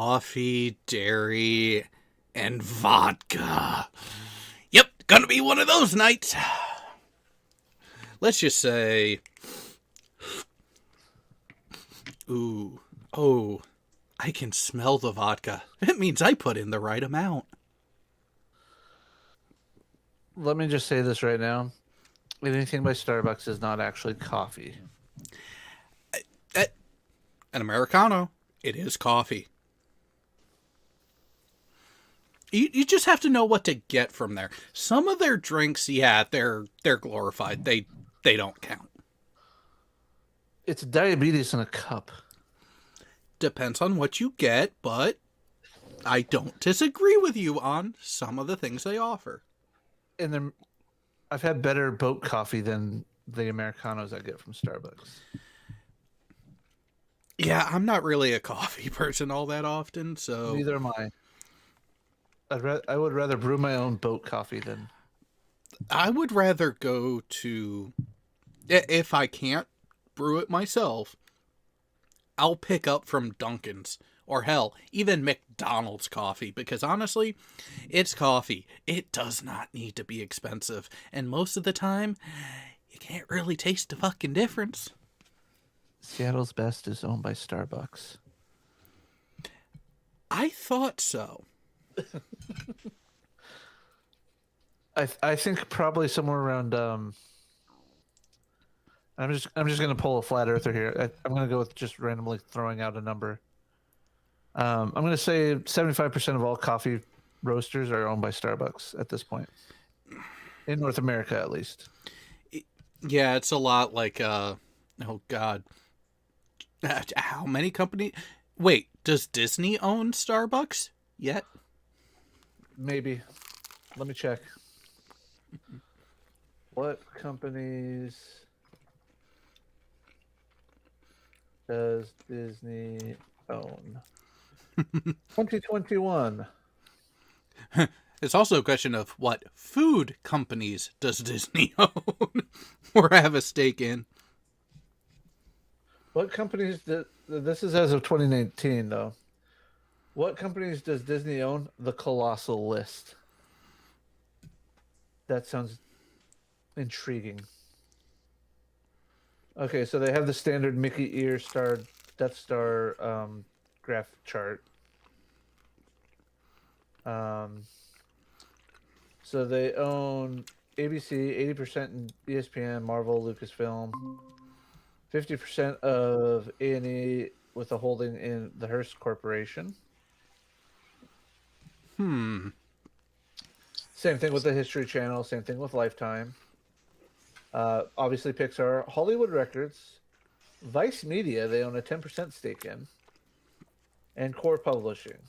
coffee, dairy, and vodka. Yep, gonna be one of those nights. Let's just say, ooh, oh, I can smell the vodka. It means I put in the right amount. Let me just say this right now. Anything by Starbucks is not actually coffee. An Americano, it is coffee. You just have to know what to get from there. Some of their drinks, yeah, they're glorified. They don't count. It's diabetes in a cup. Depends on what you get, but I don't disagree with you on some of the things they offer. And I've had better boat coffee than the Americanos I get from Starbucks. Yeah, I'm not really a coffee person all that often, so Neither am I. I would rather brew my own boat coffee than. I would rather go to, if I can't brew it myself, I'll pick up from Dunkin's or hell, even McDonald's coffee, because honestly, it's coffee. It does not need to be expensive, and most of the time, you can't really taste the fucking difference. Seattle's Best is owned by Starbucks. I thought so. I think probably somewhere around. I'm just gonna pull a flat earther here. I'm gonna go with just randomly throwing out a number. I'm gonna say 75% of all coffee roasters are owned by Starbucks at this point, in North America at least. Yeah, it's a lot like oh god. How many companies? Wait, does Disney own Starbucks yet? Maybe. Let me check. What companies does Disney own? 2021. It's also a question of what food companies does Disney own or have a stake in. What companies this is as of 2019 though. What companies does Disney own? The colossal list. That sounds intriguing. Okay, so they have the standard Mickey ear star Death Star graph chart. So they own ABC, 80% in ESPN, Marvel, Lucasfilm, 50% of A&E with a holding in the Hearst Corporation. Same thing with the History Channel, same thing with Lifetime. Obviously Pixar, Hollywood Records, Vice Media, they own a 10% stake in, and Core Publishing.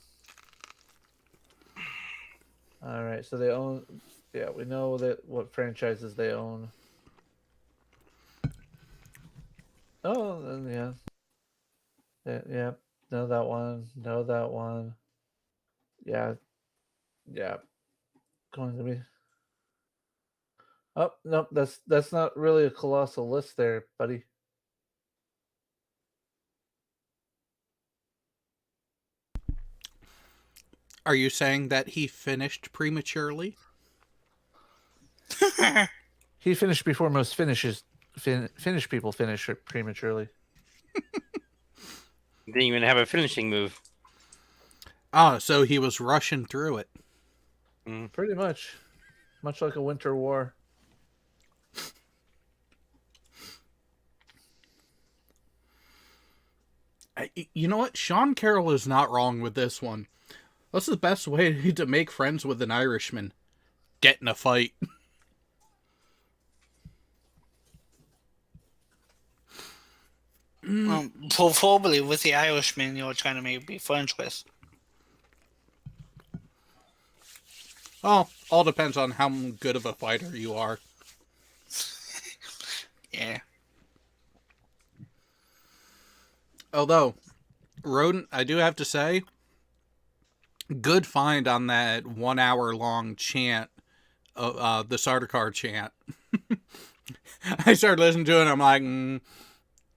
All right, so they own, yeah, we know that what franchises they own. Oh, then yeah, know that one, know that one. Yeah, going to be. Oh no, that's not really a colossal list there, buddy. Are you saying that he finished prematurely? He finished before most Finnish people finish prematurely. Didn't even have a finishing move. Ah, so he was rushing through it. Pretty much like a winter war. You know what? Sean Carroll is not wrong with this one. What's the best way to make friends with an Irishman? Get in a fight. Probably with the Irishman you're trying to be friends with. Well, all depends on how good of a fighter you are. Yeah. Although, Rodent, I do have to say, good find on that 1 hour long chant, the Sardaukar chant. I started listening to it and I'm like,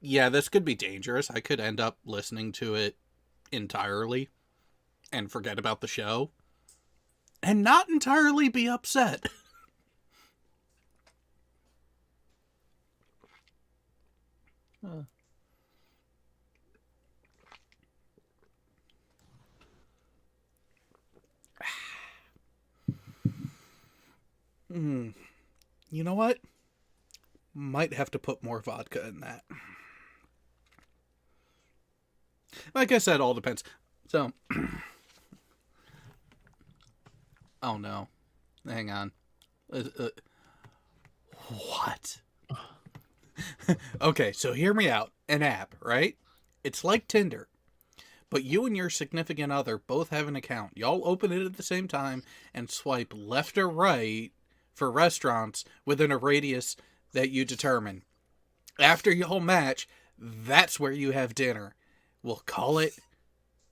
yeah, this could be dangerous. I could end up listening to it entirely. and forget about the show and not entirely be upset. You know what? Might have to put more vodka in that. Like I said, all depends. So, oh no, hang on. What? Okay, so hear me out. An app, right? It's like Tinder, but you and your significant other both have an account. Y'all open it at the same time and swipe left or right for restaurants within a radius that you determine. After y'all match, that's where you have dinner. We'll call it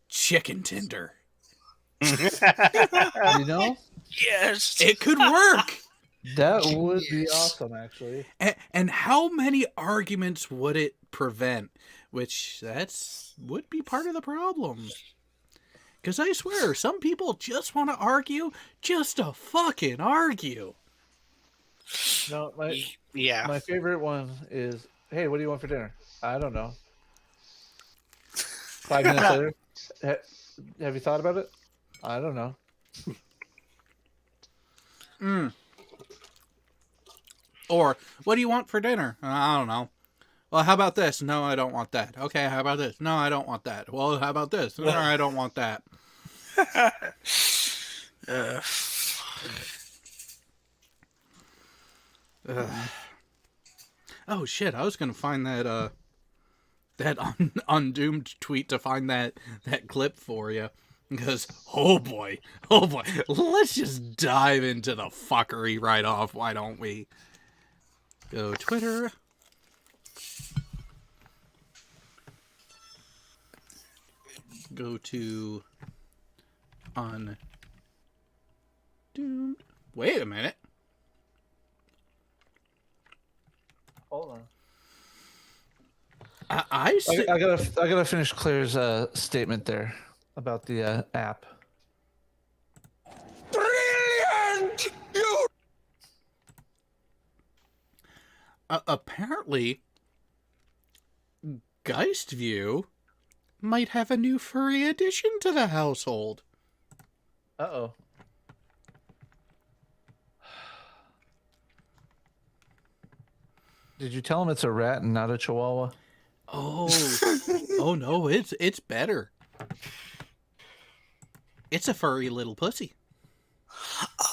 Chicken Tinder. You know, Yes. It could work. that would be Yes. awesome, actually. And how many arguments would it prevent? Which would be part of the problem. Because I swear, some people just want to argue just to fucking argue. No, Yeah. my favorite one is, hey, what do you want for dinner? I don't know. 5 minutes later, have you thought about it? I don't know. Or, what do you want for dinner? I don't know. Well, how about this? No, I don't want that. Okay, how about this? No, I don't want that. Well, how about this? No, I don't want that. Oh shit! I was gonna find that undoomed tweet to find that clip for you, because oh boy, let's just dive into the fuckery right off. Why don't we? Go Twitter. Go to Undoomed. Wait a minute. Hold on. I gotta finish Claire's statement there about the app. Brilliant! You. Apparently, Geistview might have a new furry addition to the household. Uh-oh. Did you tell him it's a rat and not a chihuahua? Oh, oh no, it's better. It's a furry little pussy.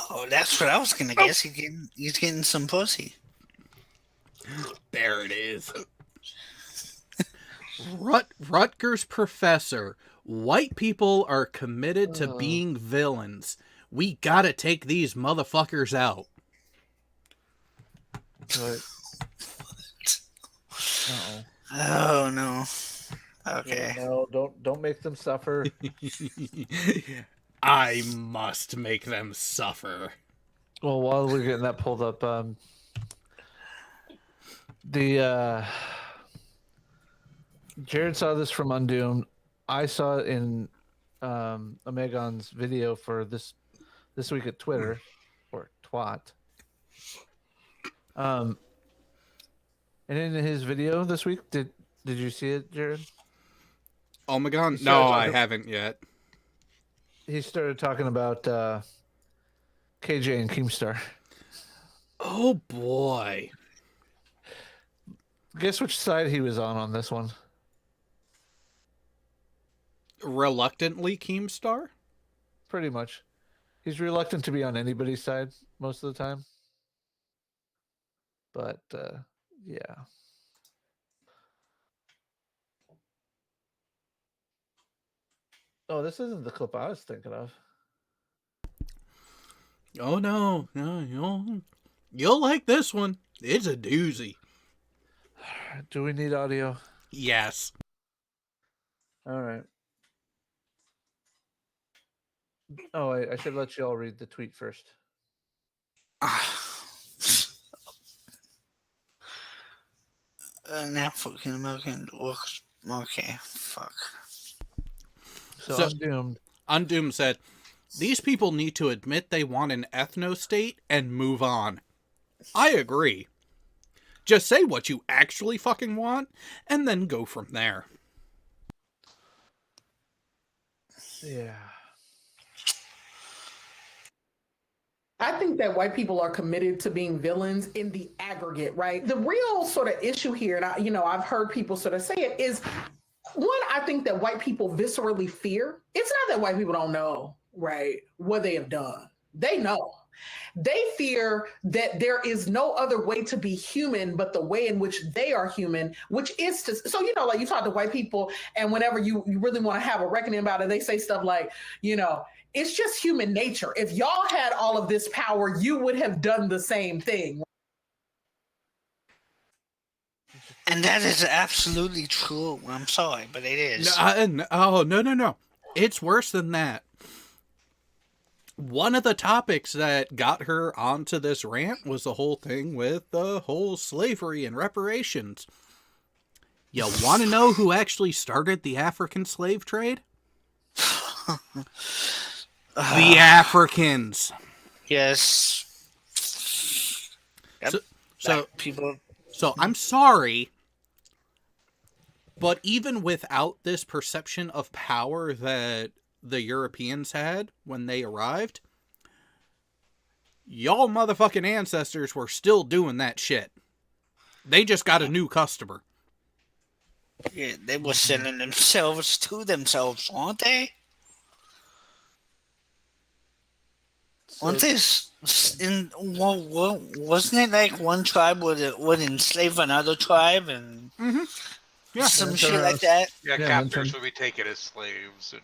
Oh, that's what I was gonna guess. He's getting some pussy. There it is. Rutgers professor. White people are committed to being villains. We gotta take these motherfuckers out. Right. Uh-oh. Oh no. Okay. No, don't make them suffer. I must make them suffer. Well, while we're getting that pulled up, Jared saw this from Undoomed. I saw it in Omegon's video for this week at Twitter, or twat. And in his video this week, did you see it, Jared? Oh my god! He No, started I talking- haven't yet. He started talking about KJ and Keemstar. Oh boy! Guess which side he was on this one? Reluctantly, Keemstar. Pretty much. He's reluctant to be on anybody's side most of the time. But yeah. Oh, this isn't the clip I was thinking of. Oh no, you'll like this one. It's a doozy. Do we need audio? Yes. All right. Oh, I should let you all read the tweet first. Now fucking American works. Okay, fuck. So So- Undoomed Undoom said, "These people need to admit they want an ethno-state and move on." I agree. Just say what you actually fucking want, and then go from there. Yeah. I think that white people are committed to being villains in the aggregate, right? The real sort of issue here, and I've heard people sort of say it, is one, I think that white people viscerally fear. It's not that white people don't know, right, what they have done. They know. They fear that there is no other way to be human but the way in which they are human, which is to, so, like you talk to white people, and whenever you really want to have a reckoning about it, they say stuff like, it's just human nature. If y'all had all of this power, you would have done the same thing. And that is absolutely true. I'm sorry, but it is. No. It's worse than that. One of the topics that got her onto this rant was the whole thing with the whole slavery and reparations. You want to know who actually started the African slave trade? The Africans. Yes. Yep. So people. So I'm sorry, but even without this perception of power that the Europeans had when they arrived, y'all motherfucking ancestors were still doing that shit. They just got a new customer. Yeah, they were selling themselves to themselves, weren't they? Wasn't this wasn't it like one tribe would enslave another tribe and some shit like that? Yeah, captors would be taken as slaves,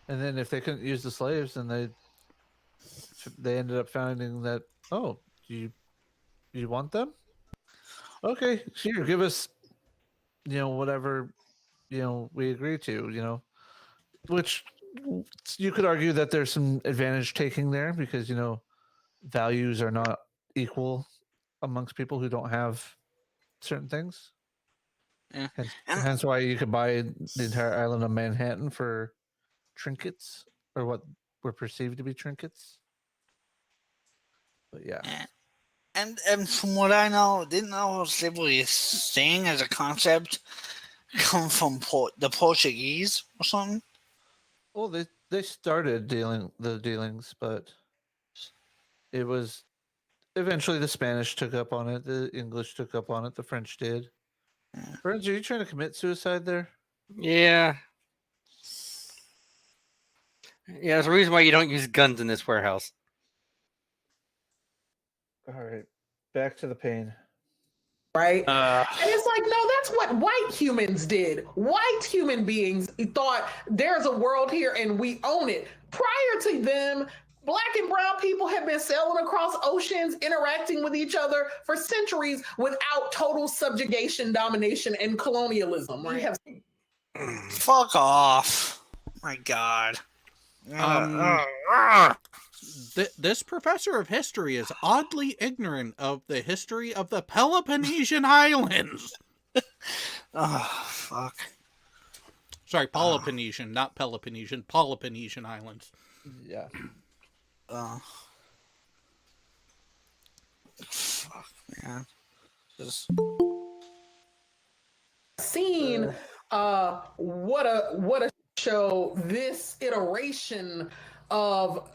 and then if they couldn't use the slaves, then they ended up finding that, oh, you want them? Okay, here, give us, whatever, we agree to, which you could argue that there's some advantage taking there because, values are not equal amongst people who don't have certain things. Yeah. Hence why you could buy the entire island of Manhattan for trinkets, or what were perceived to be trinkets. But yeah. And from what I know, didn't all slavery thing as a concept come from the Portuguese or something? Well, they started the dealings, but it was eventually the Spanish took up on it, the English took up on it, the French did. Burns, are you trying to commit suicide there? Yeah. Yeah, there's a reason why you don't use guns in this warehouse. All right, back to the pain. Right? And it's like, no, that's what white humans did. White human beings thought there's a world here and we own it. Prior to them, Black and brown people have been sailing across oceans, interacting with each other for centuries without total subjugation, domination, and colonialism. We have Fuck off. My God. This professor of history is oddly ignorant of the history of the Peloponnesian Islands. Oh, fuck. Sorry, Peloponnesian, not Peloponnesian. Peloponnesian Islands. Yeah. Fuck, man. Just seen what a show this iteration of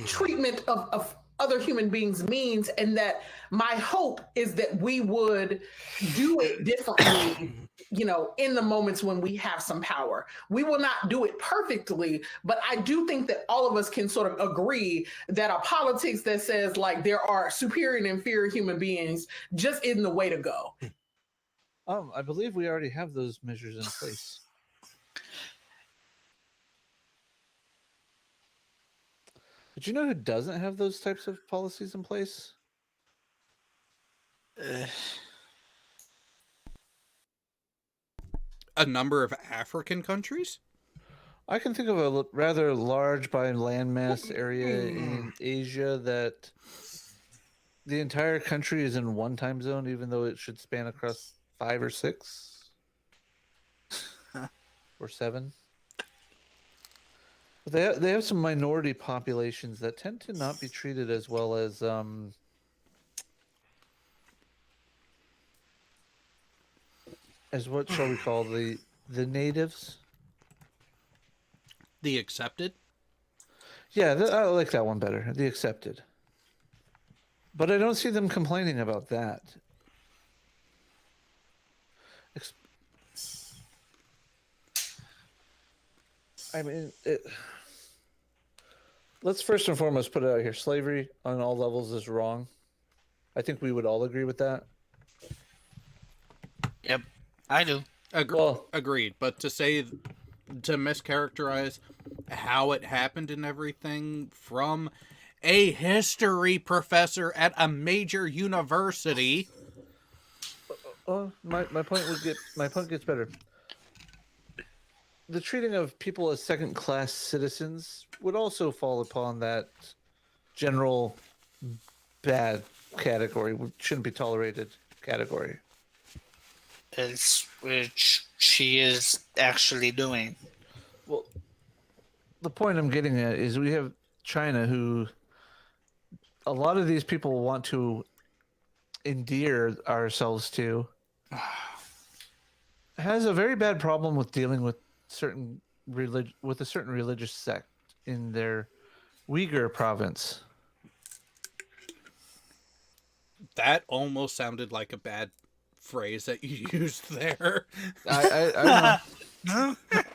treatment of other human beings means, and that my hope is that we would do it differently, in the moments when we have some power. We will not do it perfectly, but I do think that all of us can sort of agree that a politics that says like there are superior and inferior human beings just isn't the way to go. I believe we already have those measures in place. But you know who doesn't have those types of policies in place? A number of African countries? I can think of a rather large by landmass area in Asia that the entire country is in one time zone, even though it should span across 5 or 6 or 7. But they have some minority populations that tend to not be treated as well as what shall we call the natives? The accepted? Yeah, I like that one better. The accepted. But I don't see them complaining about that. I mean, let's first and foremost put it out here. Slavery on all levels is wrong. I think we would all agree with that. Yep, I do. Agreed. But to mischaracterize how it happened and everything from a history professor at a major university. My point gets better. The treating of people as second-class citizens would also fall upon that general bad category, shouldn't be tolerated category. Which she is actually doing. Well, the point I'm getting at is we have China, who a lot of these people want to endear ourselves to, has a very bad problem with dealing with a certain religious sect in their Uyghur province. That almost sounded like a bad phrase that you used there. I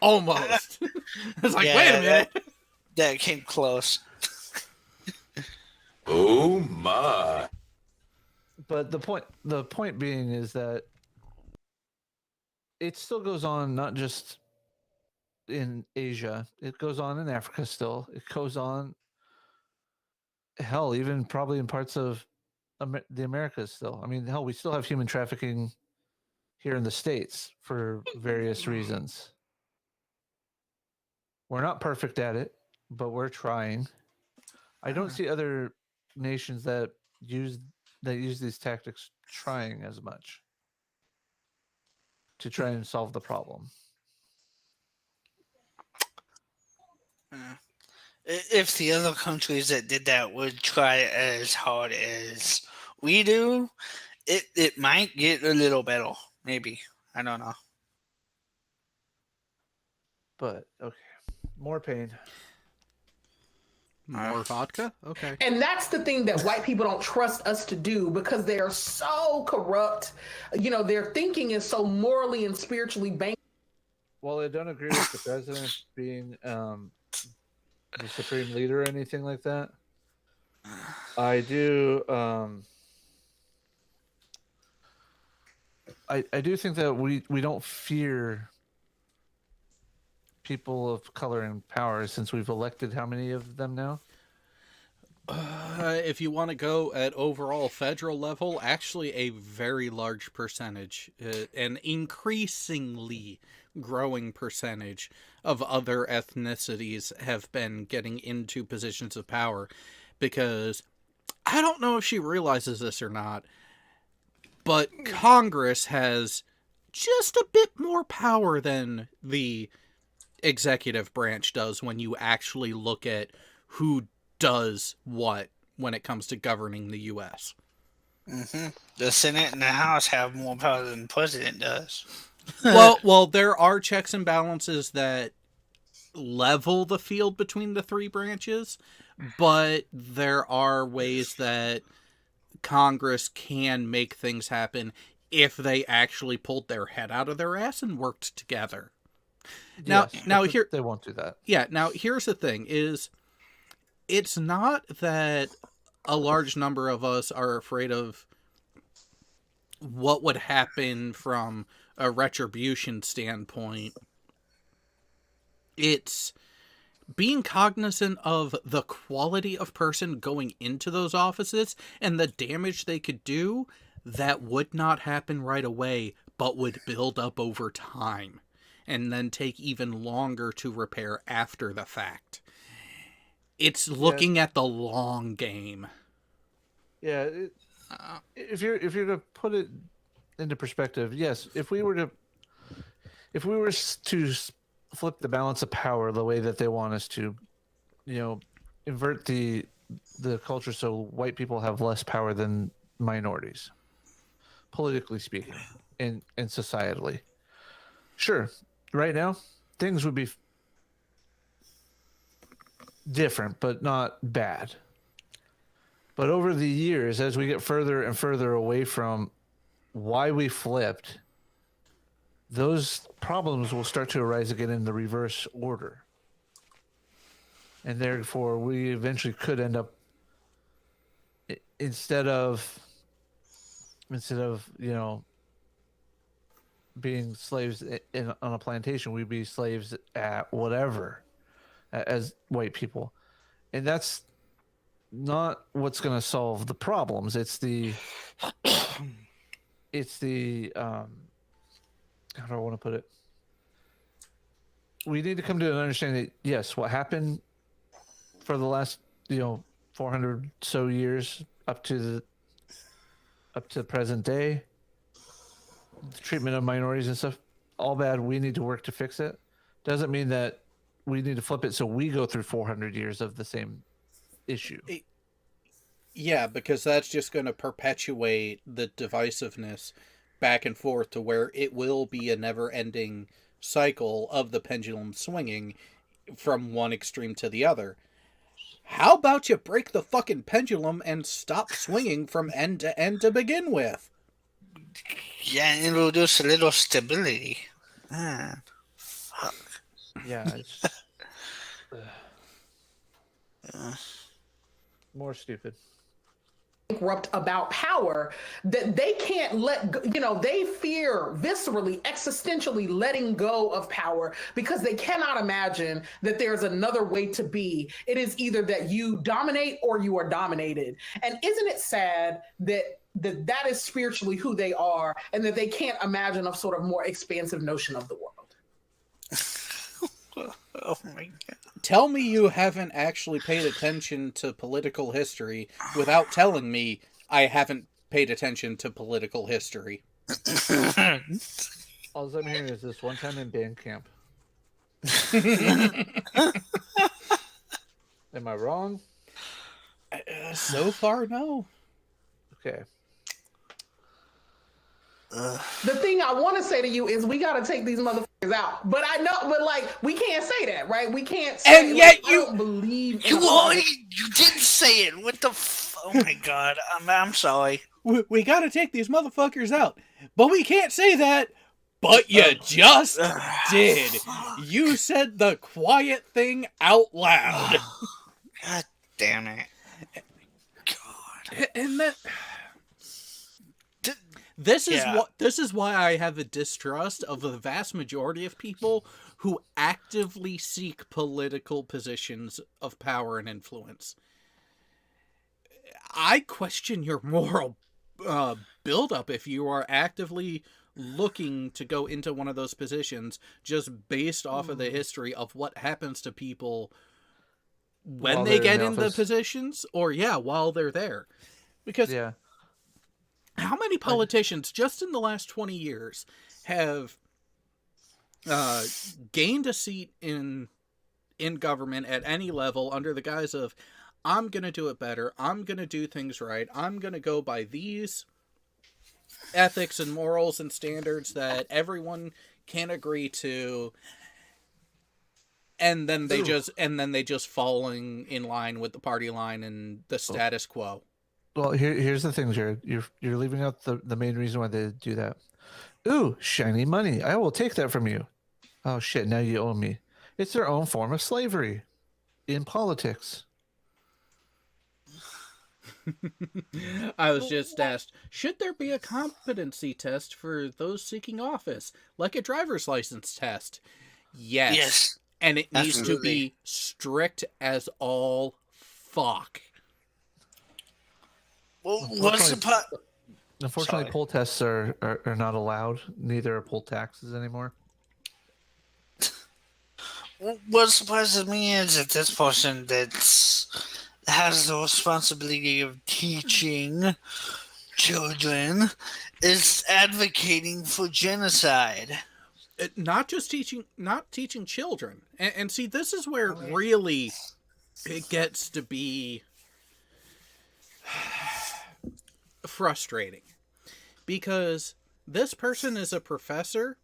Almost. It's like, Yeah, wait a minute. That came close. Oh my. But the point being is that it still goes on, not just in Asia. It goes on in Africa still. It goes on, hell, even probably in parts of the Americas still. I mean, hell, we still have human trafficking here in the States for various reasons. We're not perfect at it, but we're trying. I don't see other nations that use these tactics trying as much to try and solve the problem. If the other countries that did that would try as hard as we do, it might get a little better. Maybe. I don't know. But okay, more pain. More vodka? Okay. And that's the thing that white people don't trust us to do because they are so corrupt. You know, their thinking is so morally and spiritually bankrupt. Well, I don't agree with the president being the supreme leader or anything like that. I do. I do think that we don't fear people of color in power since we've elected how many of them now? If you want to go at overall federal level, actually a very large percentage, an increasingly growing percentage of other ethnicities have been getting into positions of power, because I don't know if she realizes this or not, but Congress has just a bit more power than the executive branch does when you actually look at who does what when it comes to governing the U.S. Mm-hmm. The Senate and the House have more power than the president does. well, there are checks and balances that level the field between the three branches, but there are ways that Congress can make things happen if they actually pulled their head out of their ass and worked together. Now here they won't do that. Yeah, now here's the thing is it's not that a large number of us are afraid of what would happen from a retribution standpoint. It's being cognizant of the quality of person going into those offices and the damage they could do that would not happen right away, but would build up over time and then take even longer to repair after the fact. It's looking at the long game. Yeah, if you're to put it into perspective, yes, if we were to flip the balance of power the way that they want us to, invert the culture so white people have less power than minorities, politically speaking, and societally. Sure, right now things would be different, but not bad. But over the years, as we get further and further away from why we flipped, those problems will start to arise again in the reverse order. And therefore, we eventually could end up, instead of being slaves on a plantation, we'd be slaves at whatever as white people. And that's not what's going to solve the problems. It's the how do I want to put it? We need to come to an understanding that, yes, what happened for the last 400 so years up to the present day, the treatment of minorities and stuff, all bad. We need to work to fix it. Doesn't mean that we need to flip it so we go through 400 years of the same issue. Yeah, because that's just going to perpetuate the divisiveness back and forth to where it will be a never-ending cycle of the pendulum swinging from one extreme to the other. How about you break the fucking pendulum and stop swinging from end to begin with? Yeah, introduce a little stability. Fuck. Yeah, it's more stupid. Bankrupt about power that they can't they fear viscerally, existentially letting go of power because they cannot imagine that there's another way to be. It is either that you dominate or you are dominated. And isn't it sad that is spiritually who they are, and that they can't imagine a sort of more expansive notion of the world? Oh my God. Tell me you haven't actually paid attention to political history without telling me I haven't paid attention to political history. All I'm hearing is this one time in band camp. Am I wrong? So far, no. Okay. The thing I want to say to you is we got to take these motherfuckers out. But I know, we can't say that, right? We can't say, and yet I don't believe you didn't say it. What the oh my God. I'm sorry. We got to take these motherfuckers out. But we can't say that. But you just did. You said the quiet thing out loud. God damn it. God. And that... This is why I have a distrust of the vast majority of people who actively seek political positions of power and influence. I question your moral buildup if you are actively looking to go into one of those positions just based off of the history of what happens to people when while they get in in the positions, or while they're there. Because how many politicians just in the last 20 years have gained a seat in government at any level under the guise of, I'm going to do it better, I'm going to do things right, I'm going to go by these ethics and morals and standards that everyone can agree to, and then they just falling in line with the party line and the status quo. Well, here's the thing, Jared. You're leaving out the main reason why they do that. Ooh, shiny money. I will take that from you. Oh shit, now you owe me. It's their own form of slavery in politics. I was just asked, should there be a competency test for those seeking office, like a driver's license test? Yes. And it needs to be strict as all fuck. Well, what's the Unfortunately, poll tests are not allowed. Neither are poll taxes anymore. What surprises me is that this person that has the responsibility of teaching children is advocating for genocide. not teaching children. And see, this is where really it gets to be frustrating, because this person is a professor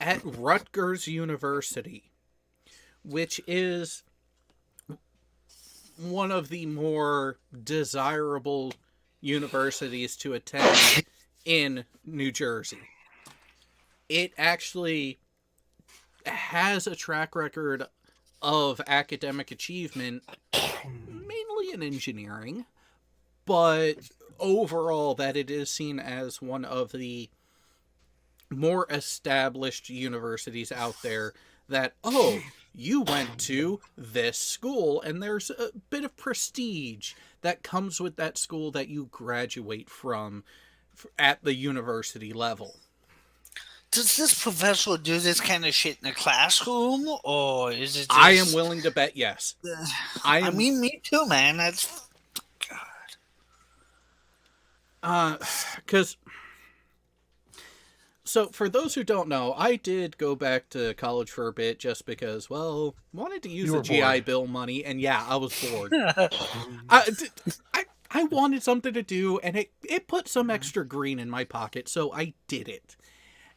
at Rutgers University, which is one of the more desirable universities to attend in New Jersey. It actually has a track record of academic achievement, mainly in engineering, but overall that it is seen as one of the more established universities out there that, oh, you went to this school, and there's a bit of prestige that comes with that school that you graduate from at the university level. Does this professor do this kind of shit in the classroom, or is it just... I am willing to bet yes. I mean, me too, man. That's... God. Because... So, for those who don't know, I did go back to college for a bit just because, well, wanted to use the GI Bill money, and yeah, I was bored. I wanted something to do, and it put some extra green in my pocket, so I did it.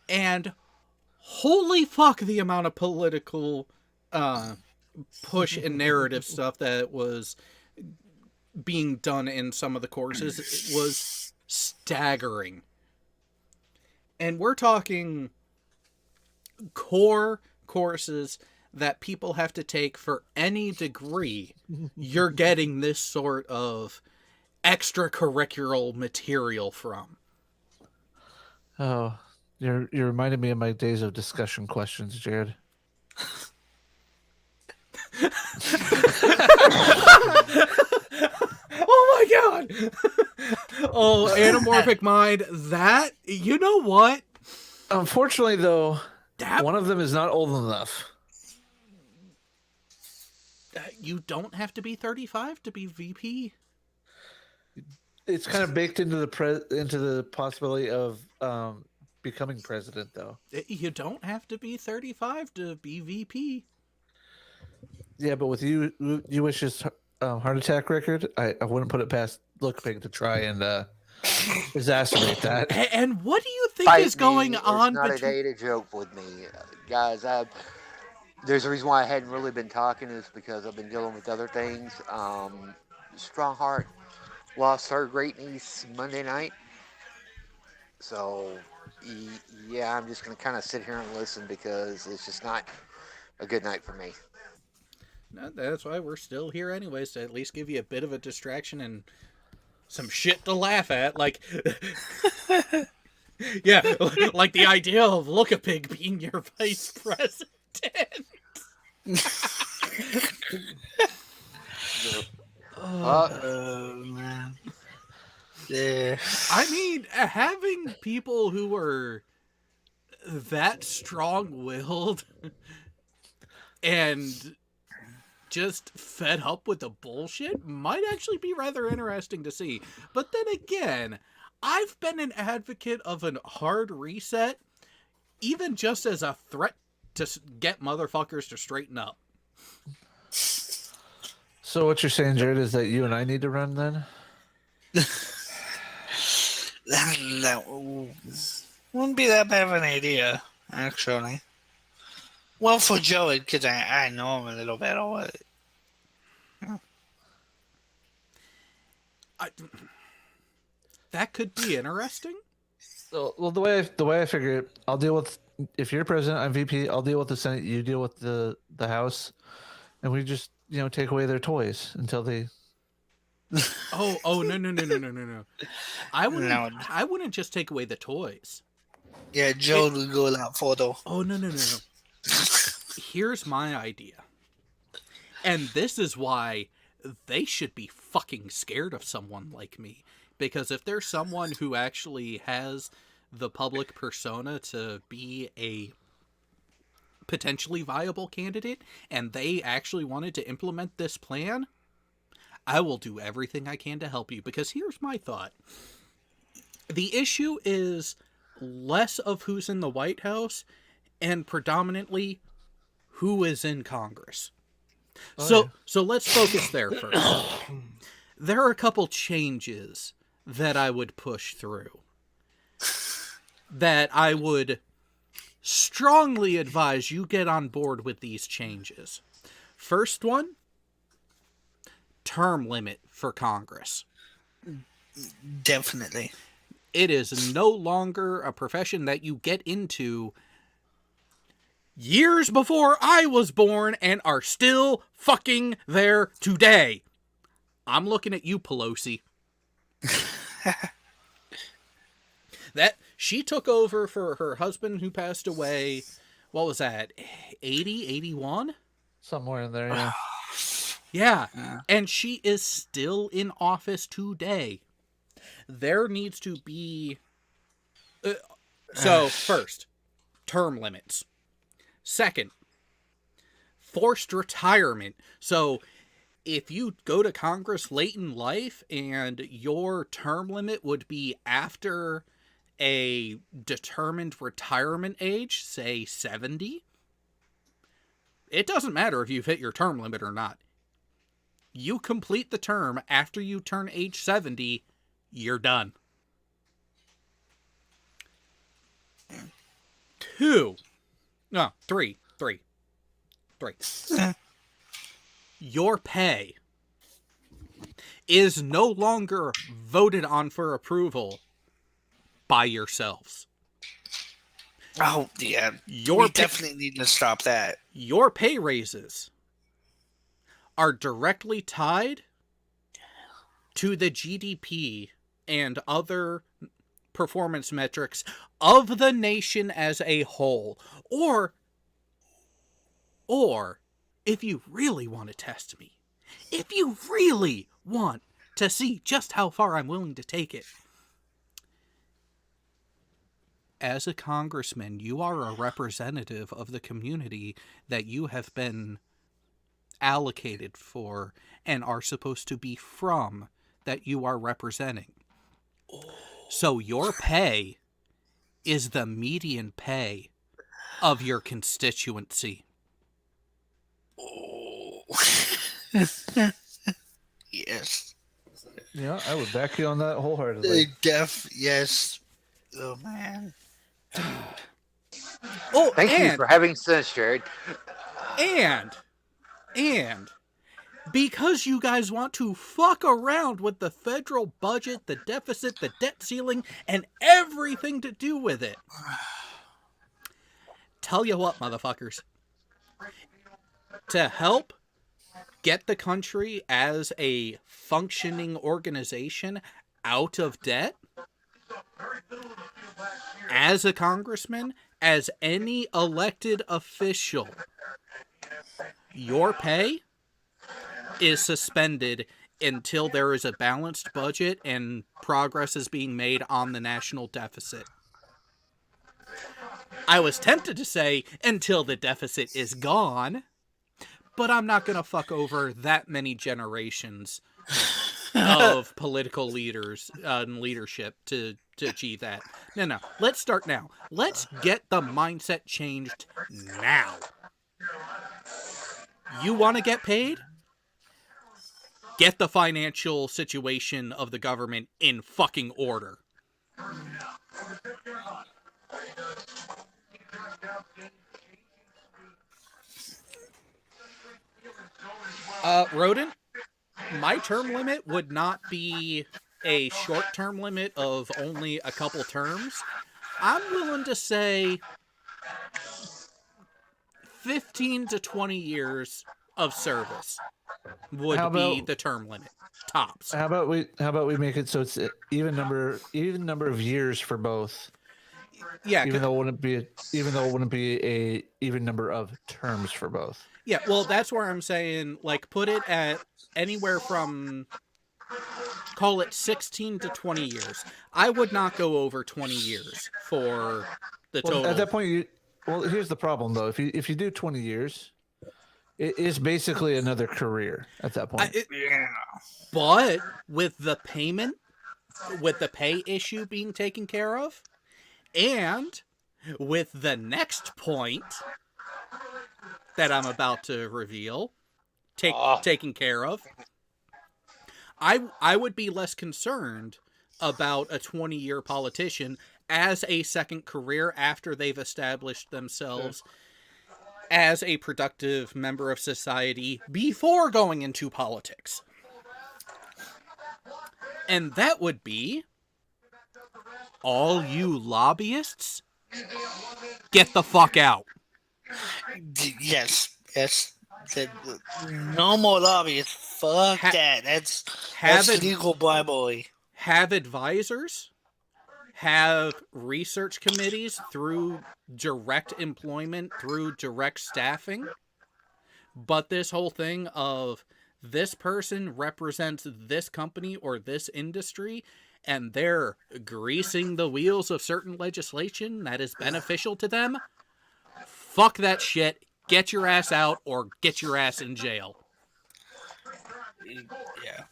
And holy fuck, the amount of political push and narrative stuff that was being done in some of the courses was staggering. And we're talking core courses that people have to take for any degree. You're getting this sort of extracurricular material from. Oh, you're reminding me of my days of discussion questions, Jared. Oh my god! Oh, anamorphic mind. That, you know what? Unfortunately, though, one of them is not old enough. You don't have to be 35 to be VP. It's kind of baked into the possibility of becoming president, though. You don't have to be 35 to be VP. Yeah, but with Wish's heart attack record, I wouldn't put it past Lookpig to try and exacerbate that. And what do you think is going on? It's not a day to joke with me, guys. There's a reason why I hadn't really been talking, is because I've been dealing with other things. Strong Heart lost her great niece Monday night, so yeah, I'm just gonna kind of sit here and listen because it's just not a good night for me. No, that's why we're still here anyways, to at least give you a bit of a distraction and some shit to laugh at. Like, yeah, like the idea of Lookapig being your vice president. Man. Yeah. I mean, having people who are that strong-willed and just fed up with the bullshit might actually be rather interesting to see. But then again, I've been an advocate of a hard reset, even just as a threat to get motherfuckers to straighten up. So what you're saying, Jared, is that you and I need to run then? That wouldn't be that bad of an idea, actually. Well, for Joey, because I know him a little bit. That could be interesting. So, well, the way I figure it, I'll deal with, if you're president, I'm VP. I'll deal with the Senate. You deal with the House, and we just take away their toys until they. Oh no! I wouldn't just take away the toys. Yeah, Joe will go that photo. Oh no! Here's my idea. And this is why they should be fucking scared of someone like me. Because if there's someone who actually has the public persona to be a potentially viable candidate, and they actually wanted to implement this plan, I will do everything I can to help you. Because here's my thought. The issue is less of who's in the White House and predominantly who is in Congress. Oh, So let's focus there first. There are a couple changes that I would push through, that I would strongly advise you get on board with these changes. First one, term limit for Congress. Definitely. It is no longer a profession that you get into years before I was born and are still fucking there today. I'm looking at you, Pelosi. That she took over for her husband who passed away. What was that? 80, 81? Somewhere in there, yeah. Yeah. And she is still in office today. There needs to be... So, first, term limits. Second, forced retirement. So, if you go to Congress late in life and your term limit would be after a determined retirement age, say 70, it doesn't matter if you've hit your term limit or not. You complete the term after you turn age 70, you're done. 3. Your pay is no longer voted on for approval by yourselves. Oh, yeah. Your We definitely need to stop that. Your pay raises are directly tied to the GDP and other performance metrics of the nation as a whole. Or if you really want to test me, if you really want to see just how far I'm willing to take it, as a congressman, you are a representative of the community that you have been allocated for and are supposed to be from, that you are representing. So your pay is the median pay of your constituency. Oh. Yes. Yeah, I would back you on that wholeheartedly. Yes. Oh, man. Oh, Thank you for having sense, Jared. And because you guys want to fuck around with the federal budget, the deficit, the debt ceiling, and everything to do with it. Tell you what, motherfuckers. To help get the country as a functioning organization out of debt, as a congressman, as any elected official, your pay is suspended until there is a balanced budget and progress is being made on the national deficit. I was tempted to say until the deficit is gone, but I'm not going to fuck over that many generations of political leaders and leadership to achieve that. No. Let's start now. Let's get the mindset changed now. You want to get paid? Get the financial situation of the government in fucking order. Rodin, my term limit would not be a short-term limit of only a couple terms. I'm willing to say 15 to 20 years of service would be the term limit, tops. How about we make it so it's an even number of years for both? Yeah, even though it wouldn't be a even number of terms for both. Yeah, well, that's where I'm saying, like, put it at anywhere from, call it 16 to 20 years. I would not go over 20 years for the total. At that point, here's the problem, though. If you do 20 years, it is basically another career at that point. But with the payment, with the pay issue being taken care of, and with the next point that I'm about to reveal taken care of, I would be less concerned about a 20-year politician as a second career after they've established themselves as a productive member of society before going into politics. And that would be all you lobbyists, get the fuck out. Yes. No more lobbyists. Fuck that. That's legal bribery. Have advisors, have research committees through direct employment, through direct staffing. But this whole thing of this person represents this company or this industry, and they're greasing the wheels of certain legislation that is beneficial to them, fuck that shit. Get your ass out or get your ass in jail. Yeah.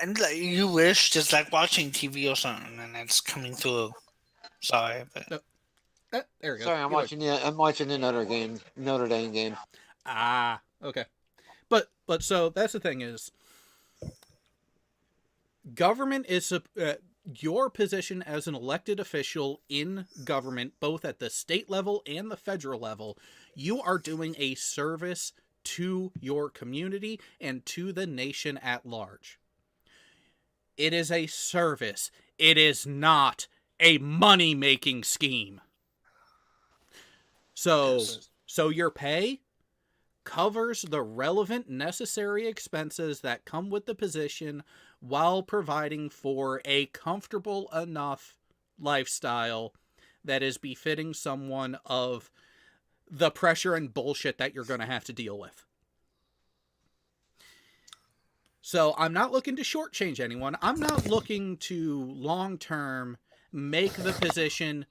And like, you wish just like watching TV or something, and it's coming through. Sorry, but there we go. Sorry, I'm watching the Notre Dame game. Ah, okay. But so that's the thing is, government is your position as an elected official in government, both at the state level and the federal level. You are doing a service to your community and to the nation at large. It is a service. It is not a money-making scheme. So your pay covers the relevant necessary expenses that come with the position while providing for a comfortable enough lifestyle that is befitting someone of the pressure and bullshit that you're going to have to deal with. So I'm not looking to shortchange anyone. I'm not looking to long-term make the position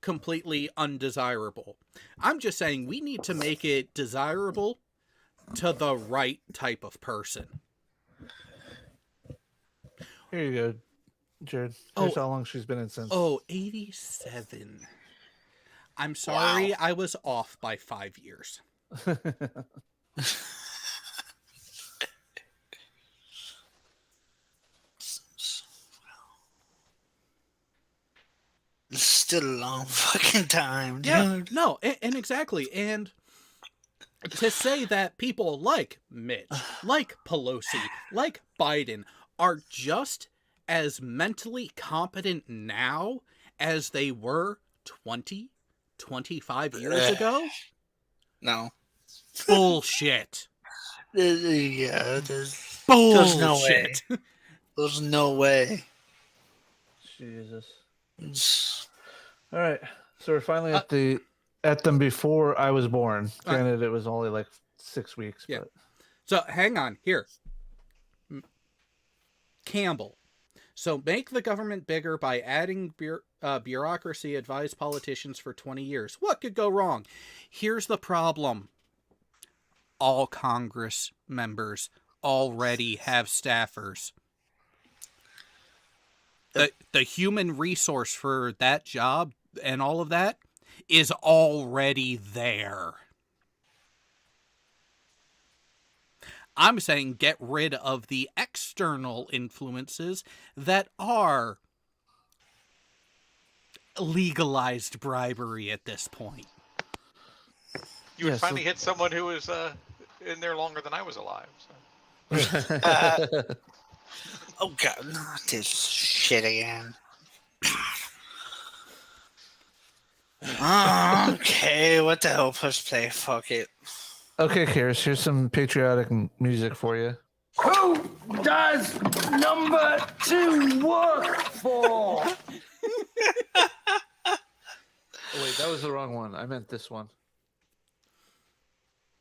completely undesirable. I'm just saying we need to make it desirable to the right type of person. Here you go, Jared. Here's how long she's been in since. 87. I'm sorry, wow. I was off by 5 years. It's still a long fucking time, dude. Yeah, no, and exactly. And to say that people like Mitch, like Pelosi, like Biden are just as mentally competent now as they were 20, 25 years ago? No. Bullshit. Yeah, there's no way. There's no way. Jesus. All right, so we're finally at them before I was born. Granted, it was only like 6 weeks. Yeah. But... So hang on here, Campbell. So make the government bigger by adding bureaucracy. Advise politicians for 20 years. What could go wrong? Here's the problem: all Congress members already have staffers. The human resource for that job and all of that is already there. I'm saying get rid of the external influences that are legalized bribery at this point. You would finally hit someone who was in there longer than I was alive. So. Oh God, not this shit again. Okay, what the hell? Push play. Fuck it. Okay, Karis, here's some patriotic music for you. Who does number 2 work for? Oh, wait, that was the wrong one. I meant this one.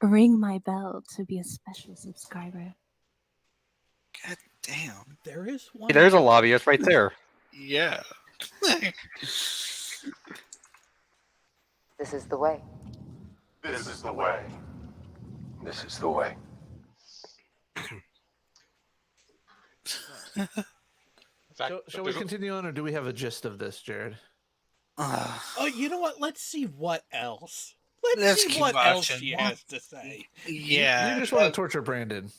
Ring my bell to be a special subscriber. God damn. There is one. Hey, there's a lobbyist right there. Yeah. This is the way. This is the way. This is the way. In fact, Shall we continue on, or do we have a gist of this, Jared? Oh, you know what? Let's see what else. Let's Let's see keep what else watching. she has to say. Yeah. You just want to torture Brandon.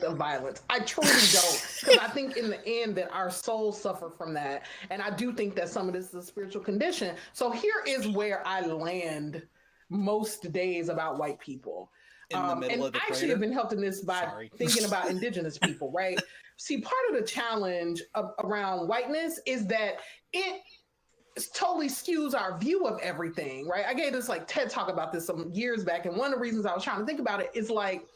Of violence. I truly don't, because I think in the end that our souls suffer from that, and I do think that some of this is a spiritual condition. So here is where I land most days about white people. In the middle and of the I actually crater? have been helping this by thinking about indigenous people, right? See, part of the challenge around whiteness is that it totally skews our view of everything, right? I gave this like TED talk about this some years back, and one of the reasons I was trying to think about it is like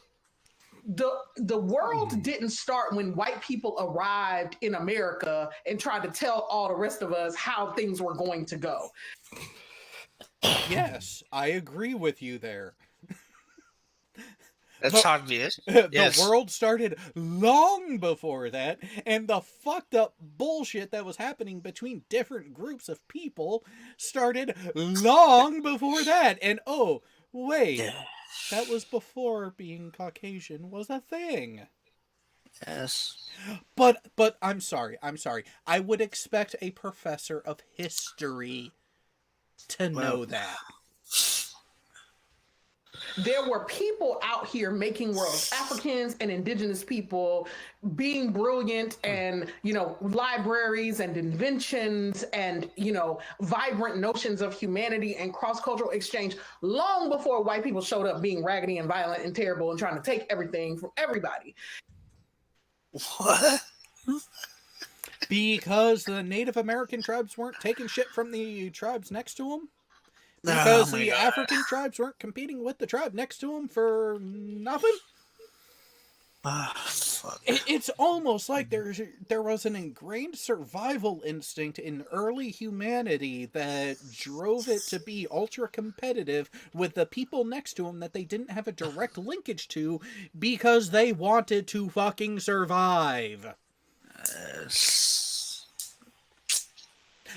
the world didn't start when white people arrived in America and tried to tell all the rest of us how things were going to go. Yes, I agree with you there. That's obvious. The Yes. world started long before that, and the fucked up bullshit that was happening between different groups of people started long before that. And oh, wait, that was before being Caucasian was a thing. Yes. But I'm sorry. I would expect a professor of history to know that. There were people out here making worlds, Africans and indigenous people being brilliant, and, you know, libraries and inventions and, you know, vibrant notions of humanity and cross-cultural exchange long before white people showed up being raggedy and violent and terrible and trying to take everything from everybody. What? Because the Native American tribes weren't taking shit from the tribes next to them. Because the African tribes weren't competing with the tribe next to them for nothing. Fuck. It's almost like there was an ingrained survival instinct in early humanity that drove it to be ultra competitive with the people next to them that they didn't have a direct linkage to because they wanted to fucking survive.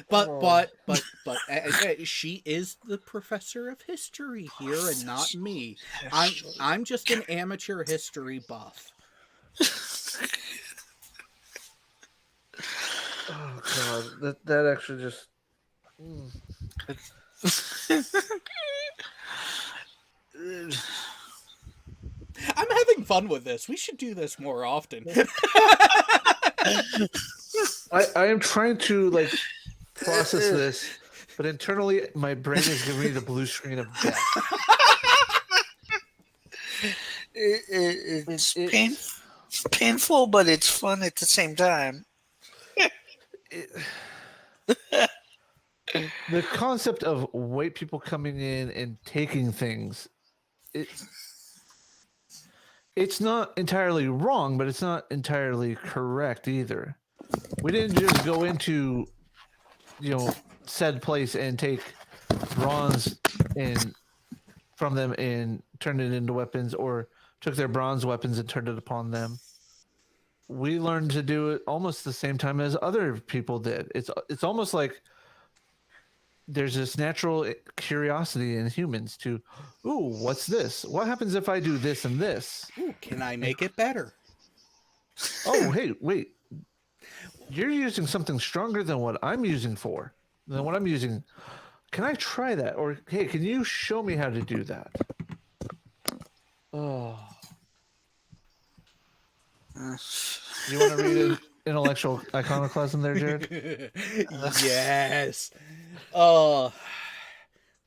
But she is the professor of history here and not me. I'm just an amateur history buff. Oh god, that actually just. I'm having fun with this. We should do this more often. I am trying to like process this, but internally my brain is giving me the blue screen of death. It's painful, but it's fun at the same time. The concept of white people coming in and taking things, it's not entirely wrong, but it's not entirely correct either. We didn't just go into, you know, said place and take bronze from them and turned it into weapons, or took their bronze weapons and turned it upon them. We learned to do it almost the same time as other people did. It's almost like there's this natural curiosity in humans to, ooh, what's this? What happens if I do this and this? Ooh, can I make it better? Oh, hey, wait. You're using something stronger than what I'm using. Can I try that? Or, hey, can you show me how to do that? Oh. You want to read an intellectual iconoclasm there, Jared? Yes.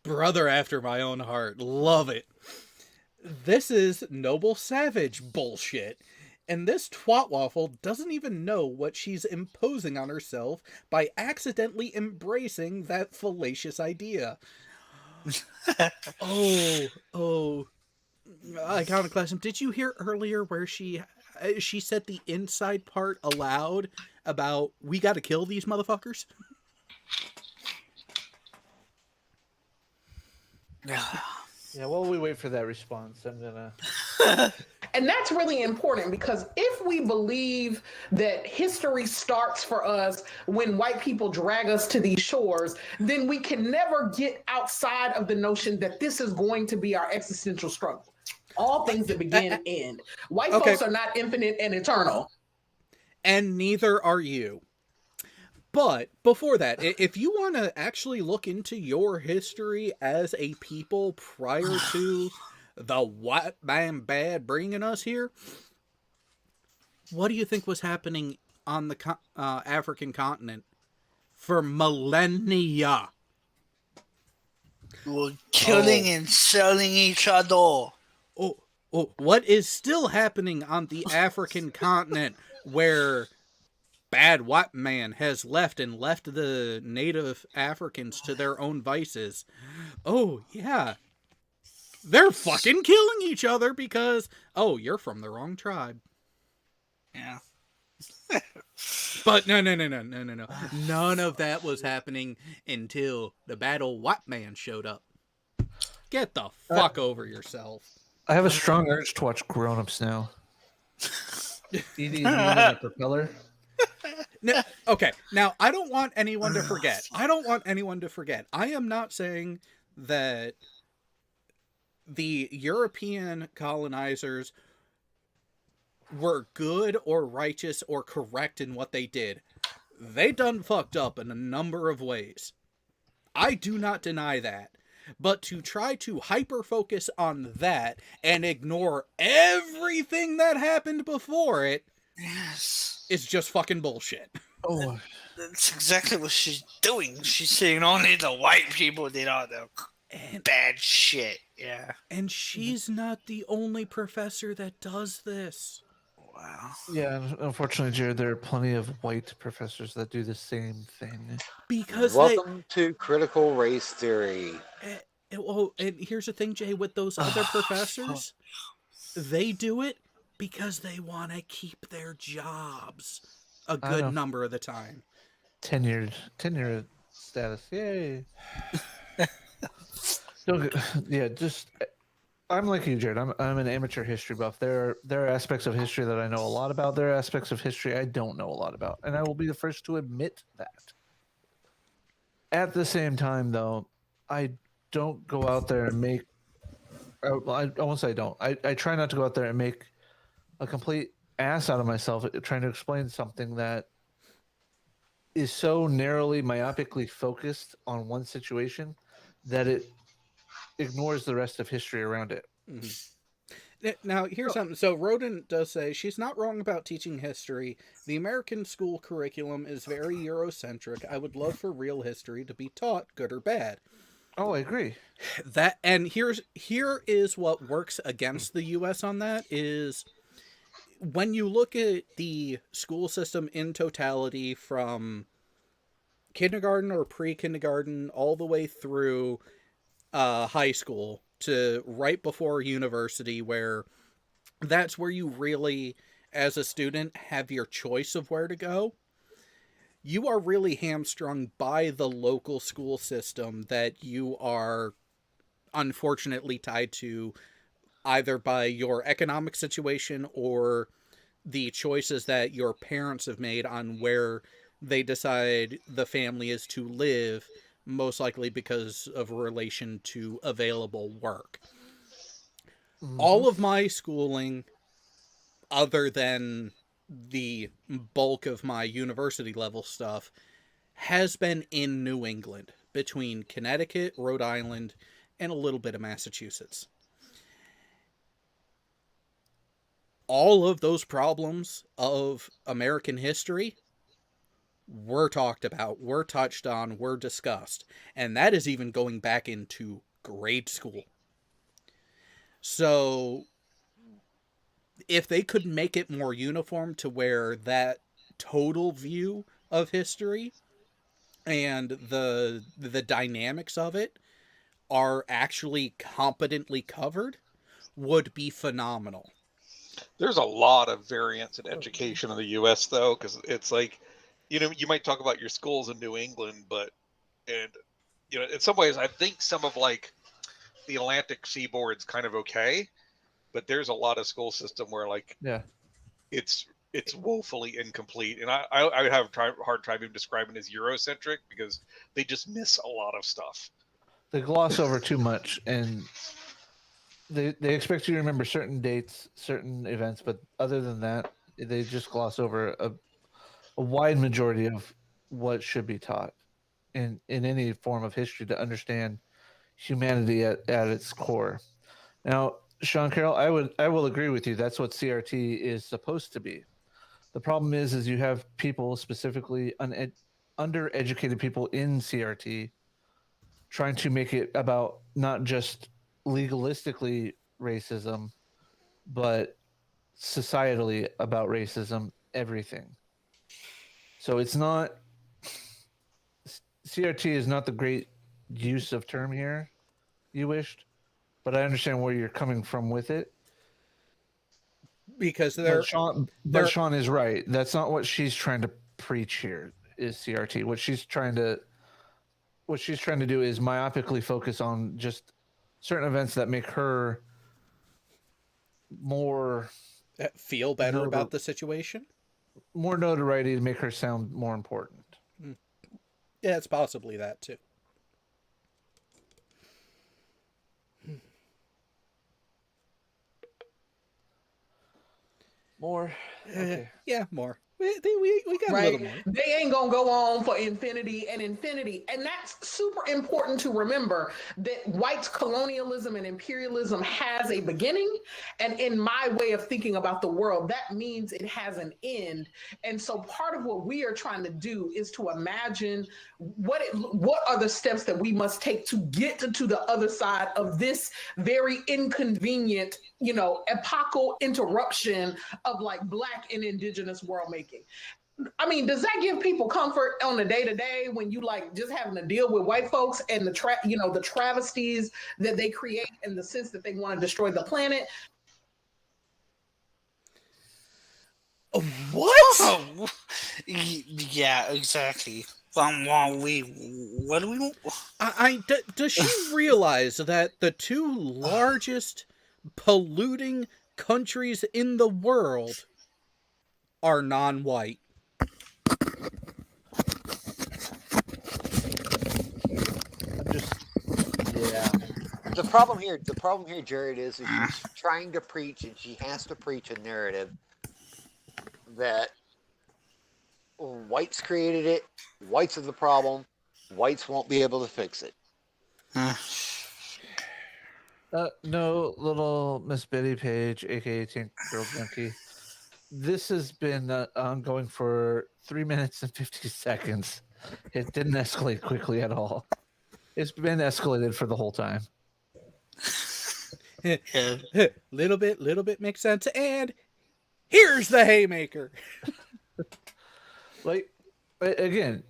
Brother after my own heart. Love it. This is noble savage bullshit. And this twat waffle doesn't even know what she's imposing on herself by accidentally embracing that fallacious idea. Iconoclasm, did you hear earlier where she said the inside part aloud about we gotta kill these motherfuckers? Yeah, while we wait for that response, I'm gonna. And that's really important, because if we believe that history starts for us when white people drag us to these shores, then we can never get outside of the notion that this is going to be our existential struggle. All things that begin end. White folks are not infinite and eternal. And neither are you. But before that, if you want to actually look into your history as a people prior to the white man bad bringing us here, what do you think was happening on the African continent for millennia? We're killing and selling each other. Oh, what is still happening on the African continent where bad white man has left the native Africans to their own vices? Oh, yeah. They're fucking killing each other because, oh, you're from the wrong tribe. Yeah. But no. None of that was happening until the bad old white man showed up. Get the fuck over yourself. I have a strong urge to watch Grown Ups now. Edie and the propeller. No, okay, now I don't want anyone to forget. I am not saying that the European colonizers were good or righteous or correct in what they did. They done fucked up in a number of ways. I do not deny that. But to try to hyper-focus on that and ignore everything that happened before it is just fucking bullshit. Oh, that's exactly what she's doing. She's saying only the white people did all the bad shit. Yeah. And she's not the only professor that does this. Wow. Yeah, unfortunately, Jared, there are plenty of white professors that do the same thing. Because welcome to critical race theory. Well, and here's the thing, Jay, with those other professors, they do it because they want to keep their jobs a good number of the time. Tenure status, yay! I'm like you, Jared. I'm an amateur history buff. There are aspects of history that I know a lot about. There are aspects of history I don't know a lot about, and I will be the first to admit that. At the same time, though, I don't go out there and make. I won't say I don't. I try not to go out there and make a complete ass out of myself trying to explain something that is so narrowly, myopically focused on one situation that it ignores the rest of history around it. Mm-hmm. Now, here's something. So, Rodin does say she's not wrong about teaching history. The American school curriculum is very Eurocentric. I would love for real history to be taught, good or bad. Oh, I agree. That, and here is what works against the U.S. on that is when you look at the school system in totality from kindergarten or pre-kindergarten all the way through high school to right before university, where that's where you really, as a student, have your choice of where to go. You are really hamstrung by the local school system that you are unfortunately tied to either by your economic situation or the choices that your parents have made on where they decide the family is to live, most likely because of relation to available work. Mm-hmm. All of my schooling, other than the bulk of my university level stuff, has been in New England, between Connecticut, Rhode Island, and a little bit of Massachusetts. All of those problems of American history were talked about, were touched on, were discussed. And that is even going back into grade school. So if they could make it more uniform to where that total view of history and the dynamics of it are actually competently covered, would be phenomenal. There's a lot of variance in education in the U.S. though, because it's like, you know, you might talk about your schools in New England, and you know, in some ways, I think some of like the Atlantic seaboard's kind of okay, but there's a lot of school system where like, it's woefully incomplete, and I would have a hard time even describing it as Eurocentric because they just miss a lot of stuff. They gloss over too much, and they expect you to remember certain dates, certain events, but other than that, they just gloss over a wide majority of what should be taught in any form of history to understand humanity at its core. Now, Sean Carroll, I will agree with you. That's what CRT is supposed to be. The problem is you have people, specifically undereducated people in CRT, trying to make it about not just legalistically racism, but societally about racism, everything. So it's not, CRT is not the great use of term here you wished, but I understand where you're coming from with it. Because But Sean is right. That's not what she's trying to preach here, is CRT. What she's trying to do is myopically focus on just certain events that make her more feel better about the situation, more notoriety, to make her sound more important. Yeah, it's possibly that too. More? Okay. Yeah, more. We got a little more. They ain't gonna go on for infinity and infinity. And that's super important to remember, that white colonialism and imperialism has a beginning. And in my way of thinking about the world, that means it has an end. And so part of what we are trying to do is to imagine what are the steps that we must take to get to the other side of this very inconvenient, epochal interruption of like Black and Indigenous world making. I mean, does that give people comfort on the day to day when you like just having to deal with white folks and the travesties that they create in the sense that they want to destroy the planet? What? Oh, yeah, exactly. What do we want? Does she realize that the two largest polluting countries in the world are non-white? Yeah. The problem here, Jared, is that she's trying to preach, and she has to preach a narrative that whites created it, whites are the problem, whites won't be able to fix it. No, little Miss Betty Page, aka Tank Girl Junkie. This has been ongoing for 3 minutes and 50 seconds. It didn't escalate quickly at all. It's been escalated for the whole time. Little bit makes sense. And here's the haymaker. Like, again,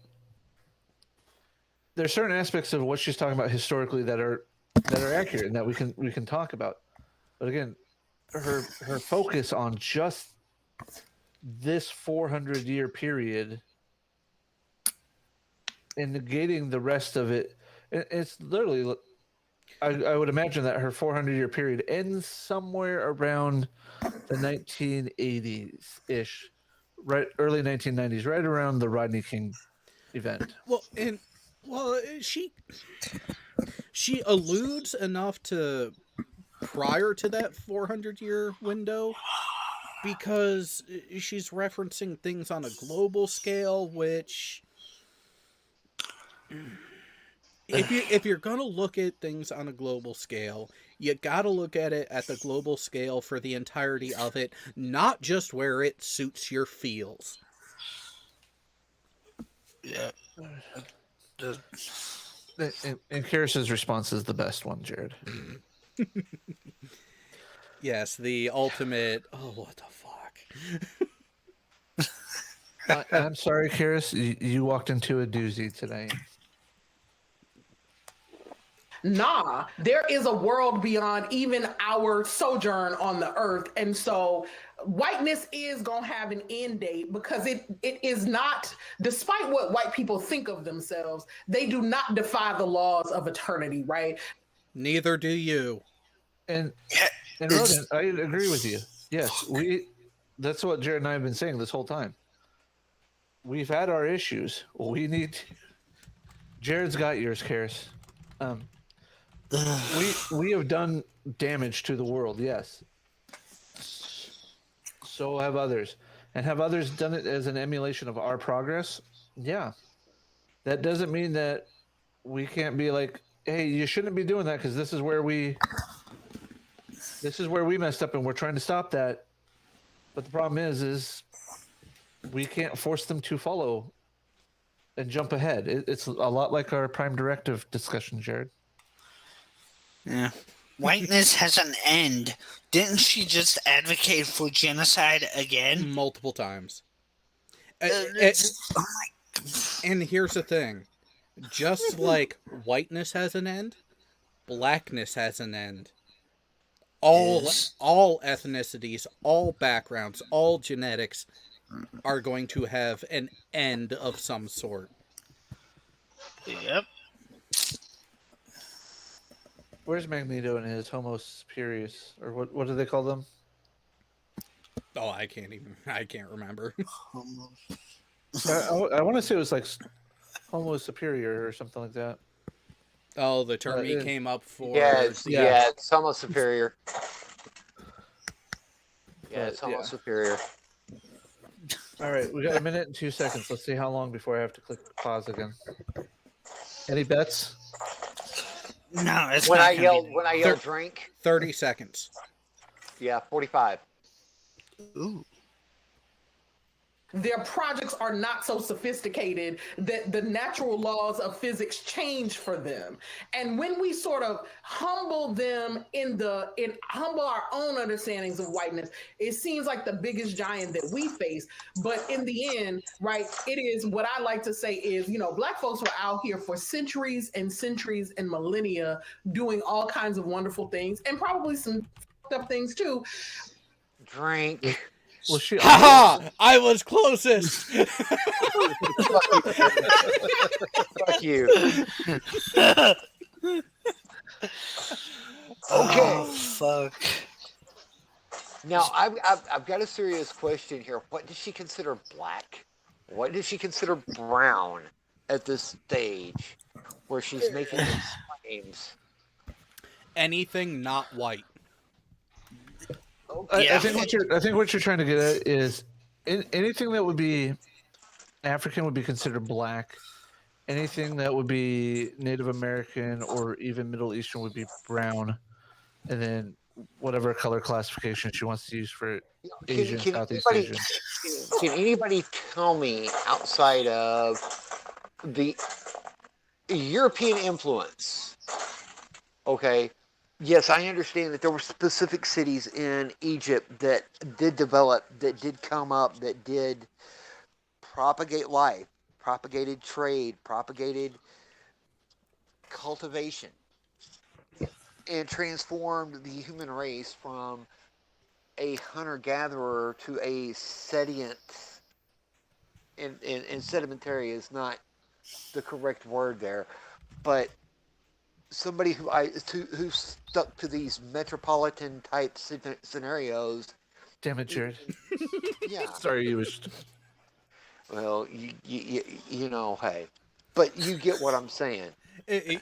there's certain aspects of what she's talking about historically that are accurate and that we can talk about. But again, her focus on just this 400-year period and negating the rest of it, it's literally, I would imagine that her 400-year period ends somewhere around the 1980s-ish, right, early 1990s, right around the Rodney King event. She alludes enough to prior to that 400-year window, because she's referencing things on a global scale, which, if you're gonna look at things on a global scale, you gotta look at it at the global scale for the entirety of it, not just where it suits your feels. Yeah. And Karis's response is the best one, Jared. Yes, the ultimate, oh, what the fuck. I'm sorry, Karis, you walked into a doozy today. Nah, there is a world beyond even our sojourn on the earth. And so whiteness is going to have an end date, because it is not, despite what white people think of themselves, they do not defy the laws of eternity, right? Neither do you. And Rodent, I agree with you. Yes, that's what Jared and I have been saying this whole time. We've had our issues. Jared's got yours, Karis. We have done damage to the world, yes. So have others. and have others done it as an emulation of our progress, yeah, that doesn't mean that we can't be like, hey, you shouldn't be doing that because this is where we messed up and we're trying to stop that. But the problem is we can't force them to follow and jump ahead. It's a lot like our Prime Directive discussion, Jared. Yeah. Whiteness has an end. Didn't she just advocate for genocide again? Multiple times. Oh And here's the thing. Just like whiteness has an end, blackness has an end. All ethnicities, all backgrounds, all genetics are going to have an end of some sort. Yep. Where's Magneto and his Homo superius, or what do they call them? Oh, I can't remember. I want to say it was like Homo superior or something like that. Oh, the term he came up for. It's Homo superior. Yeah, it's Homo superior. All right, we got 1 minute and 2 seconds. Let's see how long before I have to click pause again. Any bets? No, it's when not I yell Thir- drink. 30 seconds. Yeah, 45. Ooh. Their projects are not so sophisticated that the natural laws of physics change for them. And when we sort of humble them humble our own understandings of whiteness, it seems like the biggest giant that we face. But in the end, right, it is what I like to say is, Black folks were out here for centuries and centuries and millennia doing all kinds of wonderful things and probably some fucked up things too. Drink. Well, Ha! I was closest. Fuck you. Oh, fuck. Now I've got a serious question here. What does she consider black? What does she consider brown at this stage, where she's making these claims? Anything not white. I think what you're trying to get at is anything that would be African would be considered black. Anything that would be Native American or even Middle Eastern would be brown, and then whatever color classification she wants to use for Asian, Southeast Asian. Can anybody tell me, outside of the European influence? Okay. Yes, I understand that there were specific cities in Egypt that did develop, that did come up, that did propagate life, propagated trade, propagated cultivation, and transformed the human race from a hunter-gatherer to a sedient, and sedimentary is not the correct word there, but somebody who stuck to these metropolitan type scenarios. Damn it, Jared. Yeah. Sorry, you was. Well, you know, hey, but you get what I'm saying.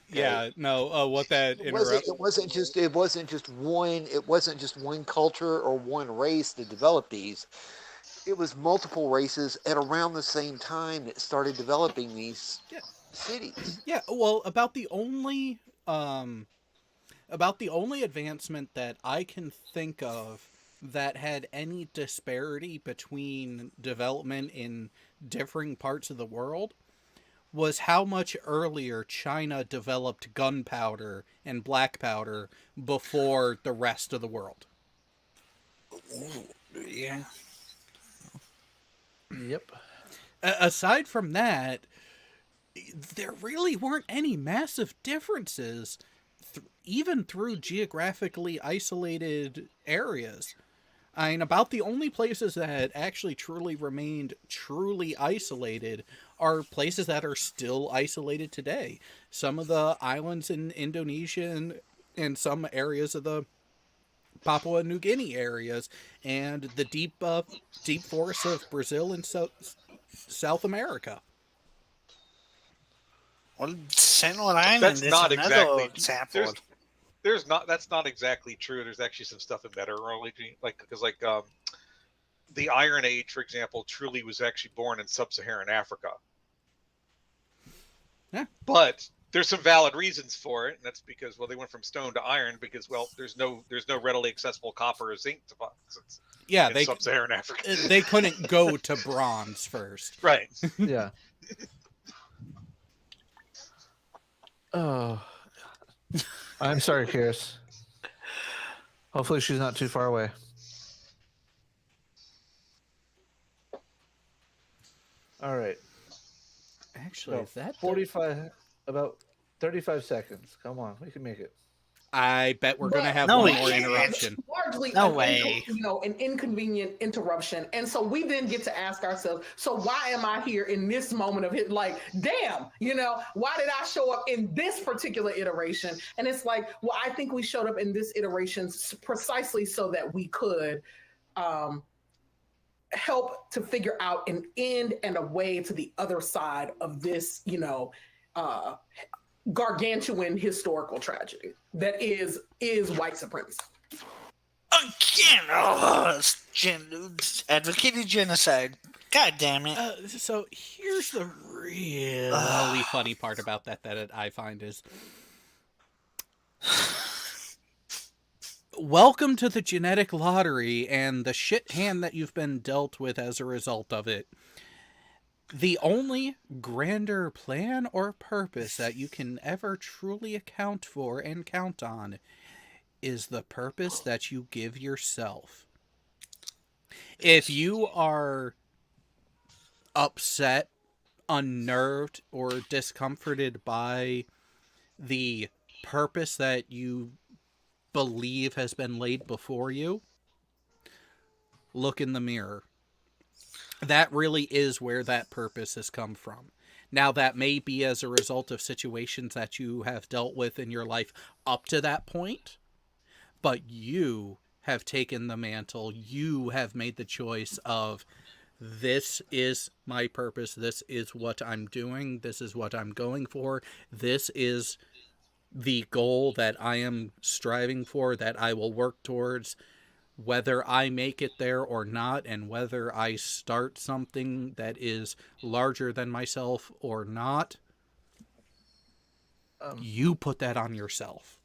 Yeah, no. What that interrupt? It wasn't just one culture or one race that developed these. It was multiple races at around the same time that started developing these cities. Yeah. Well, about the only advancement that I can think of that had any disparity between development in differing parts of the world was how much earlier China developed gunpowder and black powder before the rest of the world. Yeah. Yep. Aside from that, there really weren't any massive differences, even through geographically isolated areas. I mean, about the only places that actually truly remained truly isolated are places that are still isolated today. Some of the islands in Indonesia and some areas of the Papua New Guinea areas, and the deep forests of Brazil and South America. Well, Sentinel Island That's is not another exactly. example. That's not exactly true. There's actually some stuff in metallurgy, because the Iron Age, for example, truly was actually born in sub-Saharan Africa. Yeah. But there's some valid reasons for it, and that's because, well, they went from stone to iron because, well, there's no readily accessible copper or zinc deposits. Yeah, in they sub-Saharan Africa. they couldn't go to bronze first. Right. Yeah. Oh, I'm sorry, Karis. Hopefully, she's not too far away. All right. Actually, So is that 45? About 35 seconds. Come on, we can make it. I bet we're gonna have No, one we more can't. interruption. Largely, No an way. an inconvenient interruption, and so we then get to ask ourselves, so why am I here in this moment of it? Like, damn, why did I show up in this particular iteration? And it's like, well, I think we showed up in this iteration precisely so that we could help to figure out an end and a way to the other side of this, gargantuan historical tragedy that is white supremacy. Again, advocated genocide. God damn it. So here's the really funny part about that I find is, welcome to the genetic lottery and the shit hand that you've been dealt with as a result of it. The only grander plan or purpose that you can ever truly account for and count on is the purpose that you give yourself. If you are upset, unnerved, or discomforted by the purpose that you believe has been laid before you, look in the mirror. That really is where that purpose has come from. Now, that may be as a result of situations that you have dealt with in your life up to that point, but you have taken the mantle. You have made the choice of, this is my purpose. This is what I'm doing. This is what I'm going for. This is the goal that I am striving for, that I will work towards, whether I make it there or not, and whether I start something that is larger than myself or not. You put that on yourself.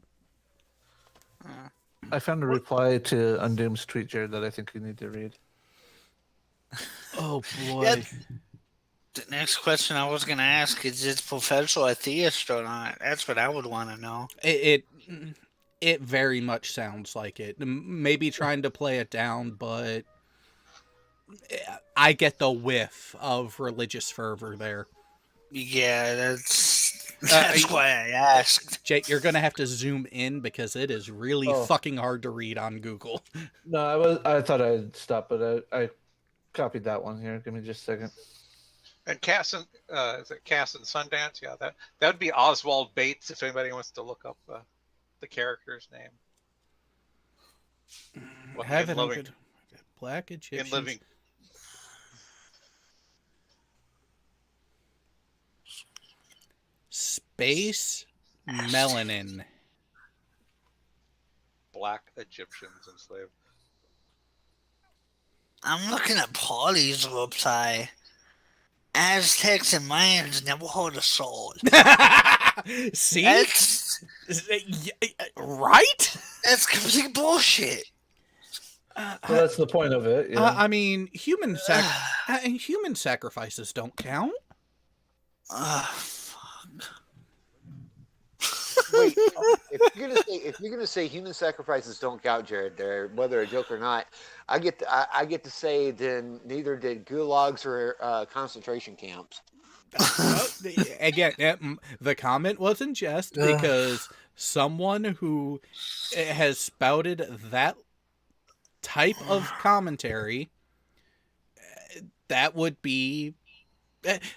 I found a reply to Undoom's tweet, Jared, that I think you need to read. Oh boy. Yeah, the next question I was going to ask is this professor a theist or not? That's what I would want to know. It very much sounds like it. Maybe trying to play it down, but I get the whiff of religious fervor there. Yeah, that's why I asked. Jake, you're gonna have to zoom in because it is really fucking hard to read on Google. No, I thought I'd stop, but I copied that one here. Give me just a second. And Cass and is it Cass and Sundance? Yeah, that would be Oswald Bates if anybody wants to look up the character's name. Black Egyptians. In Living. Space melanin. Black Egyptians enslaved. I'm looking at Polly's website. Aztecs and Mayans never hold a sword. See? Right? That's complete bullshit. So that's the point of it. Yeah. I mean, human sacrifices don't count. Wait, if you're gonna say human sacrifices don't count, Jared, there, whether a joke or not, I get to say then neither did gulags or concentration camps. Again, the comment was in jest because someone who has spouted that type of commentary, that would be,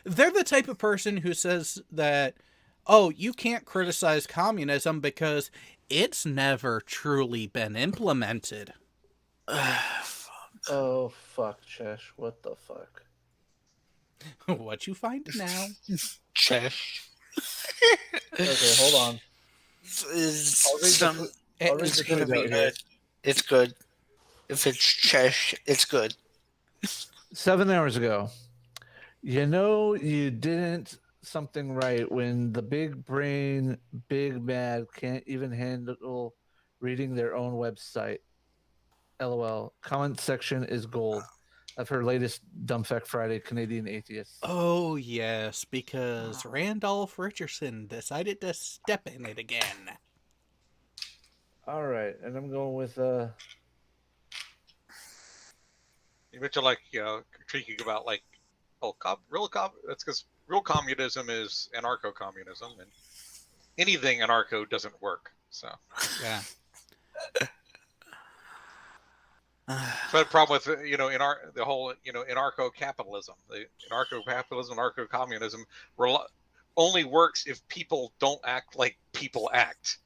they're the type of person who says that, oh, you can't criticize communism because it's never truly been implemented. Oh, fuck, Chesh. What the fuck? What you find now? Chesh. Okay, hold on. It's I'll read the gonna tweet be out here. good. It's good. If it's Chesh, it's good. 7 hours ago. You know you didn't something right when the big brain, big mad can't even handle reading their own website. LOL. Comment section is gold. Of her latest Dumb Fact Friday Canadian Atheist. Oh, yes, because Randolph Richardson decided to step in it again. All right, and I'm going with You mentioned like critiquing about like that's because real communism is anarcho-communism, and anything anarcho doesn't work. So Yeah. but the problem with the whole anarcho-capitalism, anarcho-communism only works if people don't act like people act.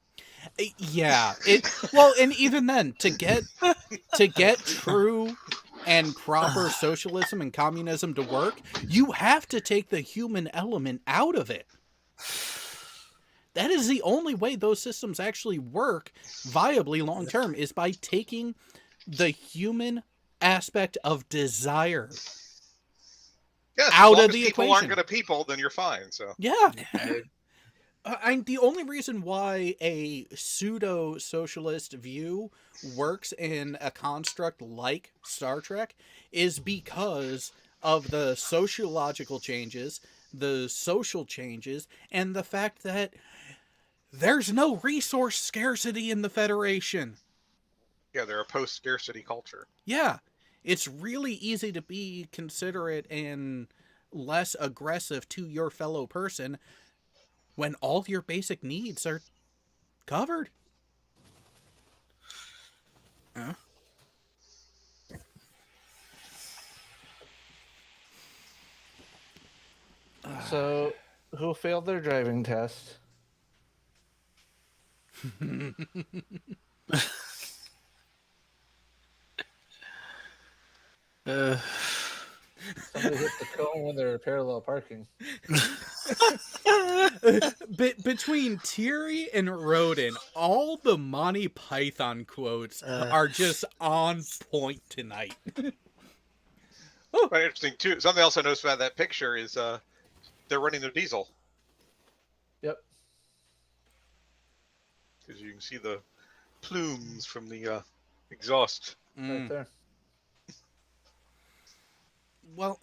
Yeah. And even then, to get true and proper socialism and communism to work, you have to take the human element out of it. That is the only way those systems actually work viably long term, is by taking the human aspect of desire out of the people equation. aren't going to people, then you're fine. So yeah. The only reason why a pseudo-socialist view works in a construct like Star Trek is because of the sociological changes, the social changes, and the fact that there's no resource scarcity in the Federation. Yeah, they're a post-scarcity culture. Yeah, it's really easy to be considerate and less aggressive to your fellow person when all your basic needs are covered. Huh? so who failed their driving test? Somebody hit the cone when they were parallel parking. Between Thierry and Rodin, all the Monty Python quotes are just on point tonight. Quite interesting too. Something else I noticed about that picture is they're running their diesel. Yep. Because you can see the plumes from the exhaust. Right there. Well,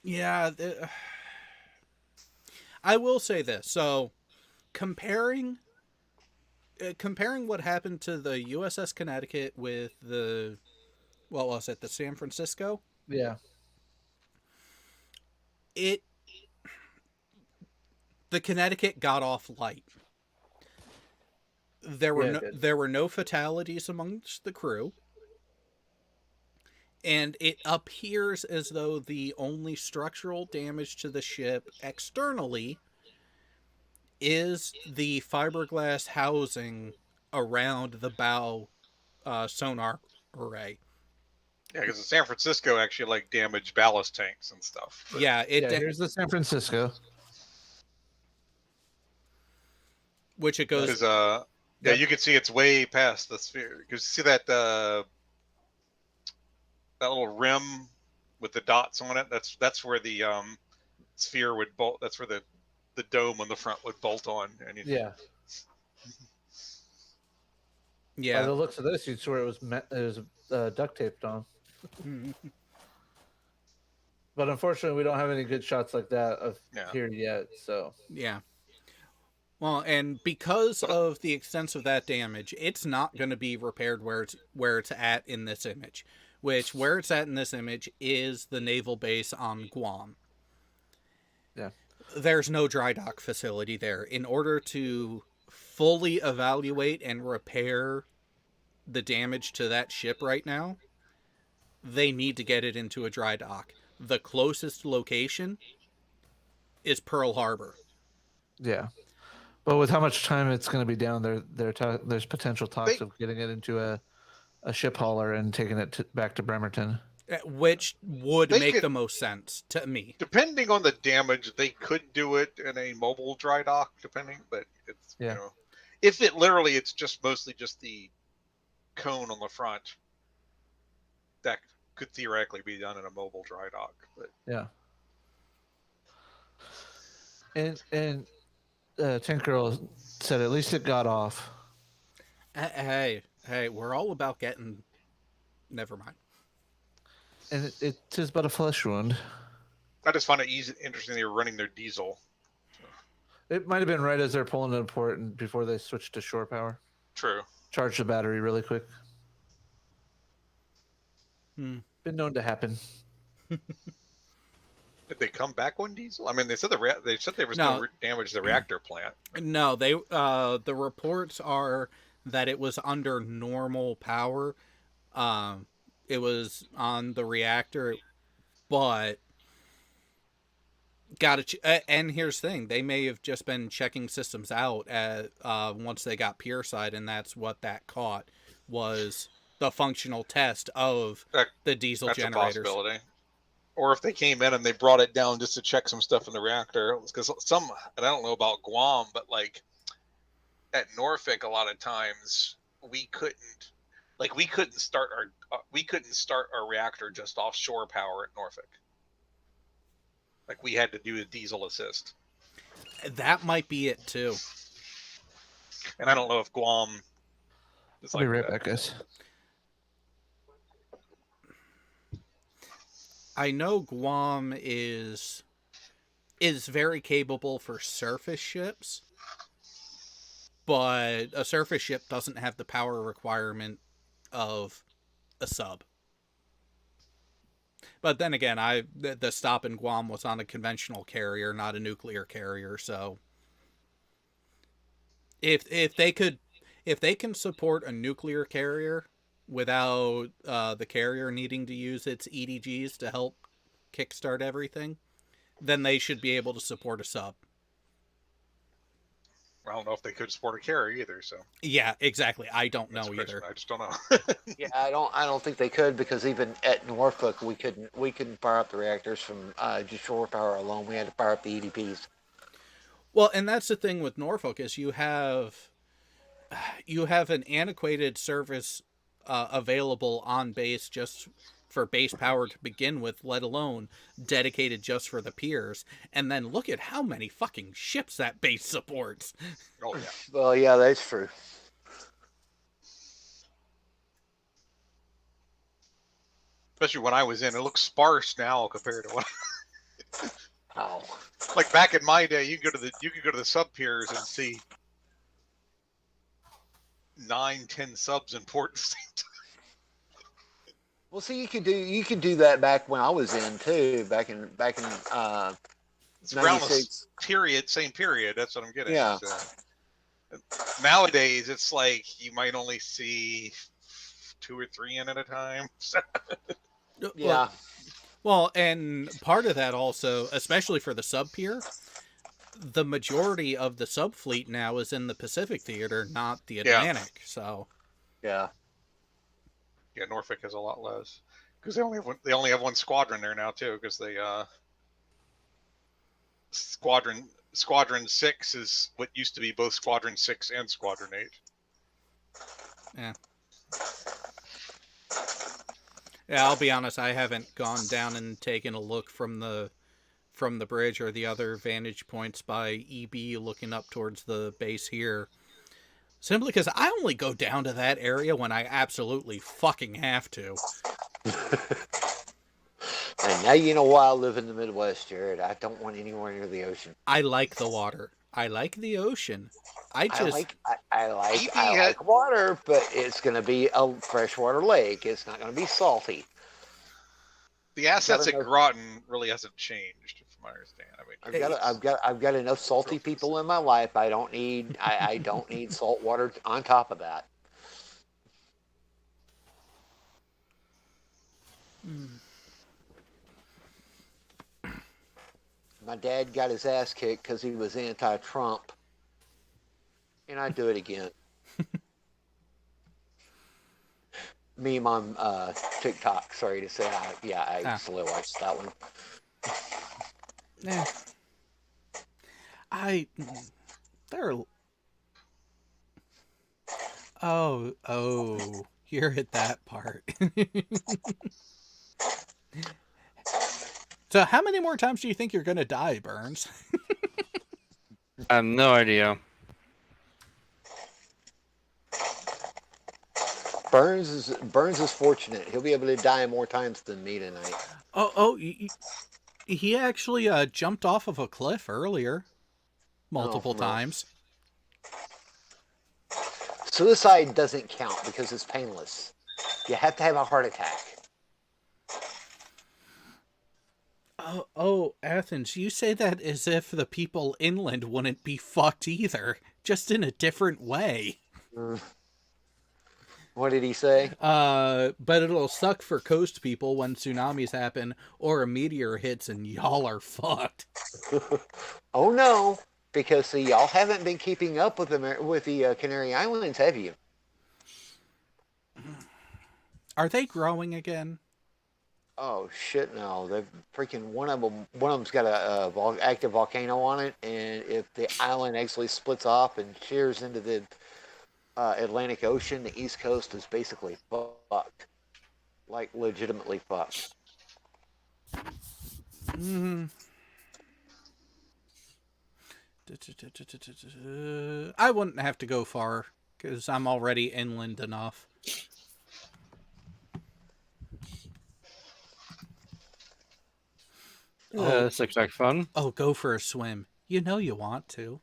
yeah, I will say this. So, comparing what happened to the USS Connecticut with the San Francisco? Yeah. The Connecticut got off light. There were no fatalities amongst the crew. And it appears as though the only structural damage to the ship externally is the fiberglass housing around the bow sonar array. Yeah, because the San Francisco actually damaged ballast tanks and stuff. But... Yeah, here's the San Francisco. Which it goes. Yeah, you can see it's way past the sphere. Because you see that that little rim with the dots on it. That's where the sphere would bolt. That's where the dome on the front would bolt on. And yeah. By the looks of this, you'd swear it was duct taped on. But unfortunately, we don't have any good shots like that of here yet. So yeah. Well, and because of the extent of that damage, it's not going to be repaired where it's at in this image. Which, where it's at in this image is the naval base on Guam. Yeah. There's no dry dock facility there. In order to fully evaluate and repair the damage to that ship right now, they need to get it into a dry dock. The closest location is Pearl Harbor. Yeah. But with how much time it's going to be down there, there's potential talks of getting it into a ship hauler and taking it back to Bremerton. Which would make the most sense to me. Depending on the damage, they could do it in a mobile dry dock, but it's if it literally it's just mostly just the cone on the front, that could theoretically be done in a mobile dry dock. But Yeah. And Tank Girl said at least it got off. Hey, we're all about getting. Never mind. And it is but a flesh wound. I just find it interesting they were running their diesel. It might have been right as they're pulling to port and before they switched to shore power. True. Charge the battery really quick. Hmm. Been known to happen. Did they come back on diesel? I mean, they said there was No. no damage to the reactor plant. No, they the reports are that it was under normal power. It was on the reactor, but and here's the thing: they may have just been checking systems out at once they got pier side, and that's what that caught was the functional test of the diesel That's generators. a possibility. Or if they came in and they brought it down just to check some stuff in the reactor, because and I don't know about Guam, but like at Norfolk, a lot of times we couldn't start our reactor just offshore power at Norfolk. Like we had to do a diesel assist. That might be it too. And I don't know if Guam is I'll like be right that. back, guys. I know Guam is very capable for surface ships, but a surface ship doesn't have the power requirement of a sub. But then again, the stop in Guam was on a conventional carrier, not a nuclear carrier, so if they can support a nuclear carrier without the carrier needing to use its EDGs to help kickstart everything, then they should be able to support a sub. I don't know if they could support a carrier either. So yeah, exactly. I don't That's know a question. either. I just don't know. Yeah, I don't think they could, because even at Norfolk we couldn't fire up the reactors from just shore power alone. We had to fire up the EDPs. Well, and that's the thing with Norfolk is you have an antiquated service available on base just for base power to begin with, let alone dedicated just for the piers. And then look at how many fucking ships that base supports. Oh yeah. Well, yeah, that's true. Especially when I was in, it looks sparse now compared to what. Oh. Like back in my day, you could go to the sub piers and see 9-10 subs in port at the same time. Well, see, you could do that back when I was in too, back in It's around the 96. same period. That's what I'm getting. Yeah. So, nowadays, it's like you might only see 2 or 3 in at a time. Yeah. Well, and part of that also, especially for the sub pier, the majority of the sub fleet now is in the Pacific Theater, not the Atlantic. So Yeah. Yeah, Norfolk has a lot less because they only have one squadron there now too, because they Squadron 6 is what used to be both Squadron 6 and Squadron 8. yeah. Yeah, I'll be honest, I haven't gone down and taken a look from the bridge or the other vantage points by EB looking up towards the base here. Simply because I only go down to that area when I absolutely fucking have to. And now you know why I live in the Midwest, Jared. I don't want anywhere near the ocean. I like the water. I like the ocean. I like water, but it's going to be a freshwater lake. It's not going to be salty. The assets at Groton really hasn't changed, from my understanding. I mean, I've got enough salty people in my life. I don't need salt water on top of that. My dad got his ass kicked because he was anti-Trump, and I'd do it again. Meme on TikTok. Sorry to say, I slowly watched that one. Yeah. Oh, you're at that part. So how many more times do you think you're gonna die, Burns? I have no idea. Burns is fortunate. He'll be able to die more times than me tonight. He actually jumped off of a cliff earlier, multiple no. times. Suicide doesn't count because it's painless. You have to have a heart attack. Oh, Athens, you say that as if the people inland wouldn't be fucked either, just in a different way. What did he say? But it'll suck for coast people when tsunamis happen or a meteor hits and y'all are fucked. Oh no, because see, y'all haven't been keeping up with the Canary Islands, have you? Are they growing again? Oh shit, no! They've freaking one of them's got a active volcano on it, and if the island actually splits off and shears into the Atlantic Ocean, the East Coast is basically fucked, like legitimately fucked. I wouldn't have to go far because I'm already inland enough. This looks like fun. Oh, go for a swim. You know you want to.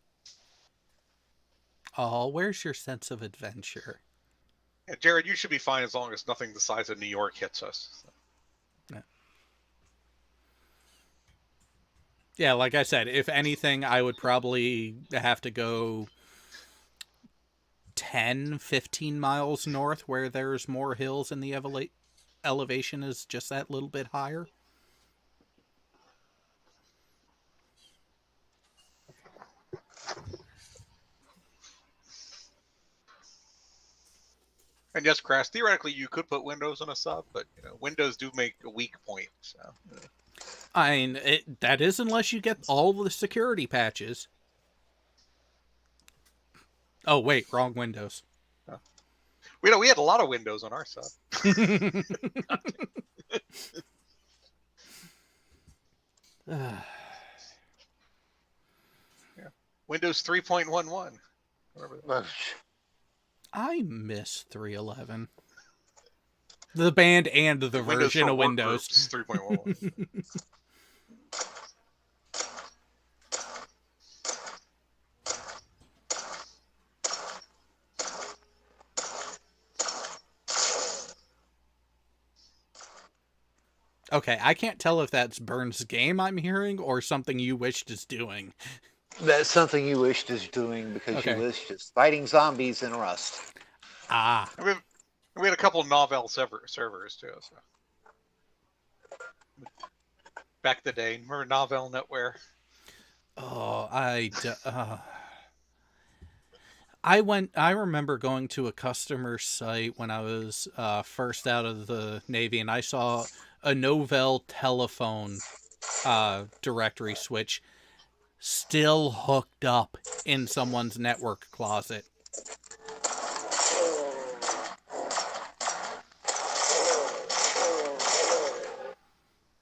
Oh, where's your sense of adventure? Yeah, Jared, you should be fine as long as nothing the size of New York hits us. Yeah, like I said, if anything, I would probably have to go 10, 15 miles north where there's more hills and the elevation is just that little bit higher. And yes, Crash, theoretically you could put Windows on a sub, but Windows do make a weak point. So. I mean, that is unless you get all the security patches. Oh, wait, wrong Windows. Oh. We had a lot of Windows on our sub. Yeah. Windows 3.11. I miss 3.11. The band and the version of Windows. 3.11. Okay, I can't tell if that's Burns' game I'm hearing or something you wished is doing. That's something you wished is doing because you wished is fighting zombies in Rust. Ah. We had a couple of Novell servers too. So. Back in the day, remember Novell NetWare? Oh, I remember going to a customer site when I was first out of the Navy, and I saw a Novell telephone directory switch still hooked up in someone's network closet.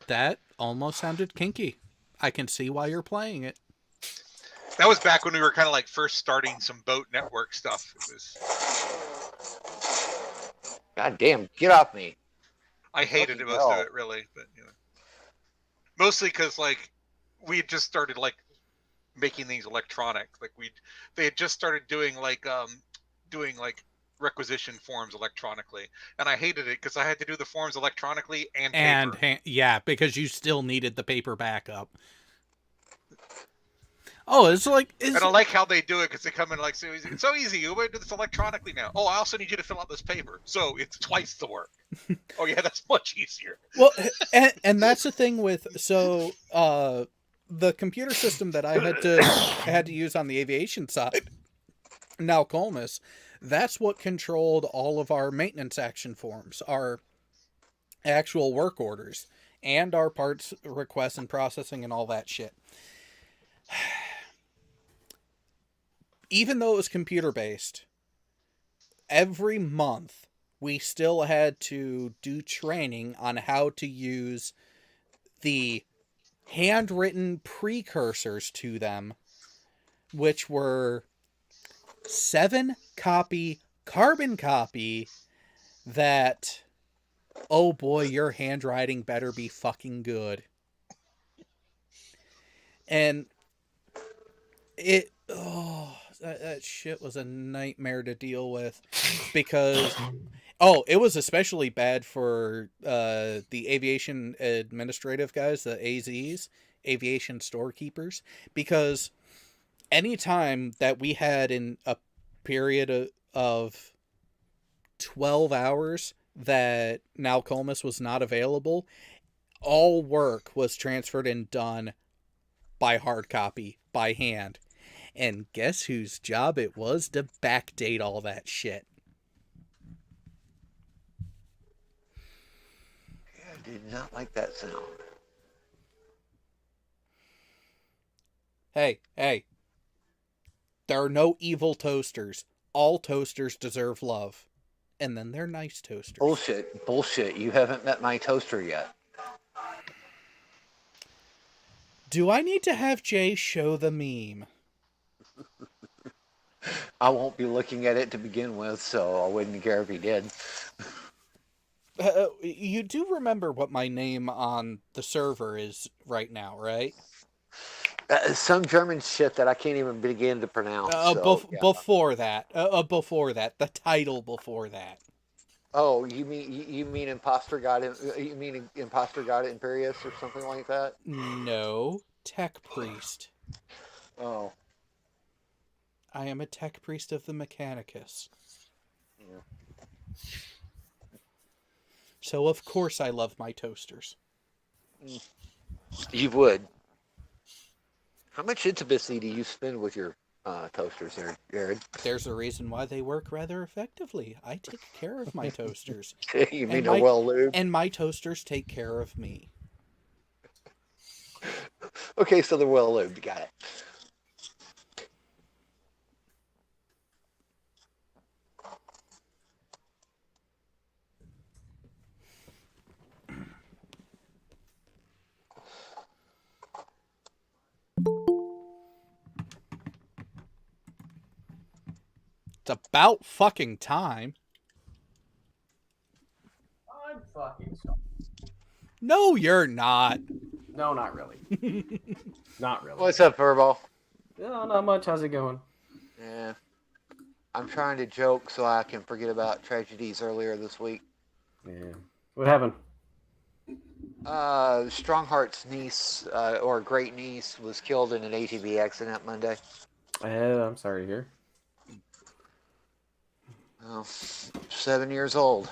That almost sounded kinky. I can see why you're playing it. That was back when we were kind of like first starting some boat network stuff. It was. God damn, get off me. I hated it, most of it, really, but mostly because like we had just started like making things electronic. Like they had just started doing like requisition forms electronically, and I hated it because I had to do the forms electronically and paper. Yeah, because you still needed the paper backup. Oh, it's like... And I like how they do it because they come in like, so easy. It's so easy. You're going to do this electronically now. Oh, I also need you to fill out this paper. So it's twice the work. Oh, yeah, that's much easier. Well, and that's the thing with... So, the computer system that I had to use on the aviation side, now Colmus, that's what controlled all of our maintenance action forms, our actual work orders, and our parts requests and processing and all that shit. Even though it was computer-based, every month we still had to do training on how to use the handwritten precursors to them, which were 7-copy carbon copy that, oh boy, your handwriting better be fucking good. And that shit was a nightmare to deal with, because it was especially bad for the aviation administrative guys, the AZs, aviation storekeepers, because anytime that we had in a period of 12 hours that Nalcomus was not available, all work was transferred and done by hard copy, by hand. And guess whose job it was to backdate all that shit? I did not like that sound. Hey. There are no evil toasters. All toasters deserve love. And then they're nice toasters. Bullshit. You haven't met my toaster yet. Do I need to have Jay show the meme? I won't be looking at it to begin with, so I wouldn't care if he did. You do remember what my name on the server is right now, right? Some German shit that I can't even begin to pronounce. Before that, the title before that. Oh, you mean Imposter God? You mean Imposter God Imperius or something like that? No, Tech Priest. Oh, I am a Tech Priest of the Mechanicus. yeah. So of course I love my toasters. You would. How much intimacy do you spend with your toasters there, Jared? There's a reason why they work rather effectively. I take care of my toasters. You mean they're well lubed? And my toasters take care of me. Okay, so they're well lubed. Got it. It's about fucking time. I'm fucking sorry. No, you're not. No, not really. Not really. What's up, Furball? No, not much. How's it going? Yeah. I'm trying to joke so I can forget about tragedies earlier this week. Yeah. What happened? Strongheart's niece, or great niece, was killed in an ATV accident Monday. I'm sorry to hear. Oh, 7 years old.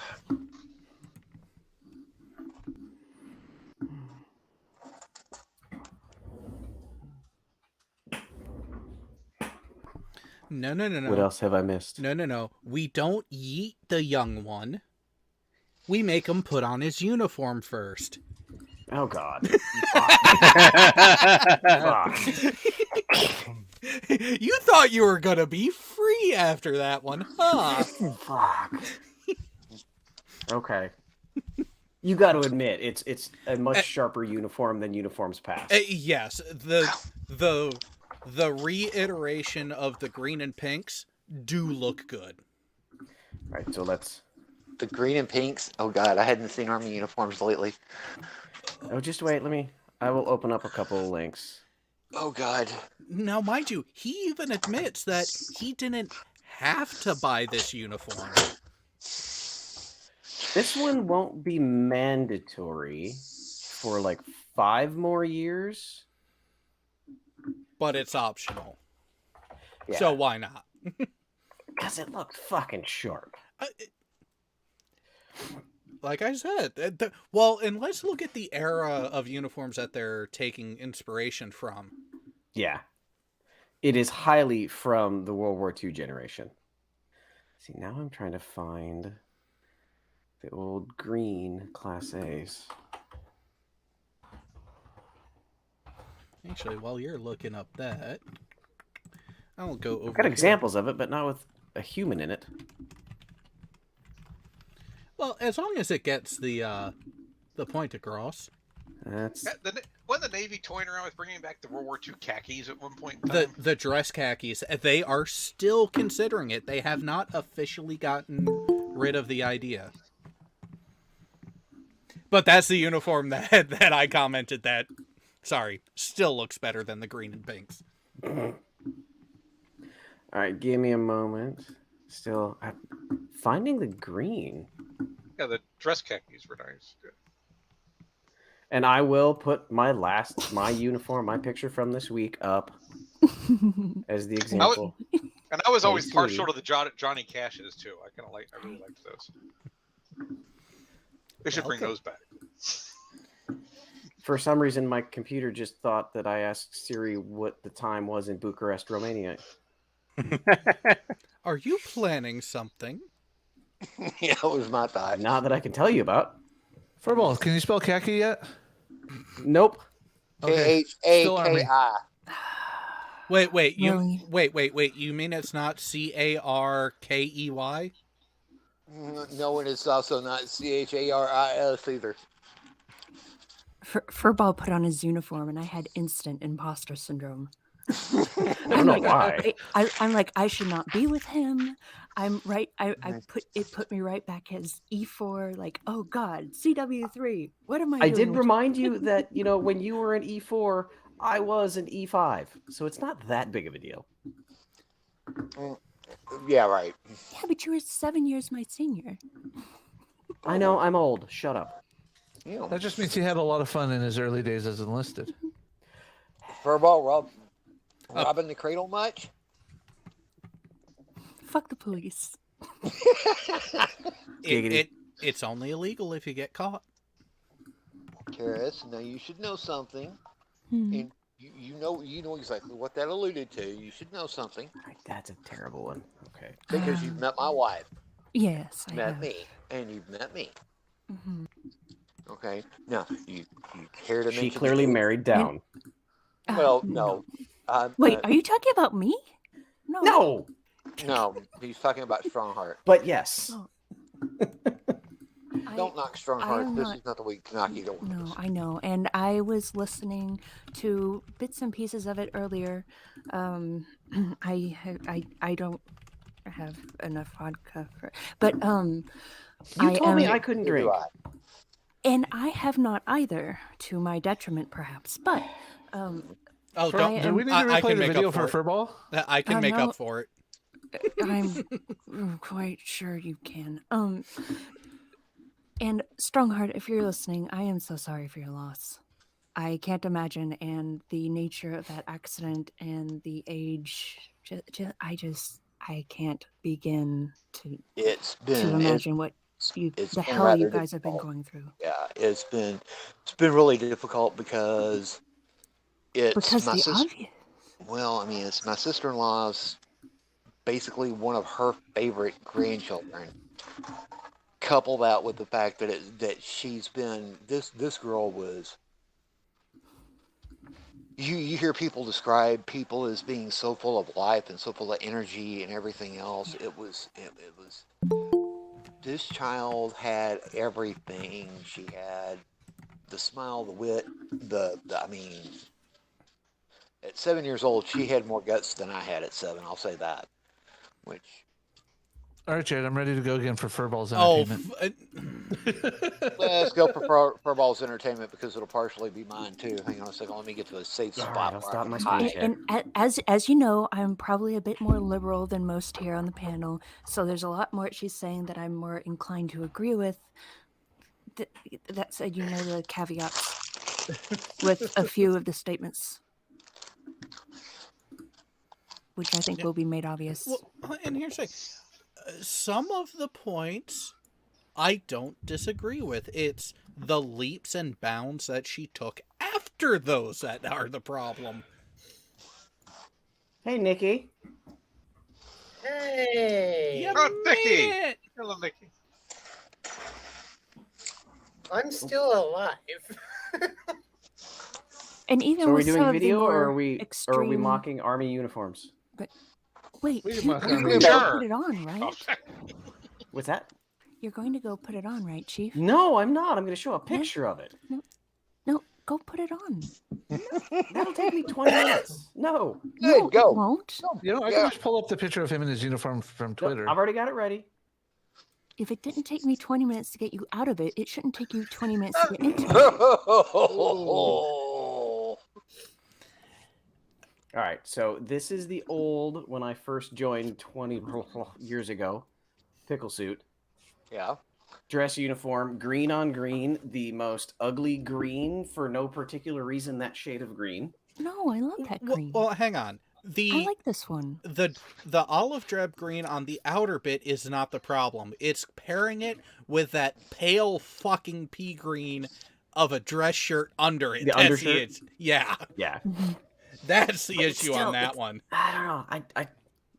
No. What else have I missed? No. We don't yeet the young one. We make him put on his uniform first. Oh, God. You thought you were gonna be free after that one, huh? Fuck. Okay. You got to admit, it's a much sharper uniform than uniforms past. Yes, the reiteration of the green and pinks do look good. Right, so let's... The green and pinks? Oh, God, I hadn't seen Army uniforms lately. Oh, just wait, I will open up a couple of links. Oh, God. Now, mind you, he even admits that he didn't have to buy this uniform. This one won't be mandatory for like 5 more years. But it's optional. Yeah. So why not? Because it looked fucking sharp. Like I said, well, and let's look at the era of uniforms that they're taking inspiration from. Yeah. It is highly from the World War II generation. See, now I'm trying to find the old green Class A's. Actually, while you're looking up that, I'll go over. I've got examples of it, but not with a human in it. Well, as long as it gets the point across. That's Wasn't the Navy toying around with bringing back the World War II khakis at one point in time? The dress khakis, they are still considering it. They have not officially gotten rid of the idea. But that's the uniform that I commented that, sorry, still looks better than the green and pinks. all right. Give me a moment. Still finding the green. Yeah, the dress khakis were nice. And I will put my uniform, my picture from this week up as the example. And I was always Hey, partial to the Johnny Cashes too. I really liked those. They should bring those back. For some reason, my computer just thought that I asked Siri what the time was in Bucharest, Romania. Are you planning something? Yeah, it was my thought. Not that I can tell you about. Furball, can you spell khaki yet? Nope. Khaki. Wait, wait, Really? wait. You mean it's not CARKEY? No, and it's also not CHARIS either. Furball put on his uniform, and I had instant imposter syndrome. I don't know why. I'm like, I should not be with him. I'm right. I put me right back as E4. Like, oh God, CW3. What am I I doing? did remind you that, when you were an E4, I was an E5. So it's not that big of a deal. Yeah, right. Yeah, but you were 7 years my senior. I know, I'm old. Shut up. That just means he had a lot of fun in his early days as enlisted. Furball, robbing the cradle much? Fuck the police. It's only illegal if you get caught. Karis, now you should know something. Hmm. And you know exactly what that alluded to. You should know something. That's a terrible one. Okay. Because you've met my wife. Yes, I Met have. me. And you've met me. Mhm. Okay. Now, you care to mention... She clearly married down. Well, no. Wait, are you talking about me? No! No, he's talking about Strongheart. But yes. Oh. Don't knock I Strongheart. am This not- is not the week to knock you. Don't. No, I know, and I was listening to bits and pieces of it earlier. I don't have enough vodka for, but You told me I couldn't drink. and I have not either, to my detriment, perhaps. But Oh, Do don't. we need to I replay can the make video up for for it. Furball? I can make no. up for it. I'm quite sure you can. And Strongheart, if you're listening, I am so sorry for your loss. I can't imagine, and the nature of that accident and the age, I can't begin to imagine what the hell you guys have been going through. Yeah, it's been really difficult because it's my sister. Obvious. Well, I mean, it's my sister-in-law's basically one of her favorite grandchildren. Couple that with the fact that she's been this girl was. You hear people describe people as being so full of life and so full of energy and everything else. It was. This child had everything. She had the smile, the wit, I mean, at 7 years old, she had more guts than I had at 7. I'll say that. Which. All right, Jade, I'm ready to go again for Furball's Oh, entertainment. Let's go for Furball's entertainment because it'll partially be mine too. Hang on a second. Let me get to a safe All spot. right, I'll stop my where I can screen hide. And as you know, I'm probably a bit more liberal than most here on the panel, so there's a lot more she's saying that I'm more inclined to agree with. That said, you know the caveats with a few of the statements, which I think will be made obvious. Well, and here's the thing. Some of the points I don't disagree with. It's the leaps and bounds that she took after those that are the problem. Hey, Nikki. Hey, You Oh, made Nikki! it! Hello, Nikki. I'm still alive. And even So are we with some doing of the video or more are we extreme... mocking army uniforms? Wait, We can you mock you army really uniforms. put it on, right? What's that? You're going to go put it on, right, Chief? No, I'm not. I'm going to show a picture of it. No, go put it on. That'll take me 20 minutes. No. No, it won't. You know, I can just pull up the picture of him in his uniform from Nope, Twitter. I've already got it ready. If it didn't take me 20 minutes to get you out of it, it shouldn't take you 20 minutes to get into it. Oh. All right, so this is the old, when I first joined 20 years ago, pickle suit. Yeah. Dress uniform, green on green, the most ugly green for no particular reason, that shade of green. No, I love that green. Well, hang on. I like this one. The olive drab green on the outer bit is not the problem. It's pairing it with that pale fucking pea green of a dress shirt under it. The undershirt? Yeah. Yeah. That's the But issue still, on that one. I don't know. I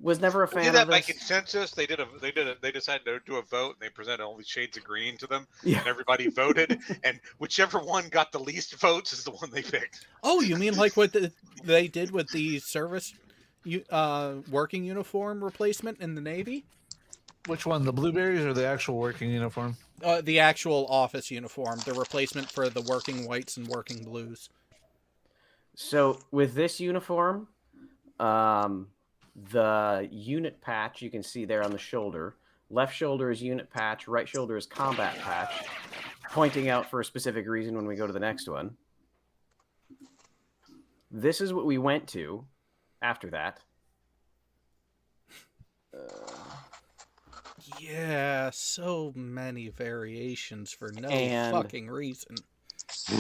was never a They fan did of that by this. consensus. They decided to do a vote, and they presented all these shades of green to them, Yeah. and everybody voted, and whichever one got the least votes is the one they picked. Oh, you mean like what they did with the service working uniform replacement in the Navy? Which one, the blueberries or the actual working uniform? The actual office uniform, the replacement for the working whites and working blues. So with this uniform, the unit patch you can see there on the shoulder. Left shoulder is unit patch, right shoulder is combat patch, pointing out for a specific reason when we go to the next one. This is what we went to after that. Yeah, so many variations for no And- fucking reason.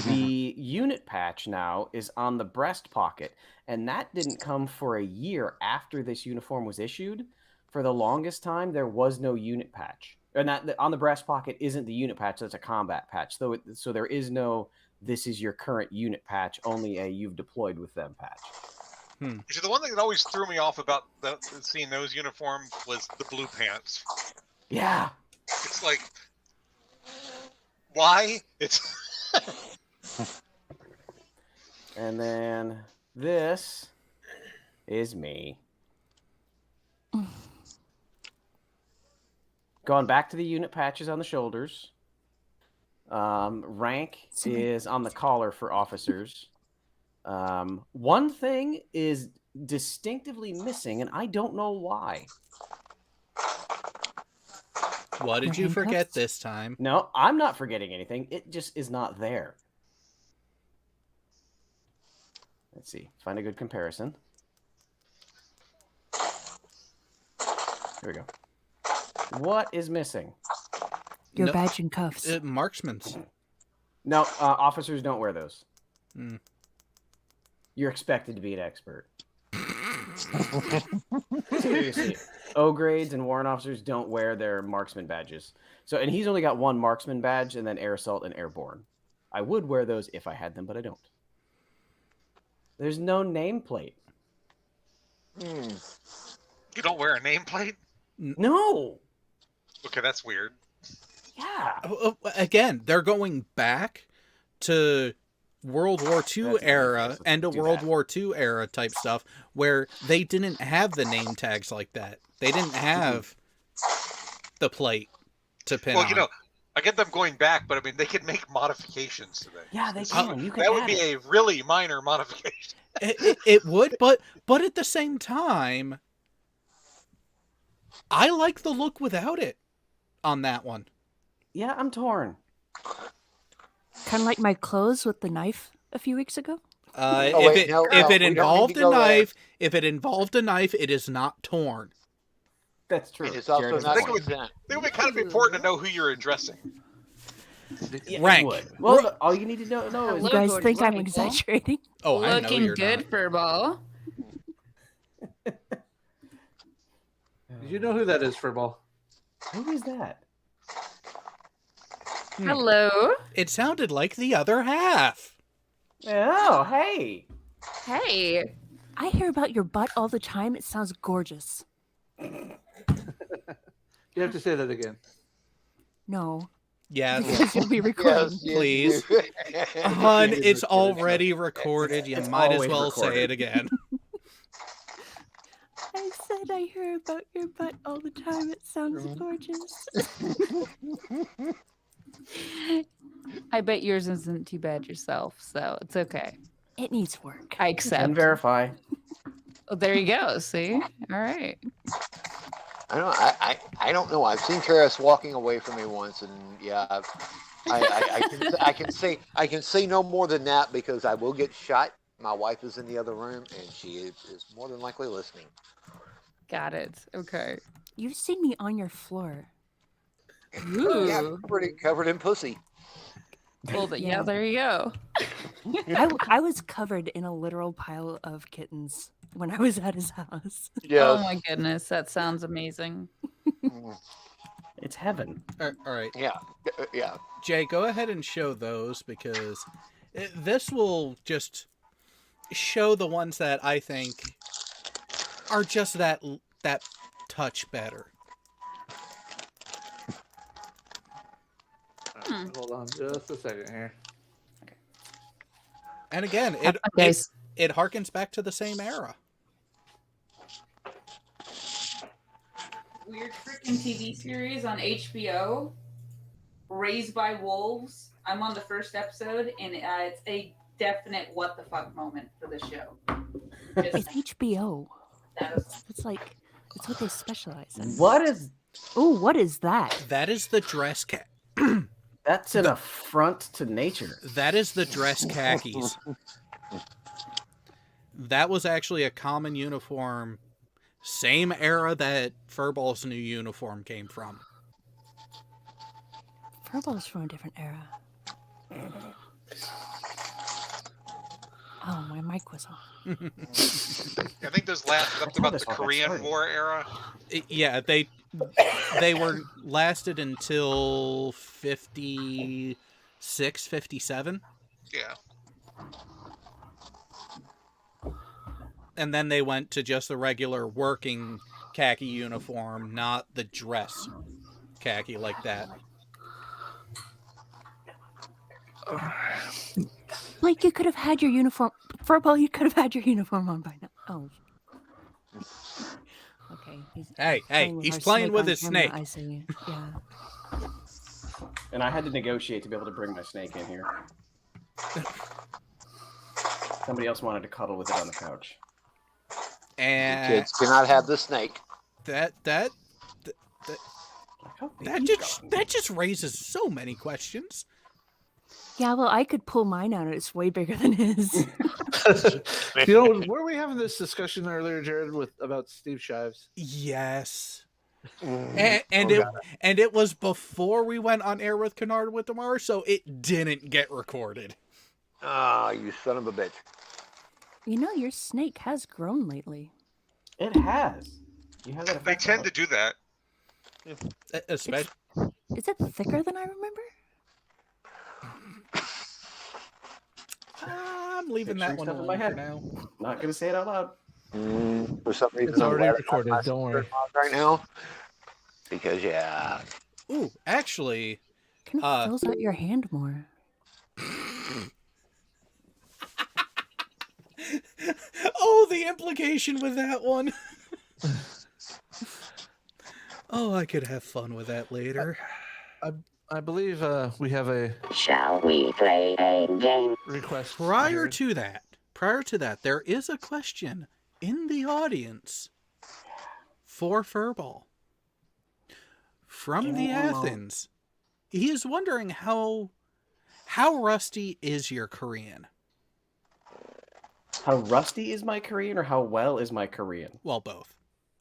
The unit patch now is on the breast pocket, and that didn't come for a year after this uniform was issued. For the longest time, there was no unit patch. And that on the breast pocket isn't the unit patch, that's a combat patch. So there is no, this is your current unit patch, only a you've deployed with them patch. So the one thing that always threw me off about seeing those uniforms was the blue pants. Yeah. It's like, why? It's And then this is me. Going back to the unit patches on the shoulders. Rank is on the collar for officers. One thing is distinctively missing, and I don't know why. What did you forget this time? No, I'm not forgetting anything. It just is not there. Let's see. Find a good comparison. Here we go. What is missing? Your badge and cuffs. Marksman's. No, officers don't wear those. Hmm. You're expected to be an expert. Seriously. O grades and warrant officers don't wear their marksman badges. So, and he's only got one marksman badge and then air assault and airborne. I would wear those if I had them, but I don't. There's no nameplate. you don't wear a nameplate. No. Okay, that's weird. Yeah. Again, they're going back to World War II era, end of World War II era type stuff, where they didn't have the name tags like that. They didn't have the plate to pin Well, on. you know, I get them going back, but I mean, they can make modifications to that. Yeah, they can. You can that would add be it. a really minor modification. It would, but at the same time, I like the look without it on that one. Yeah, I'm torn. Kind of like my clothes with the knife a few weeks ago. If it involved a knife, it is not torn. That's true. It's also Jared has not a I think point. it would be kind of important to know who you're addressing. Yeah, it Rank. would. Well, all you need to know is You guys think I'm exaggerating? Oh, I know Looking you're good, not. Furball. Did you know who that is, Furball? Who is that? Hello. It sounded like the other half. Oh, hey. Hey. I hear about your butt all the time. It sounds gorgeous. You have to say that again. No. Yes. Because you'll be recording. Please. Hun, it's already recorded. You It's might as always well say recorded. it again. I said I hear about your butt all the time. It sounds gorgeous. I bet yours isn't too bad yourself, so it's okay. It needs work. I Can accept. verify. Oh, there you go. See? All right. I don't know. I've seen Karis walking away from me once, and yeah, I can say no more than that because I will get shot. My wife is in the other room, and she is more than likely listening. Got it. Okay. You've seen me on your floor. Yeah, Ooh. covered in pussy. Well, yeah, there you go. I was covered in a literal pile of kittens when I was at his house. Oh my goodness, that sounds amazing. It's heaven. All right. Yeah. Jay, go ahead and show those because this will just show the ones that I think are just that touch better. Hold on just a second here. And again, it harkens back to the same era. Weird freaking TV series on HBO, Raised by Wolves. I'm on the first episode, and it's a definite what the fuck moment for the show. It's HBO. That is... It's like it's what they specialize in. What is? Oh, what is that? That is the dress cat. That's an affront to nature. That is the dress khakis. That was actually a common uniform, same era that Furball's new uniform came from. Furball's from a different era. Oh, my mic was on. I think those lasted up to about the Korean War era. Yeah, they were lasted until 56, 57. Yeah. And then they went to just the regular working khaki uniform, not the dress khaki like that. Like you could have had your uniform. Furball, you could have had your uniform on by now. Oh. Okay. He's playing with his snake. I see. Yeah. And I had to negotiate to be able to bring my snake in here. Somebody else wanted to cuddle with it on the couch. And Kids cannot have the snake. That just raises so many questions. Yeah, well, I could pull mine out. It's way bigger than his. Were we having this discussion earlier, Jared, about Steve Shives? Yes. And it was before we went on air with Kennard with Damar, so it didn't get recorded. Ah, you son of a bitch. You know, your snake has grown lately. It has. You have that. They tend to do that. Especially. Is it thicker than I remember? I'm leaving that one in my alone head for now. Not gonna say it out loud. For some reason, It's I'm already glad I got recorded. my Don't worry. right now. Because Ooh, actually, Kind of fills out your hand more. Oh, the implication with that one. Oh, I could have fun with that later. I believe we have a. Shall we play a game? Request. Prior to that, there is a question in the audience for Furball from the Athens. He is wondering how rusty is your Korean? How rusty is my Korean, or how well is my Korean? Well, both.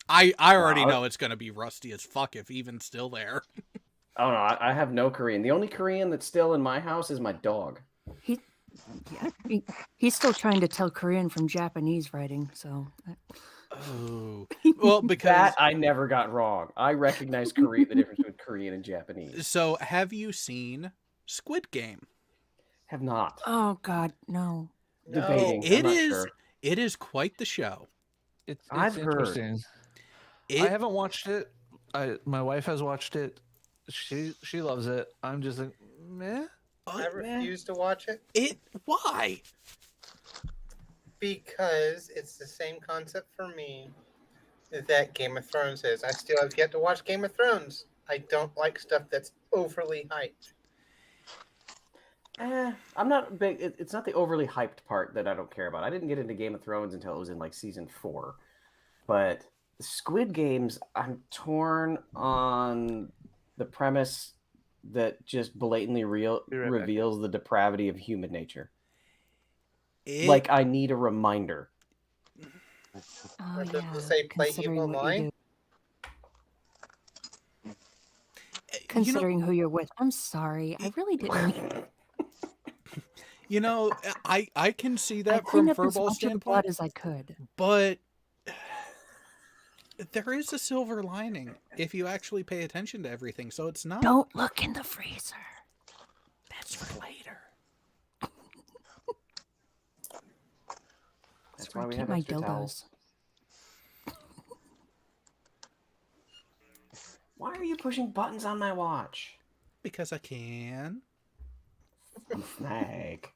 I already know it's gonna be rusty as fuck if even still there. Oh no, I have no Korean. The only Korean that's still in my house is my dog. He's still trying to tell Korean from Japanese writing, so. Oh, well, because that I never got wrong. I recognize Korean, the difference between Korean and Japanese. So, have you seen Squid Game? Have not. Oh God, no. Debating. It is quite the show. It's I've interesting. heard. I haven't watched it. My wife has watched it. She loves it. I'm just like, meh. I refuse to watch it. Why? Because it's the same concept for me that Game of Thrones is. I still have yet to watch Game of Thrones. I don't like stuff that's overly hyped. I'm not big. It's not the overly hyped part that I don't care about. I didn't get into Game of Thrones until it was in like season 4. But Squid Games, I'm torn on the premise that just blatantly reveals the depravity of human nature. Like, I need a reminder. Oh, Does yeah. it say play Considering evil what you mind? do. Considering who you're with, I'm sorry. I really didn't mean. You know, I can see I that cleaned from up as Furball's much of the blood standpoint, as I could. but there is a silver lining if you actually pay attention to everything. So it's not. Don't look in the freezer. That's for later. That's where why I we keep have my extra dildos. towels. Why are you pushing buttons on my watch? Because I can. Snag.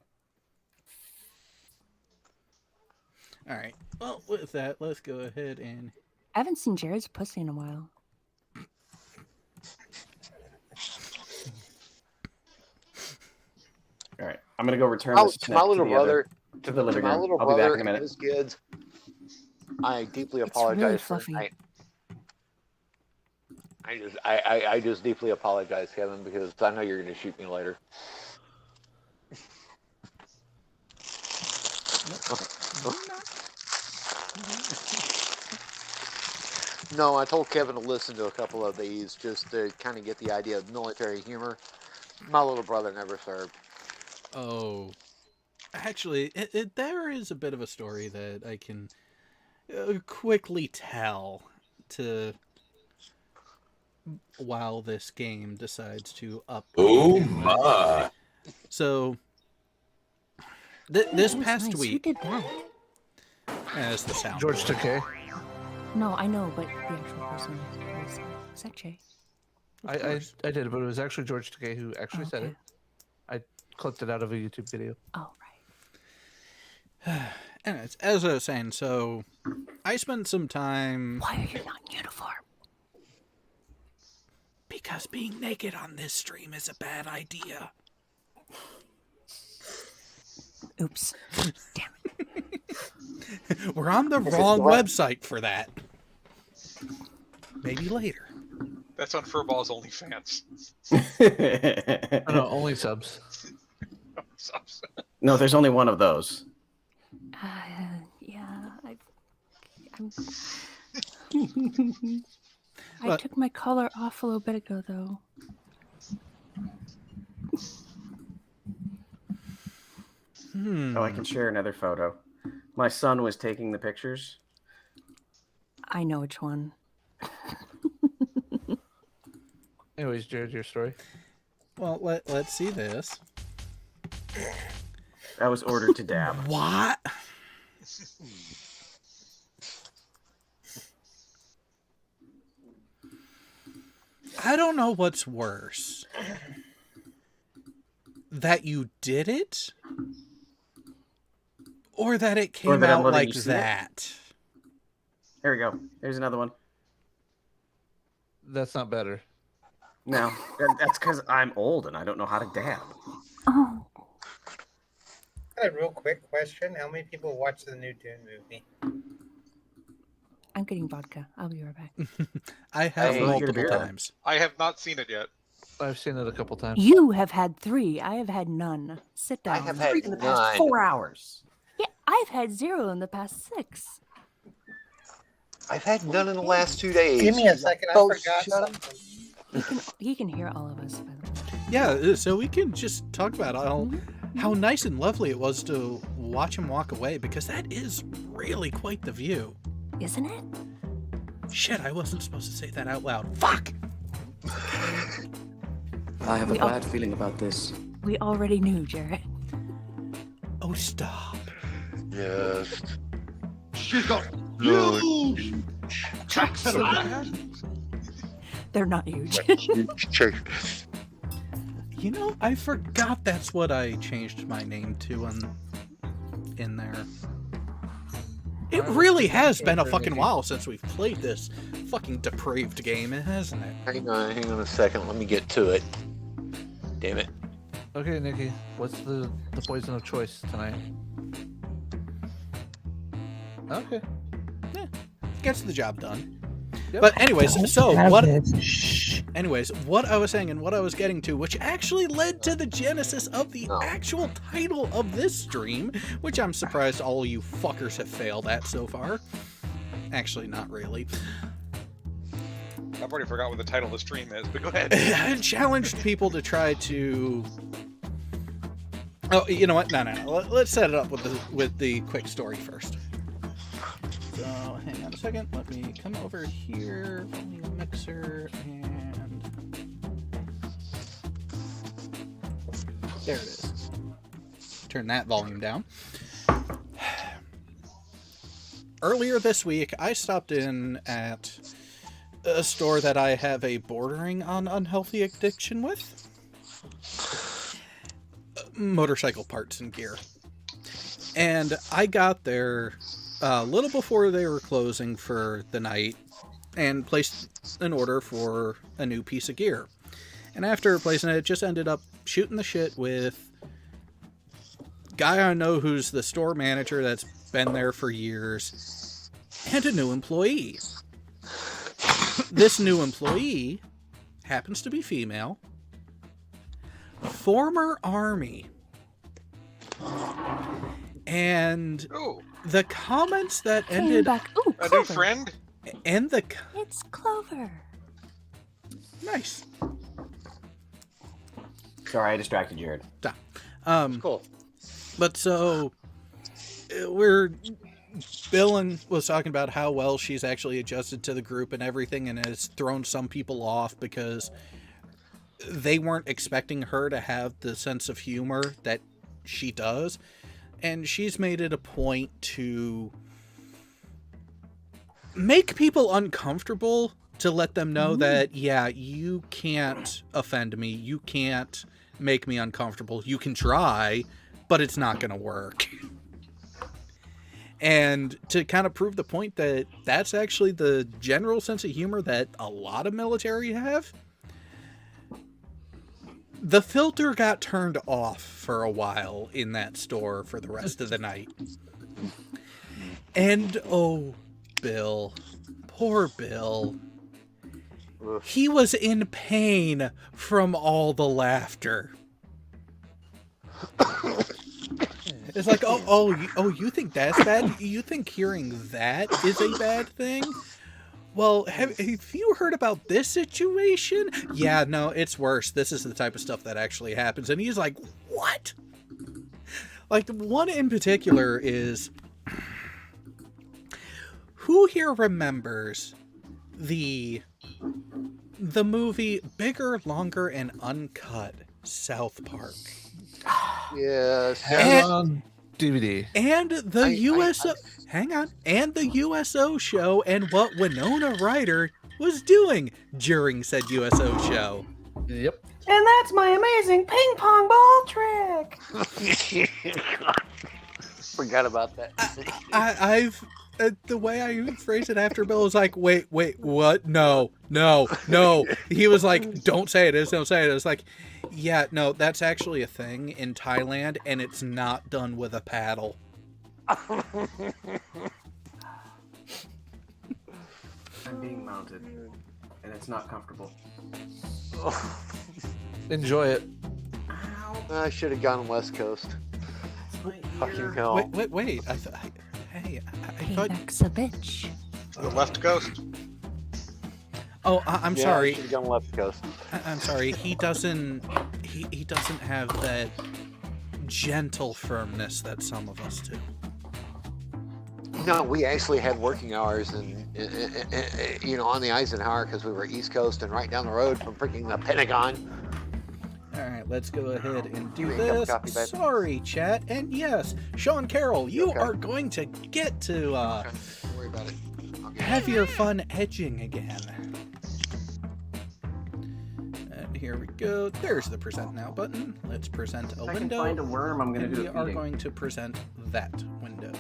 All right. Well, with that, let's go ahead and. I haven't seen Jared's pussy in a while. All right, I'm gonna go return Oh, this to snack my little to the brother, to the living my room. little I'll be back brother in a and minute. his kids, I deeply It's really apologize for fluffy. tonight. I just deeply apologize, Kevin, because I know you're going to shoot me later. No, I told Kevin to listen to a couple of these just to kind of get the idea of military humor. My little brother never served. Oh, actually, there is a bit of a story that I can quickly tell to while this game decides to up. Oh my! So this That was past nice. Who week, did that? as the sound. George Takei. No, I know, but the actual person was that Jay? I did, but it was actually George Takei who actually said it. I clipped it out of a YouTube video. Oh, Anyways, as I was saying, so I spent some time. Why are you not in uniform? Because being naked on this stream is a bad idea. Oops. We're on the wrong website for that. Maybe later. That's on Furball's OnlyFans. No, only subs. Subs. No, there's only one of those. Yeah, I But- took my collar off a little bit ago, though. Oh, I can share another photo. My son was taking the pictures. I know which one. Anyways, Jared, your story. Well, let's see this. I was ordered to dab. What? I don't know what's worse. That you did it? Or that it came that I'm out letting like you see it? that? Here we go. Here's another one. That's not better. No, that's because I'm old and I don't know how to dab. Oh, I had a real quick question. How many people watched the new Dune movie? I'm getting vodka. I'll be right back. I have Hey, multiple beer. times. I have not seen it yet. I've seen it a couple times. You have had 3. I have had none. Sit down. I have had In the past 9. 4 hours. Yeah, I've had 0 in the past 6. I've had none in the last 2 days. Give me a second. I Oh, forgot shut up. something. He can hear all of us, by the way. Yeah, so we can just talk about how nice and lovely it was to watch him walk away, because that is really quite the view. Isn't it? Shit, I wasn't supposed to say that out loud. Fuck! I have a We all- bad feeling about this. We already knew, Jared. Oh, stop. Yes. She's got No. huge tracks So of bad. They're not huge. You know, I forgot that's what I changed my name to in there. It really has been a fucking while since we've played this fucking depraved game, hasn't it? Hang on a second. Let me get to it. Damn it. Okay, Nikki, what's the poison of choice tonight? Okay. Gets the job done. Yep. But anyways, so Have what? it. Anyways, what I was saying and what I was getting to, which actually led to the genesis of the actual title of this stream, which I'm surprised all you fuckers have failed at so far. Actually, not really. I've already forgot what the title of the stream is, but go ahead. I challenged people to try to. Oh, you know what? No. Let's set it up with the quick story first. So, hang on a second. Let me come over here, volume mixer, and there it is. Turn that volume down. Earlier this week, I stopped in at a store that I have a bordering on unhealthy addiction with. Motorcycle parts and gear. And I got there a little before they were closing for the night and placed an order for a new piece of gear. And after placing it, just ended up shooting the shit with guy I know who's the store manager that's been there for years and a new employee. This new employee happens to be female, former Army, and the comments that ended back. Ooh, A new Clover. friend? and the It's Clover. nice. Sorry, I distracted Jared. Cool. But so Bill was talking about how well she's actually adjusted to the group and everything, and has thrown some people off because they weren't expecting her to have the sense of humor that she does. And she's made it a point to make people uncomfortable, to let them know that, yeah, you can't offend me. You can't make me uncomfortable. You can try, but it's not going to work. And to kind of prove the point that that's actually the general sense of humor that a lot of military have, the filter got turned off for a while in that store for the rest of the night. And oh, Bill, poor Bill, he was in pain from all the laughter. It's like, you think that's bad? You think hearing that is a bad thing? Well, have you heard about this situation? Yeah, no, it's worse. This is the type of stuff that actually happens. And he's like, what? Like, one in particular is, who here remembers the movie Bigger, Longer, and Uncut, South Park? Yes. On DVD. And the USO... Hang on. And the USO show and what Winona Ryder was doing during said USO show. Yep. And that's my amazing ping pong ball trick. Forgot about that. I've... the way I phrased it after Bill was like, wait, what? No. He was like, don't say it. Don't say it. It was like, yeah, no, that's actually a thing in Thailand, and it's not done with a paddle. I'm being mounted, and it's not comfortable. Enjoy it. I should have gone West Coast. Fucking hell. Wait. I thought... Payback's a bitch. The left coast. Oh, I'm sorry. I should have gone Left Coast. I'm sorry. He doesn't have that gentle firmness that some of us do. No, we actually had working hours and on the Eisenhower because we were East Coast and right down the road from freaking the Pentagon. All right, let's go ahead and do You ain't got a this. copy, babe? Sorry, chat. And yes, Sean Carroll, you Okay. are going to get to Don't worry about it. have your fun edging again. And here we go. There's the present now button. Let's present a If I can window. find a worm, I'm gonna and do we a are feeding. going to present that window.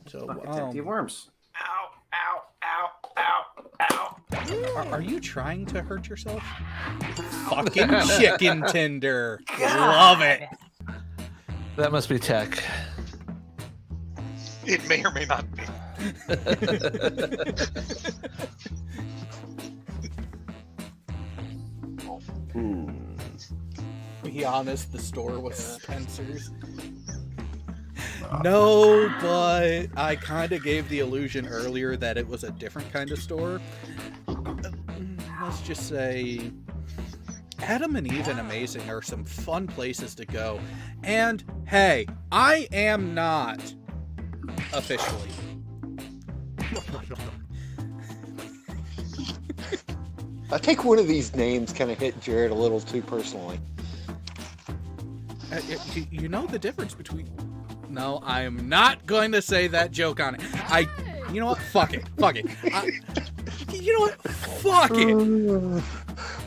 So, Fuck, it's empty worms. Are you trying to hurt yourself? Fucking chicken tender. Love it. That must be tech. It may or may not be. Be honest, the store was Spencer's. No, but I kind of gave the illusion earlier that it was a different kind of store. Let's just say Adam and Eve and Amazing are some fun places to go. And hey, I am not officially. I think one of these names kind of hit Jared a little too personally. You know the difference between... No, I am not going to say that joke on it. You know what? Fuck it. You know what? Fuck it.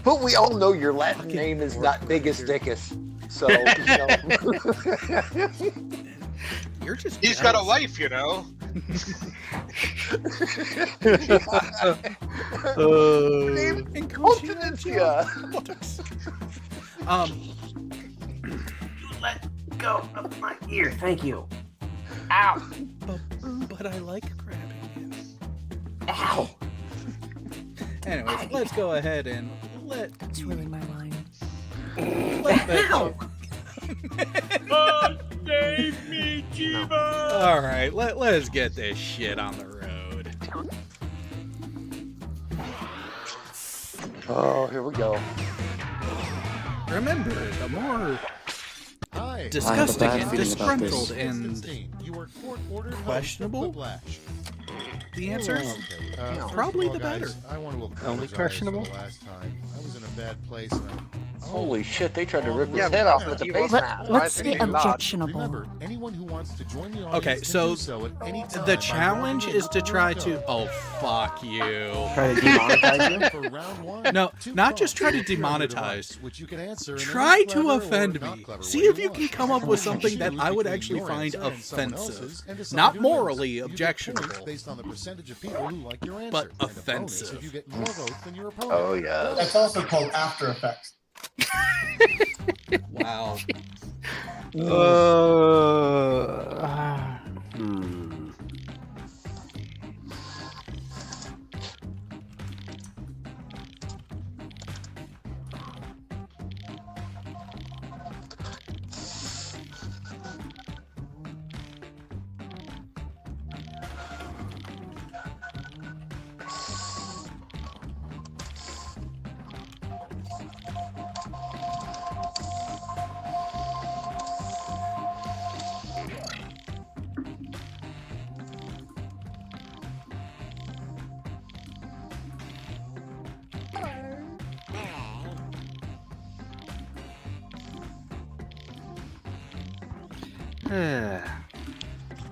But we all know your Latin name is not Biggest Dickus. So, You're just... He's got a wife, you know. Incontinentia. Let go of my ear. Thank you. Ow. But I like grabbing it. Ow. Anyways, let's go ahead and let... That's really my line. Save me, Jiva! Alright, let's get this shit on the road. Oh, here we go. Remember, the more disgusting and disgruntled and questionable the answer is, probably the better. I want to Only questionable? last time. I was in a bad place. And Holy shit, they tried to rip his head off with the base map. Let's say objectionable. remember, anyone who wants to join the audience Okay, can so do so at any time the by challenge logging is to in try Go. to... Oh, fuck you. Try to demonetize you? For round one, No, two not just try to prompts, 300 demonetize. rights, which you can answer in any Try clever to or offend not me. clever See way if you can want. come up with something Choose that I would between actually your find answer and someone offensive. else's and decide Not who wins. morally You get points objectionable, based on the percentage of people who like your answer. but And a bonus offensive. if you get more votes than your opponent. Oh, yeah. That's also called After Effects. Wow.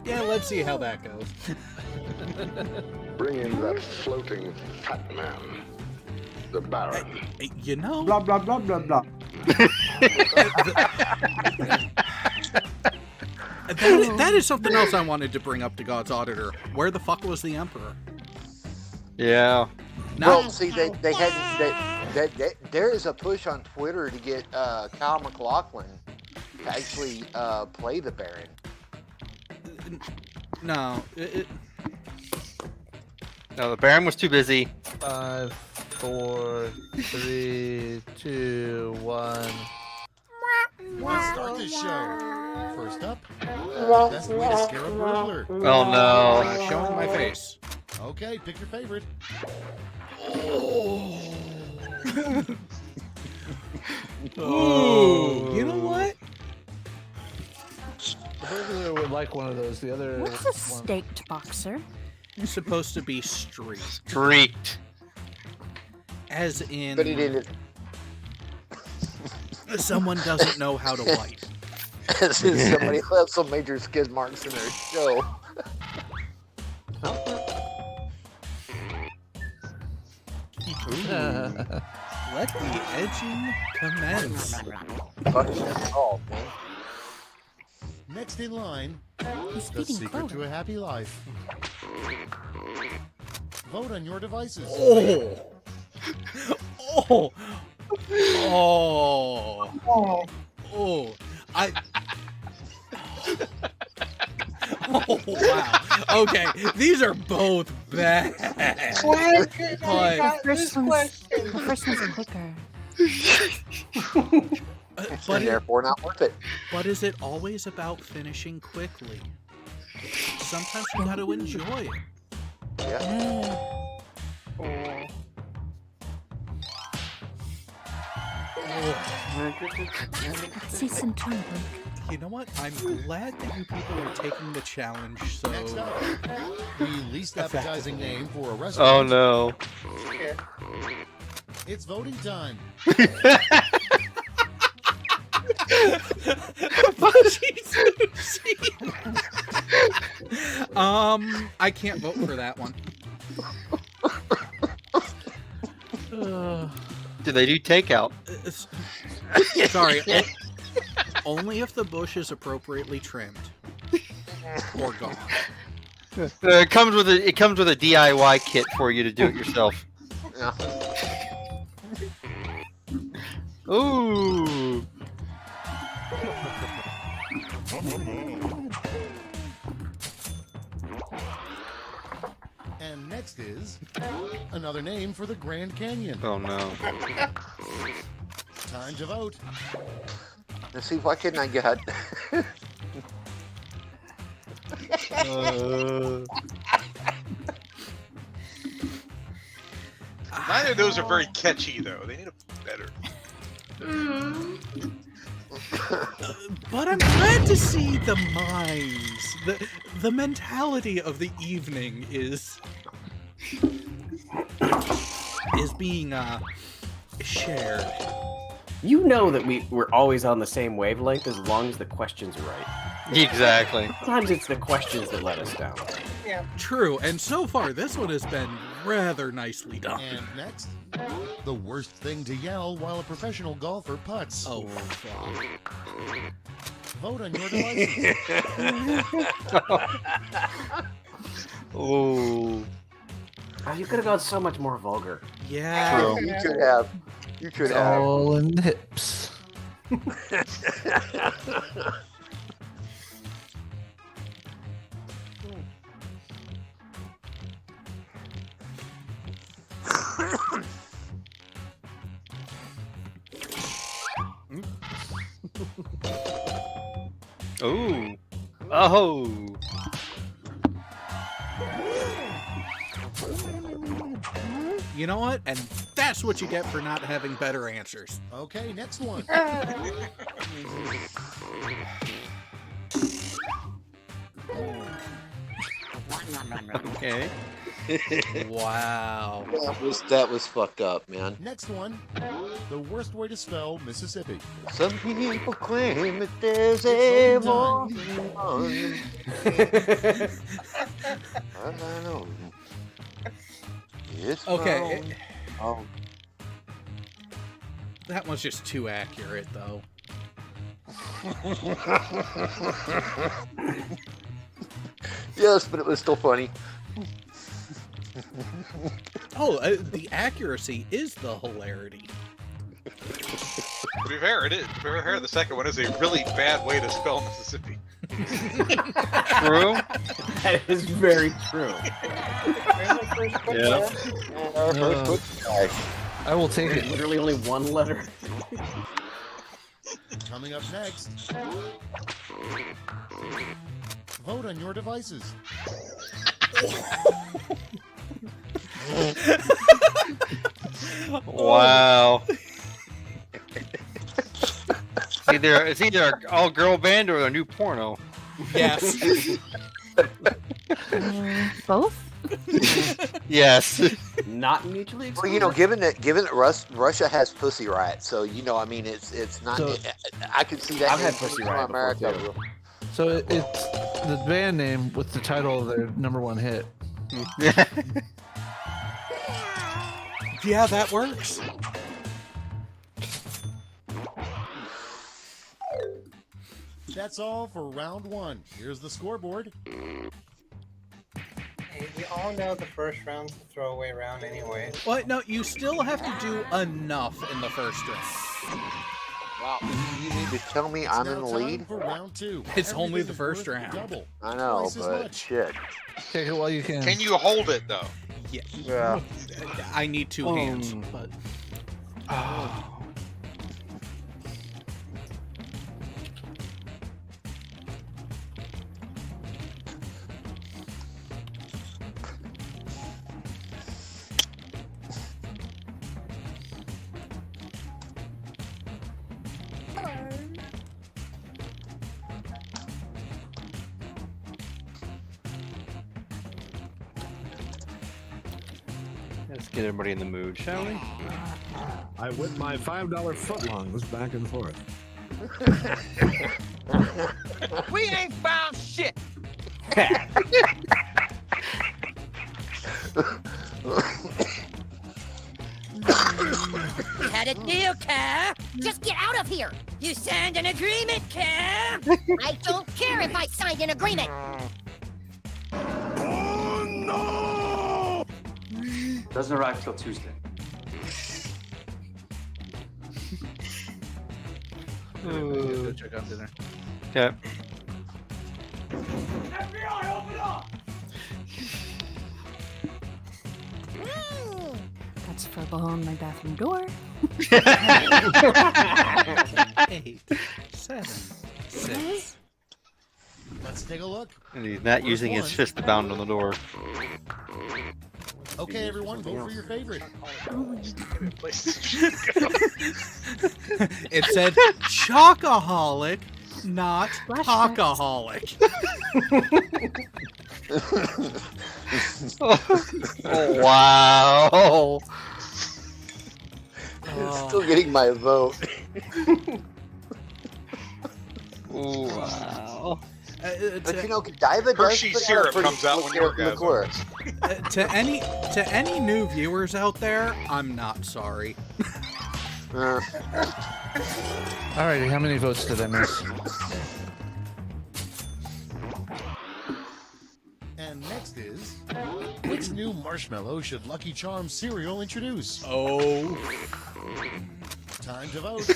Yeah, let's see how that goes. Bring in that floating fat man, the Baron. You know, Blah blah blah blah blah. that is something else I wanted to bring up to God's Auditor. Where the fuck was the Emperor? Yeah. Well, see, they hadn't. There is a push on Twitter to get Kyle MacLachlan to actually play the Baron. No. No, the Baron was too busy. 5, 4, 3, 2, 1. Let's start this show. First up, best way to scare a burglar. Oh no. Showing my face. Okay, pick your favorite. Ooh, you know what? The burglar would like one of those. The other What's a one. staked boxer? It's supposed to be streaked. Streaked. As in, But he didn't. someone doesn't know how to wipe. As in somebody left some major skid marks in their show. Let the edging commence. Fucking that's all, man. Next in line, He's The feeding secret to Clover. a happy life. Vote on your devices. Oh. Oh. Oh. Oh. Oh, wow. Okay, these are both bad. Why could I But, got this The question? first one's quicker. but, And therefore not worth it. but is it always about finishing quickly? Sometimes you got to enjoy it. Yeah. Season 2, Luke. You know what? I'm glad that you people are taking the challenge so Next up, the least appetizing name for a Oh restaurant. no. It's voting time. I can't vote for that one. Do they do takeout? Sorry. Only if the bush is appropriately trimmed or gone. It comes with a DIY kit for you to do it yourself. Yeah. Ooh. And next is another name for the Grand Canyon. Oh no. Time to vote. Let's see, why couldn't I get? Neither of those are very catchy, though. They need a better. But I'm glad to see the minds, the mentality of the evening is being shared. You know that we're always on the same wavelength as long as the questions are right. Exactly. Sometimes it's the questions that let us down. Yeah. True, and so far this one has been rather nicely done. And next, the worst thing to yell while a professional golfer putts. Oh, fuck. Vote on your devices. Oh. Oh, you could have gone so much more vulgar. Yeah. True. You could have. You could have. All in the hips. Ooh. Oh. You know what? And that's what you get for not having better answers. Okay, next one. Okay. Wow. That was fucked up, man. Next one, the worst way to spell Mississippi. Some people claim that there's a a more. I don't know. It's Okay. Oh. That one's just too accurate, though. Yes, but it was still funny. Oh, the accuracy is the hilarity. To be fair, it is. To be fair, the second one is a really bad way to spell Mississippi. True. That is very true. Yeah. I will take it. Literally only one letter. Coming up next, vote on your devices. Wow. It's either an all-girl band or a new porno. Yes. Both? Yes. Not mutually exclusive. Well, you know, given that Russia has Pussy Riot, so you know, I mean, it's not. So- I could see that. I've had in Pussy Riot before, America. too. So it's the band name with the title of their #1 hit. Yeah, that works. That's all for round 1. Here's the scoreboard. Hey, we all know the first round's a throwaway round anyway. Well, no, you still have to do enough in the first round. Wow. You need to tell me I'm in the lead? For round 2. It's only the first round. Double. I know, Twice as but much. shit. Take it while you can. Can you hold it though? Yeah. Yeah. I need 2 hands, but. Let's get everybody in the mood, shall we? I whip my $5 footlongs back and forth. We ain't found shit. We had a deal, Cap. Just get out of here. You signed an agreement, Cap. I don't care if I signed an agreement. Doesn't arrive till Tuesday. Go check out dinner. Okay. FBI, open up! That's for behind my bathroom door. 8, 7, 6. Let's take a look. And he's not using his fist to pound on the door. Okay, everyone, vote for your favorite. It said chocoholic, not cockaholic. Oh, wow. Still getting my vote. Wow. But you know, Godiva does Hershey put out syrup a pretty comes out when you slick liqueur. To any new viewers out there, I'm not sorry. Alrighty, how many votes did I miss? And next is, which new marshmallow should Lucky Charms cereal introduce? Oh. Time to vote.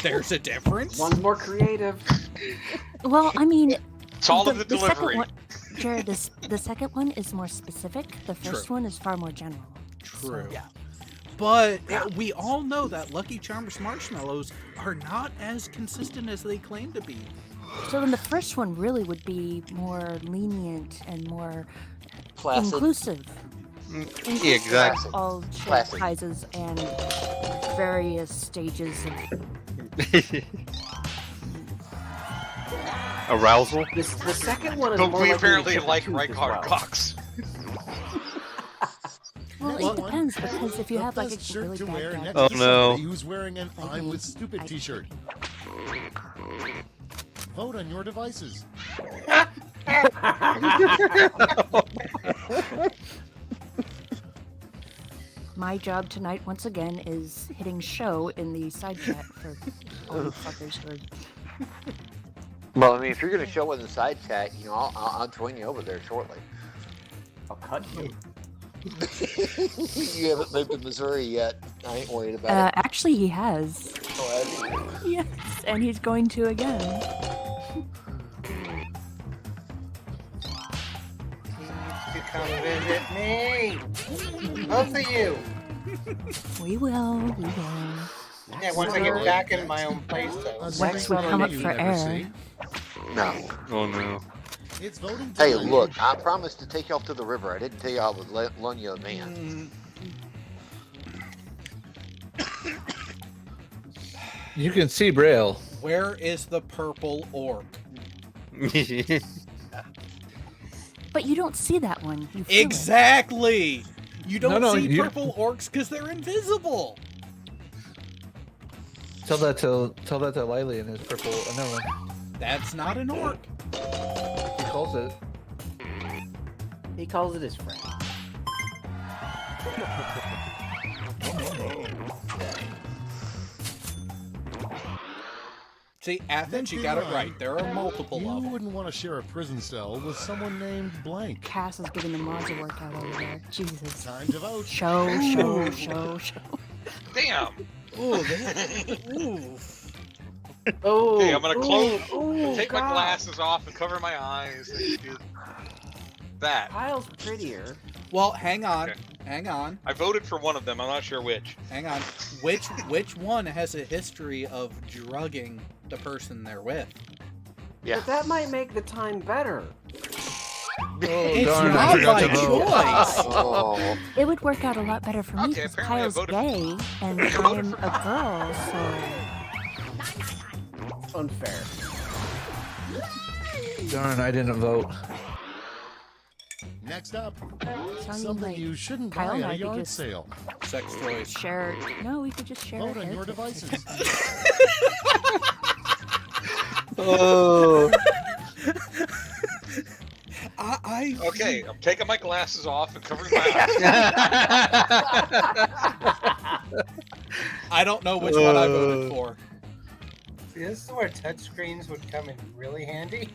There's a difference. One's more creative. Well, I mean, It's all in the second delivery. one, Jared, the second one is more specific. The first True. one is far more general. True. Yeah. But we all know that Lucky Charms marshmallows are not as consistent as they claim to be. So then the first one really would be more lenient and more Placid. inclusive. Yeah, exactly. Of all shape, Classic. sizes, and various stages of Arousal? The second one is But more we likely to apparently chip a like tooth as Reinhard well. Cox. Well, it depends because if you have like Best a shirt really to bad wear dad next Oh, to no. somebody who's wearing an I'm with stupid t-shirt. Vote on your devices. My job tonight, once again, is hitting show in the side chat for all you fuckers who are. Well, I mean, if you're going to show in the side chat, you know, I'll join you over there shortly. I'll cut you. You haven't moved to Missouri yet. I ain't worried about it. Actually, he has. Oh, have you? Yes, and he's going to again. You come visit me. Both of you. We will. We will. Yeah, once I get back in my own place, though. Wex would come up for air. No. Oh, no. It's voting Hey, time. look, I promised to take y'all to the river. I didn't tell y'all I would loan you a van. You can see Braille. Where is the purple orc? But you don't see that one. You feel it. Exactly. You don't No, see you- purple orcs because they're invisible. Tell that to Lily and his purple another one. That's not an orc. He calls it. He calls it his friend. See, Athens, you got it right. There are multiple You levels. wouldn't want to share a prison cell with someone named Blank. Cass is giving the mods a workout over there. Jesus. Time to vote. Show. Damn. Ooh, ooh. Oh, Okay, I'm gonna close. ooh, take my God. glasses off and cover my eyes. And do that. Kyle's prettier. Well, hang on. Okay. Hang on. I voted for one of them. I'm not sure which. Hang on. Which one has a history of drugging the person they're with? Yeah. But that might make the time better. It's darn, I not forgot my to vote. choice. Oh. It would work out a lot better for me Okay, because apparently I Kyle's voted gay and I'm a girl, so Unfair. Darn, I didn't vote. Next up, So I mean, something like, you shouldn't Kyle buy and at I a could yard just sale. Sex toys. share. No, we could just share. Vote our on your haircuts. devices. Oh. Okay, I'm taking my glasses off and covering my eyes. I don't know which one I voted for. See, this is where touchscreens would come in really handy.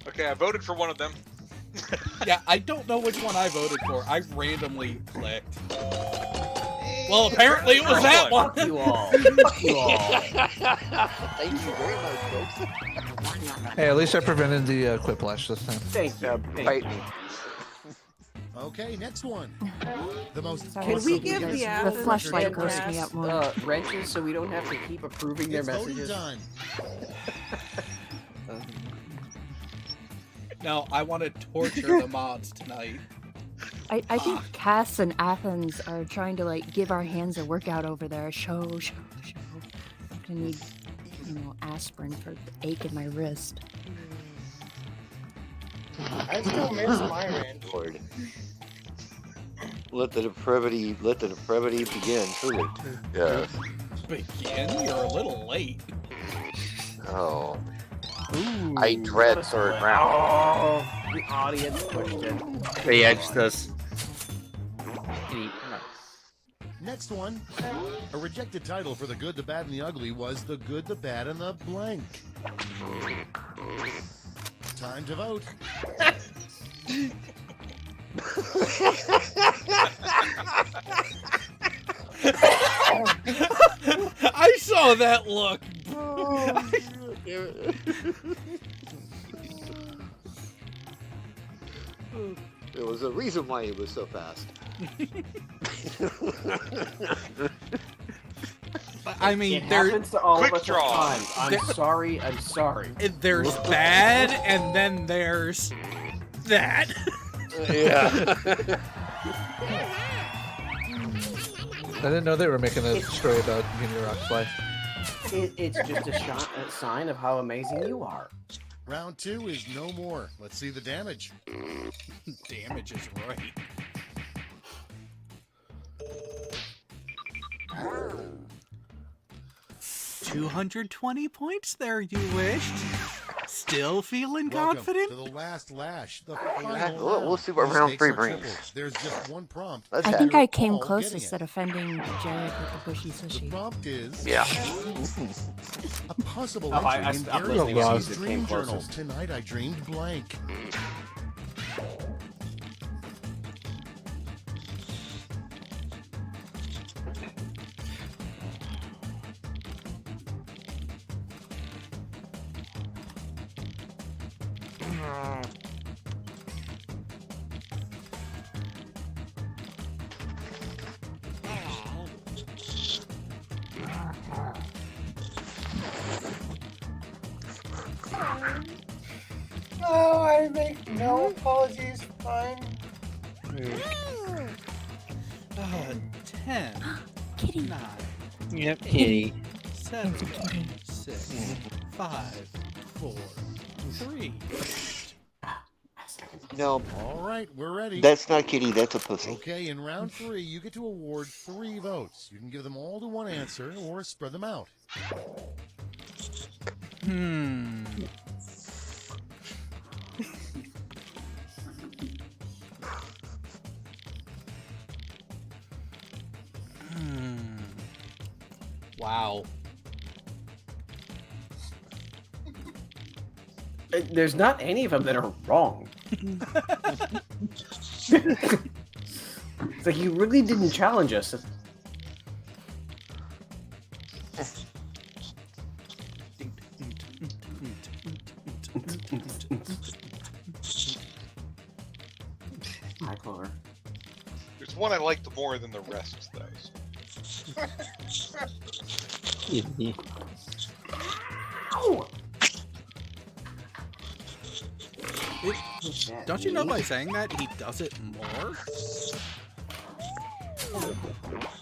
Okay, I voted for one of them. Yeah, I don't know which one I voted for. I randomly clicked. Well, apparently it was that one. You all. You all. Thank you very much, folks. Hey, at least I prevented the quiplash this time. Thank you. Right. Okay, next one. The most Sorry, Can we awesome give guest the record The flashlight ever. grossed me out more. wrenches so we don't have to keep approving their It's voting messages? time. No, I want to torture the mods tonight. I think Cass and Athens are trying to like give our hands a workout over there. Show. I need, aspirin for the ache in my wrist. I still miss my wrench. Lord. Let the depravity begin, truly. Yes. Begin? You're a little late. Oh. Ooh, I dread what a third split. round. Oh, the audience pushed it. Yeah, just does. Next one. A rejected title for The Good, the Bad, and the Ugly was The Good, the Bad, and the Blank. Time to vote. I saw that look. There was a reason why it was so fast. I mean, It there, happens to all Quick of us draw. at times. I'm There- sorry. I'm sorry. there's bad, and then there's that. Yeah. I didn't know they were making a story about Junior Rock's life. It's just a sign of how amazing you are. Round 2 is no more. Let's see the damage. Damage is right. $220 points there, you wished. Still feeling Welcome confident? to the last lash. The We'll final see what round. round Stakes 3 are brings. triple. There's just one prompt. Let's I have think it. I came all closest getting at offending Jared with the bushy The sushi. prompt is Yeah. a possible Oh, I entry in stopped Gary listening V's as soon as it dream came journal. closest. Tonight I dreamed blank. Oh, I make no apologies. Fine. 10, Kitty. 9, Yep, kitty. 7, 6, 5, 4, 3. No, All right, we're ready. that's not kitty, that's a pussy. Okay, in round 3, you get to award 3 votes. You can give them all to one answer or spread them out. Wow. There's not any of them that are wrong. It's like you really didn't challenge us. Hi, Clover. There's one I liked more than the rest, though. Ow! Don't you know by saying that he does it more?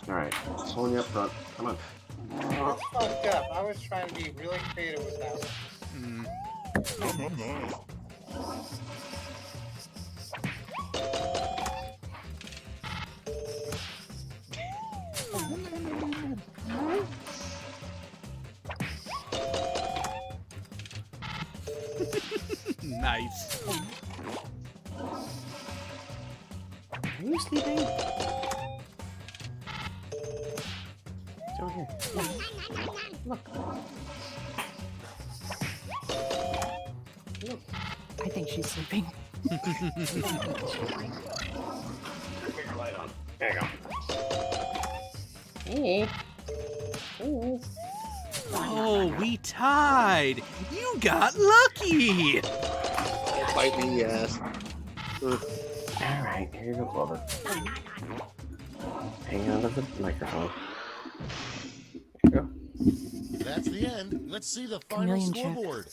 Alright, pulling you up front. Come on. That's fucked up. I was trying to be really creative with that one. Nice. Are you sleeping? It's over here. Look. Look. I think she's sleeping. There you go. Hey. Ooh. Oh, we tied. You got lucky. Bite me, yes. Alright, here you go, Clover. Hang on to the microphone. There you go. That's the end. Let's see the final Chameleon check. scoreboard.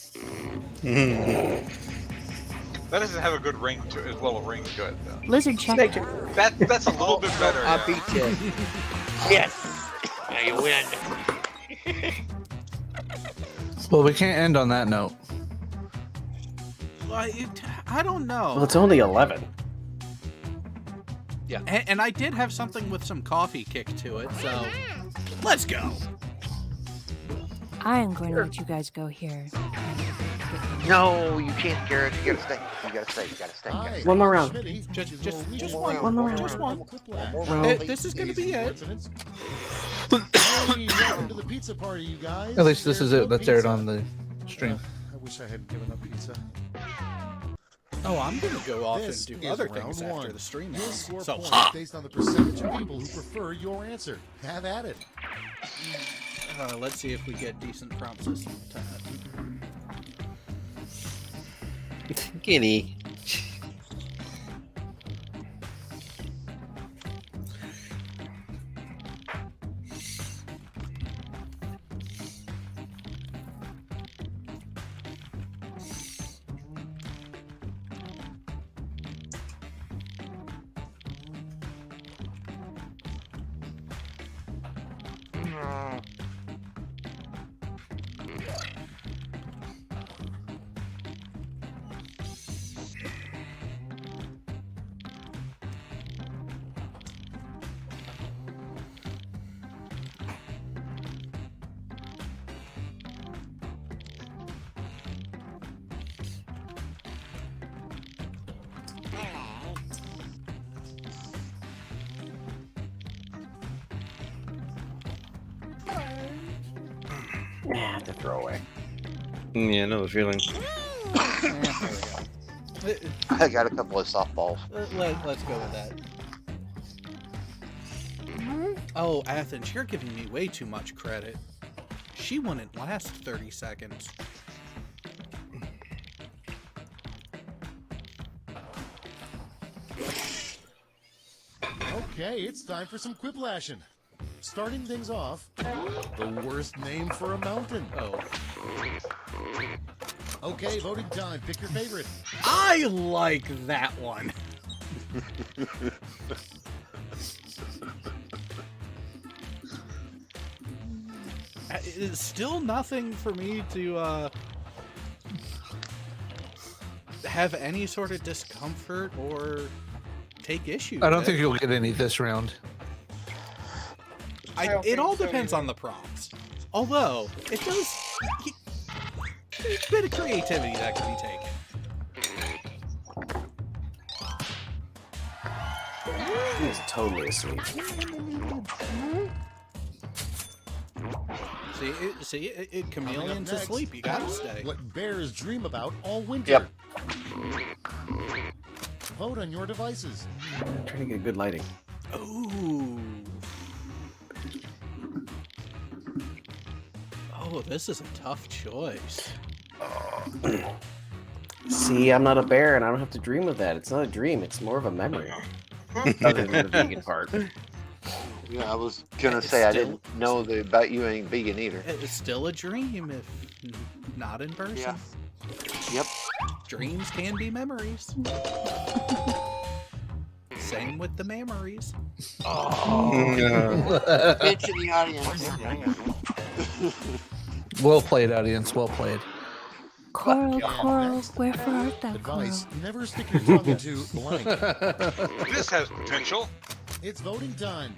That doesn't have a good ring to it. Well, a ring to it, though. Lizard check. That's a little bit better. I Yeah. beat you. Yes. Now you win. Well, we can't end on that note. I don't know. Well, it's only 11. Yeah, and I did have something with some coffee kick to it, so let's go. I am going to let you guys go here. No, you can't, Garrett. You gotta stay. You gotta stay. You gotta stay. You gotta stay. One more round. Just one. One more round. Just one. round. This is going to be it. Hey, welcome to the pizza party, you guys. At least this is it. That's aired Pizza. on the stream. I wish I hadn't given up pizza. Oh, I'm going to go off This and do is other round things one. after the stream You'll ends. score So, points based on the percentage of people who prefer your answer. Have at it. Let's see if we get decent prompt system time. Guinea. Nah, to throw away. Yeah, no feeling. I got a couple of softballs. Let's go with that. Oh, Athens, you're giving me way too much credit. She wouldn't last 30 seconds. Okay, it's time for some quiplashing. Starting things off, the worst name for a mountain. Oh. Okay, voting time. Pick your favorite. I like that one. It's still nothing for me to have any sort of discomfort or take issue I don't with. think you'll get any this round. It all depends on the prompts. Although, it does... There's a bit of creativity that can be taken. He's totally asleep. Chameleon's next, asleep. You gotta stay. What bears dream about all winter. Yep. Vote on your devices. I'm trying to get good lighting. Ooh. Oh, this is a tough choice. See, I'm not a bear, and I don't have to dream of that. It's not a dream; it's more of a memory. Other than the vegan part. Yeah, I was gonna say I didn't know about you ain't vegan either. It's still a dream if not in person. Yeah. Yep. Dreams can be memories. Same with the memories. Oh. Bitch in the audience. Well played, audience. Well played. Coral, Coral, wherefore art thou, Coral? Advice: never stick your tongue into blank. This has potential. It's voting time.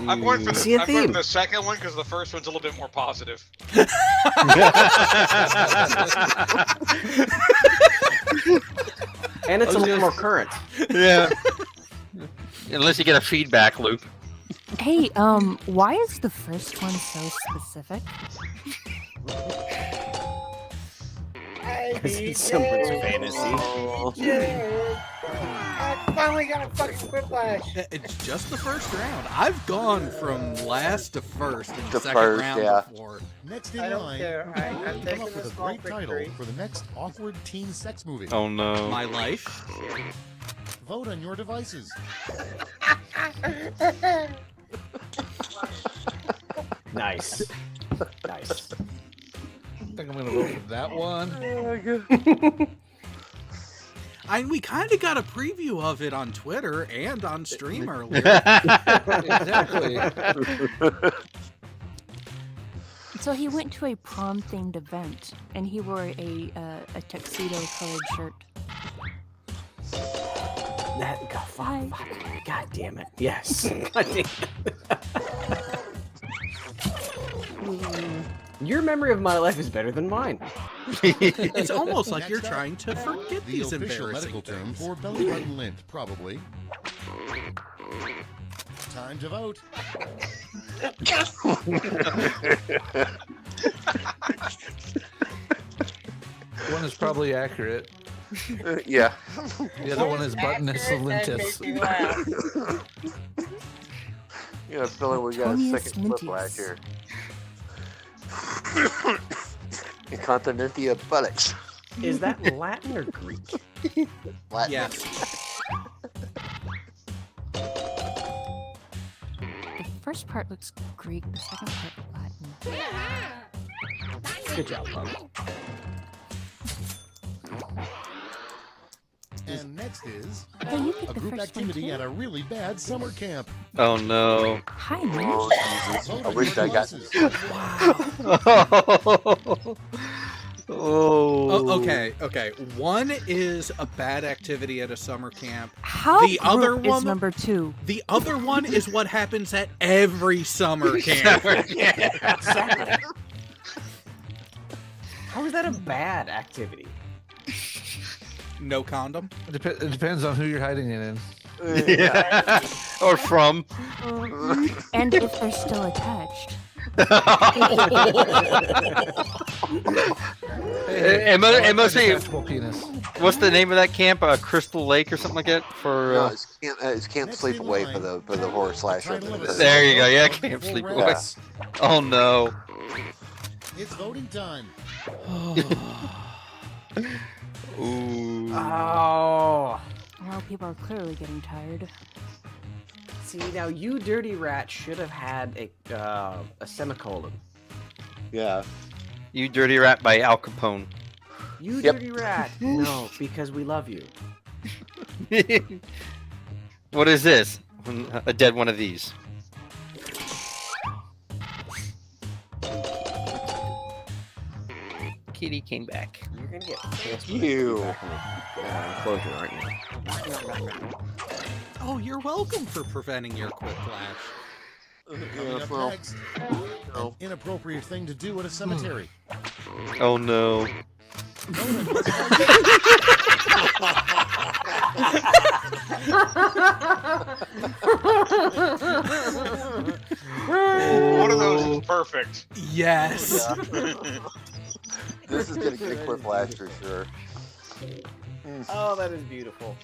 I'm going for See a I'm going for theme. the second one because the first one's a little bit more positive. And it's a little more current. Yeah. Unless you get a feedback loop. Hey, why is the first one so specific? Because it's someone's fantasy. I finally got a fucking whiplash. It's just the first round. I've gone from last to first in the The second first, round yeah. before. Next in I don't line, care. I'm come taking up a with a small great title victory. for the next awkward teen sex movie. Oh no. My life. Vote on your devices. Nice. Nice. I think I'm gonna vote for that one. We kind of got a preview of it on Twitter and on stream earlier. Exactly. So he went to a prom-themed event, and he wore a tuxedo-colored shirt. God damn it. Yes. God damn it. Your memory of my life is better than mine. It's almost like you're trying to forget The these official embarrassing medical term things. for belly button lint, probably. Time to vote. One is probably accurate. Yeah. The other one is buttonus lentis. Yeah, I feel like we got a Antonius second whiplash Lintius. here. Incontinentia buttocks. Is that Latin or Greek? Latin. Yes. The first part looks Greek, the second part Latin. Good job, Bob. And next is Hey, you picked a the group first one activity too. at a really bad summer camp. Oh no. Hi, Mitch. Oh, Jesus. Vote I on wish your I got. devices. Oh, okay. One is a bad activity at a summer camp. How The other group is one- number 2? The other one is what happens at every summer camp. Exactly. How is that a bad activity? No condom. It depends on who you're hiding it in. Yeah. Or from. And if they're still attached. It must be. Detachable penis. What's the name of that camp? Crystal Lake or something like that? For No, it's Camp Next Sleep in Away line, for the horror slasher. title of it. there you go. Yeah, Camp Full Sleepaway. rounds. Oh no. It's voting time. Ooh. Oh. Well, people are clearly getting tired. See, now you dirty rat should have had a semicolon. Yeah. You Dirty Rat by Al Capone. You Yep. dirty rat. No, because we love you. What is this? A dead one of these. Kitty came back. You're gonna get pissed You. back in the enclosure, aren't you? Oh, you're welcome for preventing your whiplash. Coming up well, next, an inappropriate thing to do at a cemetery. Oh no. Vote on your devices. One of those is perfect. Yes. This is gonna kick Whiplash for sure. Oh, that is beautiful.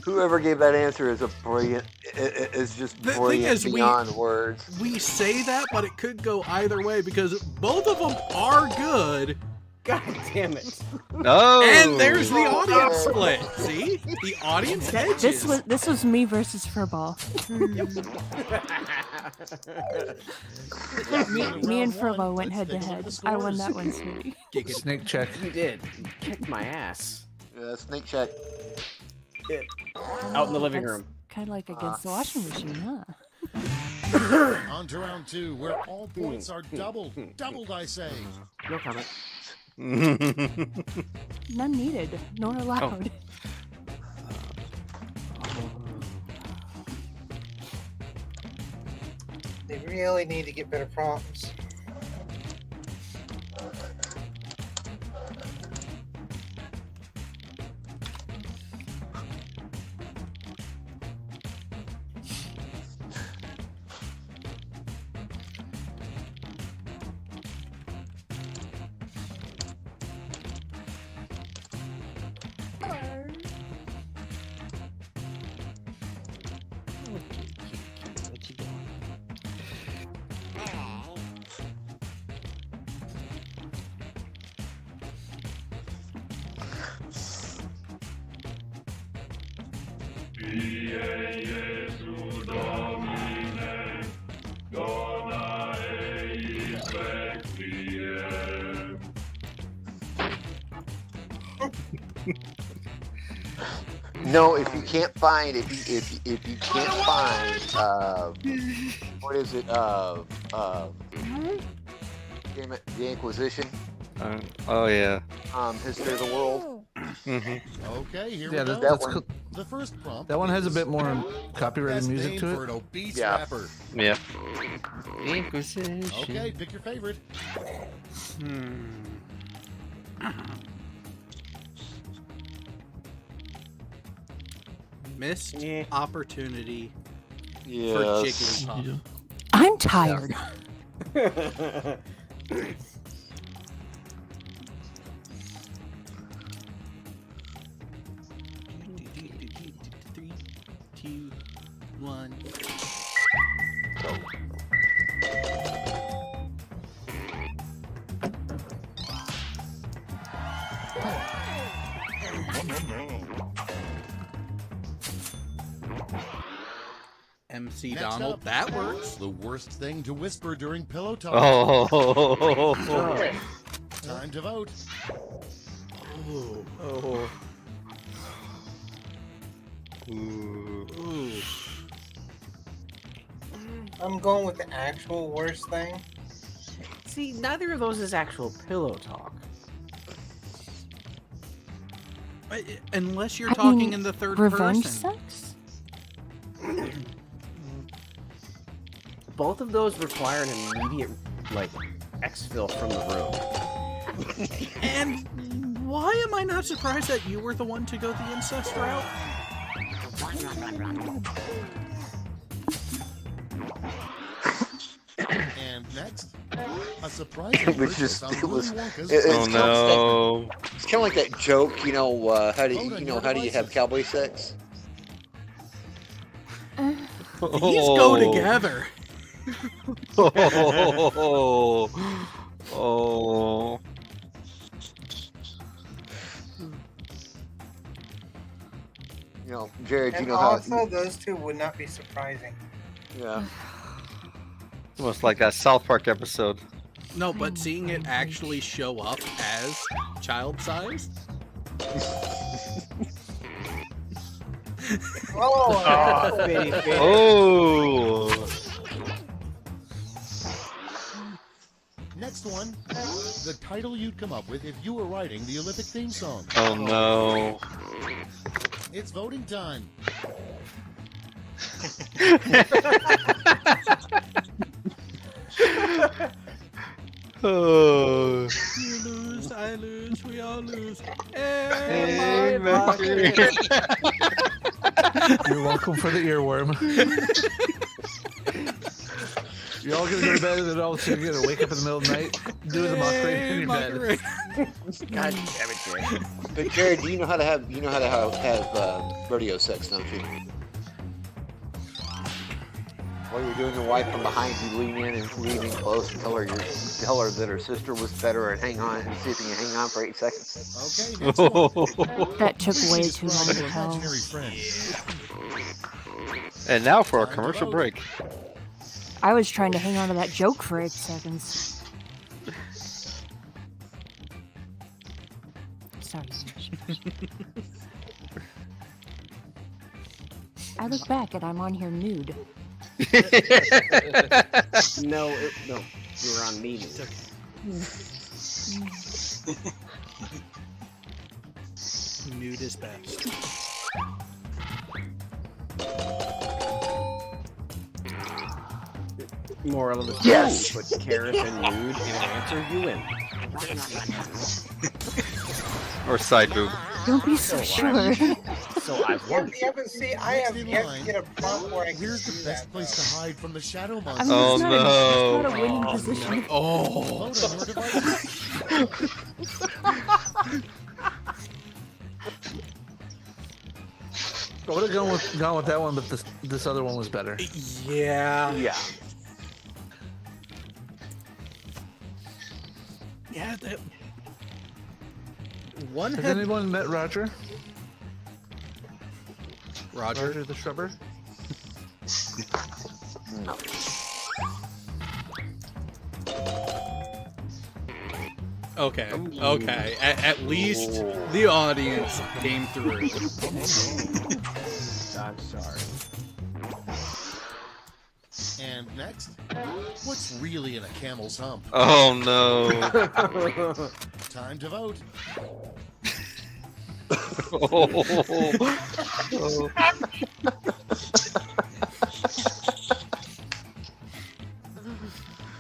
Whoever gave that answer is a brilliant. Is just The thing brilliant is, beyond words. We say that, but it could go either way because both of them are good. God damn it! No. And there's the audience split. See, the audience hedges. This was me versus Furball. me and Furball went head to head. I won that one, sweetie. Snake check. You did. You kicked my ass. Yeah, snake check. Out in the living room. Kind of like against the washing machine, huh? On to round 2, where all points are doubled. Doubled, I say. No comment. None needed, nor allowed. They really need to get better prompts. No, if you can't find, if you can't find, what is it? Damn it, the Inquisition. Oh yeah. History of the World. Okay, here Yeah, we go. that's one. cool. The first prompt. That one has a is bit more copyrighted best music name to for an it. obese Yeah. rapper. Yeah. Inquisition. Okay, pick your favorite. Missed Yeah. opportunity for Yes. Jigglypuff. I'm tired. Three, two, one. MC Next Donald, up. that works. The worst thing to whisper during pillow talk. Oh. Time to vote. Ooh. Oh. Ooh. I'm going with the actual worst thing. See, neither of those is actual pillow talk. Unless you're I talking mean, in the third revenge person. sex? Both of those require an immediate, exfil from the room. And why am I not surprised that you were the one to go the incest route? And next, a surprise. It was just, it was. Oh no. It's kind of like that joke, how do you have cowboy sex? These go together. Oh. Oh. Jared, And you know how. also, those two would not be surprising. Yeah. Almost like that South Park episode. No, but seeing it actually show up as child-sized. Oh, baby. Oh. Next one, the title you'd come up with if you were writing the Olympic theme song. Oh no. It's voting time. Oh. You lose I lose, we all lose. Hey, Mercury. You're welcome for the earworm. You're all gonna go to bed and then all of a sudden you're gonna wake up in the middle of the night doing the Macarena in your bed. God damn it, Jared. But Jared, you know how to have rodeo sex, don't you? While you're doing your wife from behind, you lean in and lean in close and tell her that her sister was better and hang on and see if you can hang on for 8 seconds. Okay, next one. That took way too long to tell. Imaginary friend. And now for our commercial break. I was trying to hang on to that joke for 8 seconds. Sorry. I look back and I'm on here nude. No, you were on me. Nude is best. Moral of the story: Yes! Put carrot and nude in answer, you win. Or side boob. Don't be so sure. So I've won. You haven't seen. I have yet to get a prompt where I can Where's do the best that. place to hide from the shadow I monster? mean, Oh, it's not, no. it's not a winning position. Oh. Load on your device. I would have gone with that one, but this other one was better. Yeah. Yeah. Yeah, that one Has had anyone met Roger? Roger. the Shrubber? No. Okay, okay. At least the audience came through. I'm sorry. And next, what's really in a camel's hump? Oh no. Time to vote.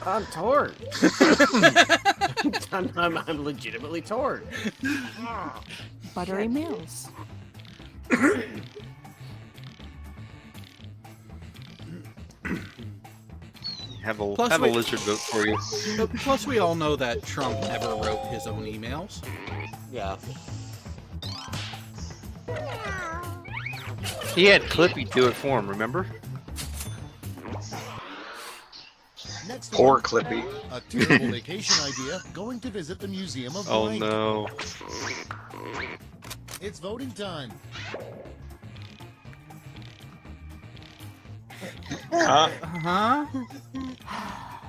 I'm torn. I'm legitimately torn. Buttery Mills. Have a Plus have we- a lizard vote for you. Plus, we all know that Trump never wrote his own emails. Yeah. He had Clippy do it for him. Remember? Next Poor one, Clippy. a terrible vacation idea, going to visit the Museum of Oh Blank. no. It's voting time. Huh?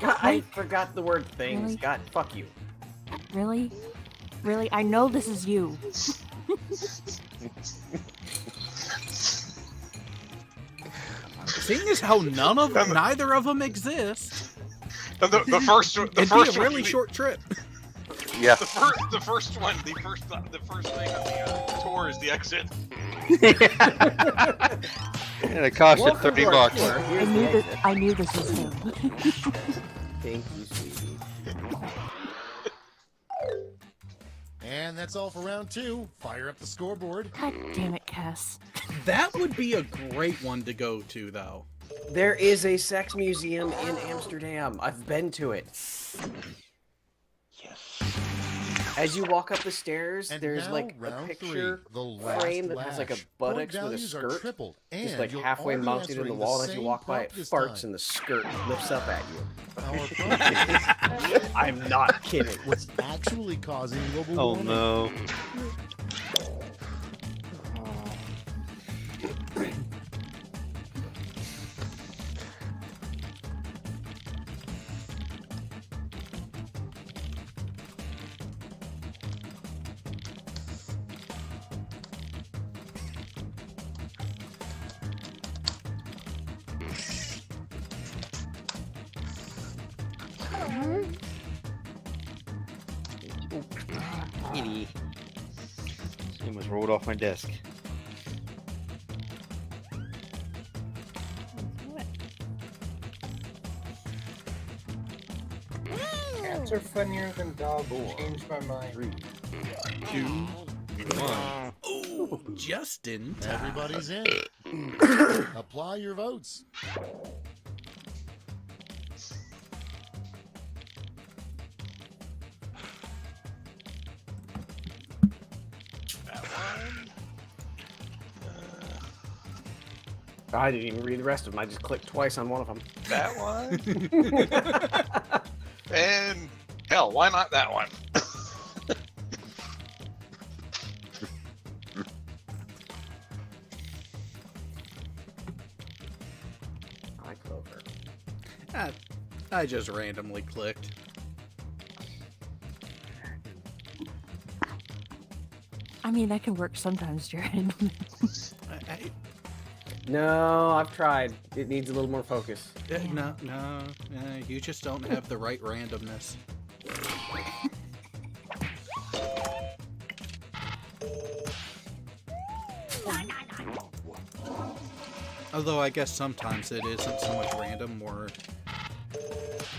God, I forgot the word things. Really? God, fuck you. Really? Really? I know this is you. Seeing as how neither of them exist, The first it'd be a one, really short trip. Yeah. The first thing on the tour is the exit. And it cost you Welcome to our $30. tour. Here's the exit. I knew this was him. Thank you, sweetie. And that's all for round 2. Fire up the scoreboard. God damn it, Cass. That would be a great one to go to, though. There is a sex museum in Amsterdam. I've been to it. Yes. As you walk up the stairs, And there's now, like a round picture 3, the last frame that has like a lash. buttocks Point with a values are skirt, tripled, just and like you'll halfway all be mounted in the answering wall. the And as you same walk by, it prompt this farts time. and the skirt lifts up at you. Our prompt is, I'm not kidding. what's actually causing global Oh warming? no. Kitty. It almost rolled off my desk. Cats are funnier than dogs. Changed my mind. 2, 1. Oh, just in time. Everybody's in. Apply your votes. I didn't even read the rest of them. I just clicked twice on one of them. That one. And hell, why not that one? I Clover. I just randomly clicked. I mean, that can work sometimes, Jared. No, I've tried. It needs a little more focus. No, you just don't have the right randomness. Although I guess sometimes it isn't so much random, more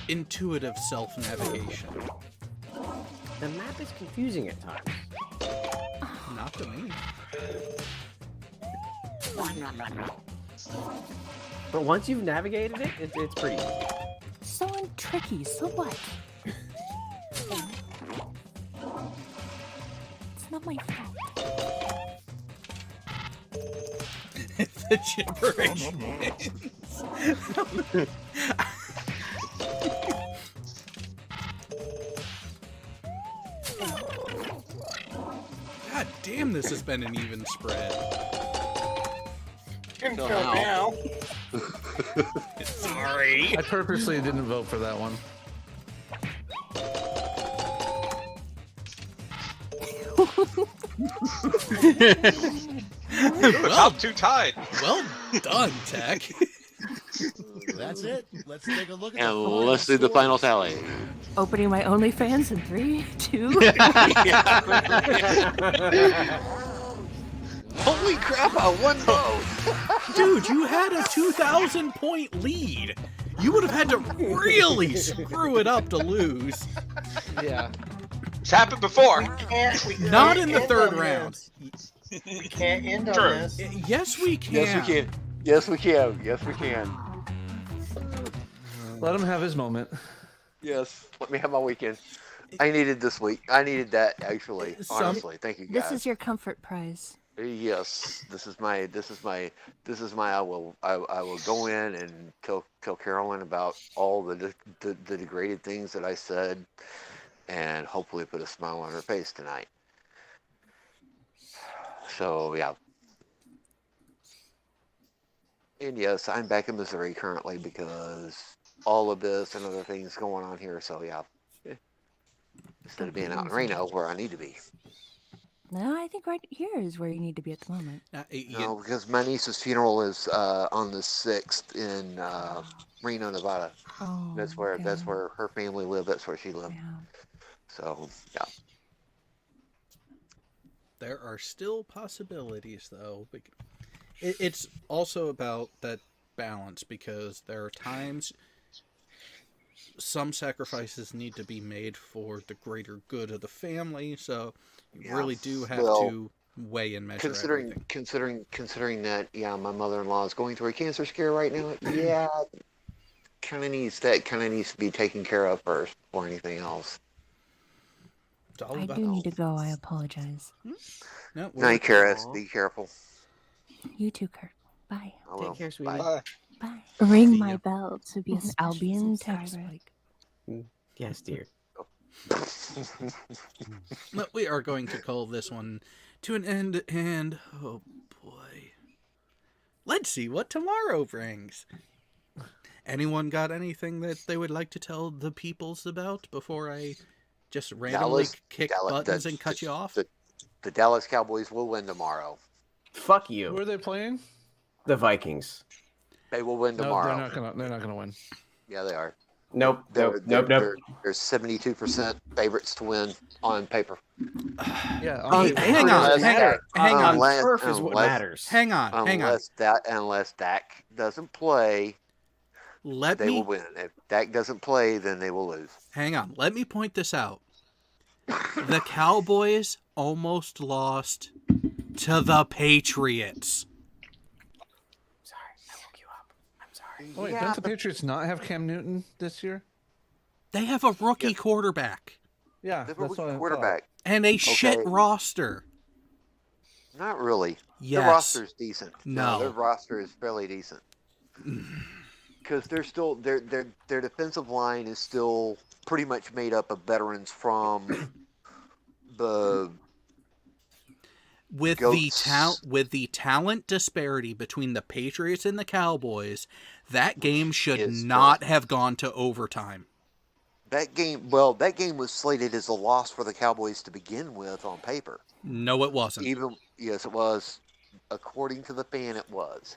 intuitive self-navigation. The map is confusing at times. Not to me. But once you've navigated it, it's pretty easy. So tricky, so what? It's not my fault. The gibberish. God damn, this has been an even spread. Until now. Sorry. I purposely didn't vote for that one. The top two tied. Well done, Tech. That's it. Let's take a look at And the let's do the final tally. Opening my OnlyFans in 3, 2. Holy crap, I won vote! Dude, you had a 2,000 point lead. You would have had to really screw it up to lose. Yeah. It's happened before. Not in the third round. We can't end on True. this. Yes, we can. Yes, we can. Yes, we can. Yes, we can. Let him have his moment. Yes. Let me have my weekend. I needed this week. I needed that actually. Honestly, thank you guys. This is your comfort prize. Yes, this is my. I will go in and tell Carolyn about all the degraded things that I said, and hopefully put a smile on her face tonight. So yeah. And yes, I'm back in Missouri currently because all of this and other things going on here. So yeah, instead of being out in Reno where I need to be. No, I think right here is where you need to be at the moment. No, because my niece's funeral is on the 6th in Reno, Nevada. Oh, That's where her family lived. That's where she lived. Yeah. So yeah. There are still possibilities, though. It's also about that balance, because there are times some sacrifices need to be made for the greater good of the family, so you really do have to weigh and measure everything. Considering that, yeah, my mother-in-law is going through a cancer scare right now. Yeah, kind of needs to be taken care of first before anything else. I do need to go. I apologize. Night, Karis. Be careful. You too, Kurt. Bye. I will. Take care, sweetie. Bye. Bye. Ring my bell to be an Albion terror. Yes, dear. But we are going to call this one to an end, and oh boy, let's see what tomorrow brings. Anyone got anything that they would like to tell the peoples about before I just randomly kick buttons and cut you off? The Dallas Cowboys will win tomorrow. Fuck you. Who are they playing? The Vikings. They will win tomorrow. No, they're not gonna win. Yeah, they are. Nope. They're 72% favorites to win on paper. Yeah. Hang on. Turf is what matters. Hang on. Unless Dak doesn't play, They will win. If Dak doesn't play, then they will lose. Hang on. Let me point this out. The Cowboys almost lost to the Patriots. Oh, wait, don't the Patriots not have Cam Newton this year? They have a rookie quarterback. Yeah, They have a that's what I quarterback. And a shit roster. Not really. Yes. Their roster's decent. No. Their roster is fairly decent. Because they're still their defensive line is still pretty much made up of veterans from the With the talent disparity between the Patriots and the Cowboys, that game should not have gone to overtime. That game was slated as a loss for the Cowboys to begin with on paper. No, it wasn't. Yes, it was. According to the Fan, it was.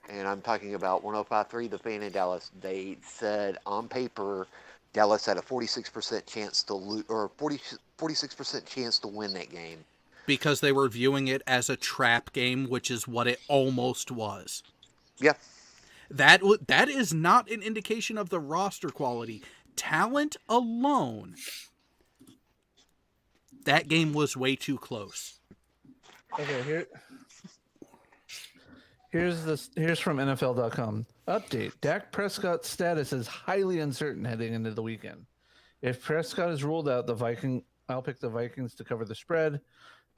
And I'm talking about 105.3, the Fan in Dallas. They said on paper, Dallas had a 46% chance to lose, or 46% chance to win that game. Because they were viewing it as a trap game, which is what it almost was. Yeah. That is not an indication of the roster quality. Talent alone, that game was way too close. Okay, here's from NFL.com. Update: Dak Prescott's status is highly uncertain heading into the weekend. If Prescott is ruled out, I'll pick the Vikings to cover the spread.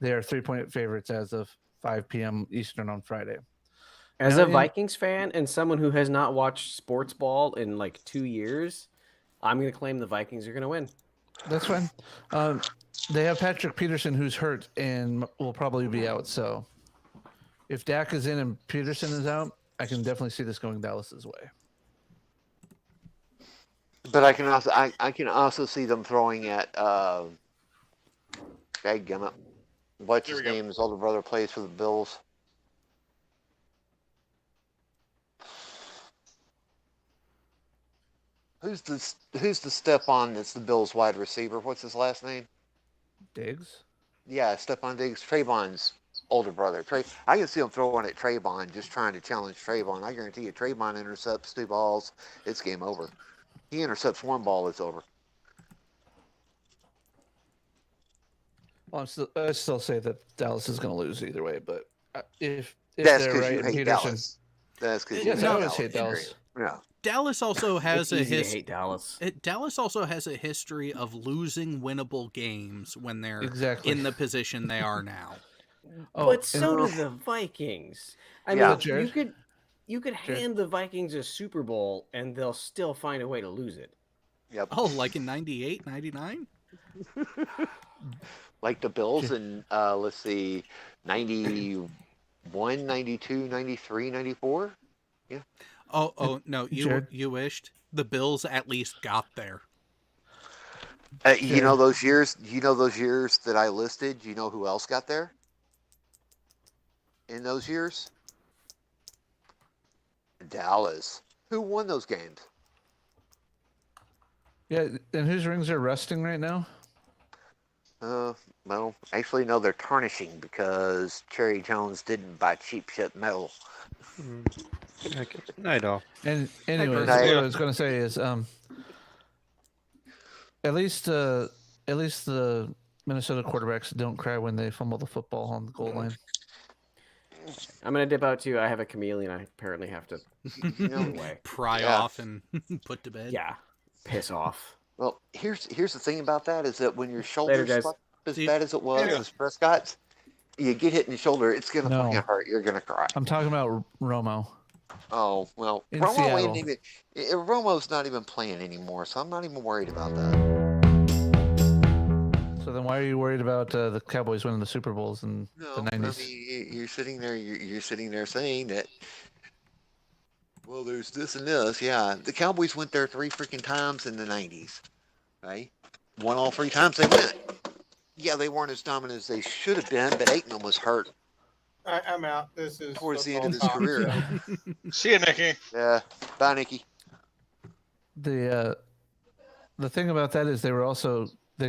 They are 3-point favorites as of 5 p.m. Eastern on Friday. As a Vikings fan and someone who has not watched sports ball in like 2 years, I'm going to claim the Vikings are going to win. That's fine. They have Patrick Peterson, who's hurt and will probably be out. So if Dak is in and Peterson is out, I can definitely see this going Dallas's way. But I can also see them throwing at dadgummit. What's his name? His older brother plays for the Bills. Who's the Stephon that's the Bills wide receiver? What's his last name? Diggs? Yeah, Stephon Diggs, Trayvon's older brother. I can see him throwing at Trayvon, just trying to challenge Trayvon. I guarantee you, Trayvon intercepts 2 balls, it's game over. He intercepts 1 ball, it's over. Well, I still say that Dallas is going to lose either way, but if That's they're because right, you and hate Peterson, Dallas. That's because yes, I always hate Dallas. Yeah. Dallas also has It's easy to hate Dallas. Dallas also has a history of losing winnable games when they're Exactly. in the position they are now. But so do the Vikings. I Yeah. mean, Jared? you could hand the Vikings a Super Bowl and they'll still find a way to lose it. Yep. Oh, like in 98, 99? Like the Bills in, let's see, 91, 92, 93, 94? Yeah. Oh no, Jared? you wished the Bills at least got there. You know those years that I listed, you know who else got there? In those years? Dallas. Who won those games? Yeah, and whose rings are rusting right now? Well, actually, no, they're tarnishing because Cherry Jones didn't buy cheap shit metal. Night all. And anyways, Night. what I was going to say is, at least the Minnesota quarterbacks don't cry when they fumble the football on the goal line. I'm going to dip out too. I have a chameleon. I apparently have to away. Pry off and put to bed. Yeah, piss off. Well, here's the thing about that is that when your Later, shoulder's guys. fucked as bad as it was as Prescott's, you get hit in the shoulder, it's gonna No. fucking hurt. You're gonna cry. I'm talking about Romo. Oh well, In Romo Seattle. ain't even. Romo's not even playing anymore, so I'm not even worried about that. So then, why are you worried about the Cowboys winning the Super Bowls in No, the I '90s? mean you're sitting there. You're sitting there saying that. Well, there's this and this. Yeah, the Cowboys went there 3 freaking times in the '90s, right? Won all 3 times they went. Yeah, they weren't as dominant as they should have been, but Aikman was hurt I'm out. This is towards the end of his football career. talk. See you, Nikki. Yeah, bye, Nikki. The thing about that is they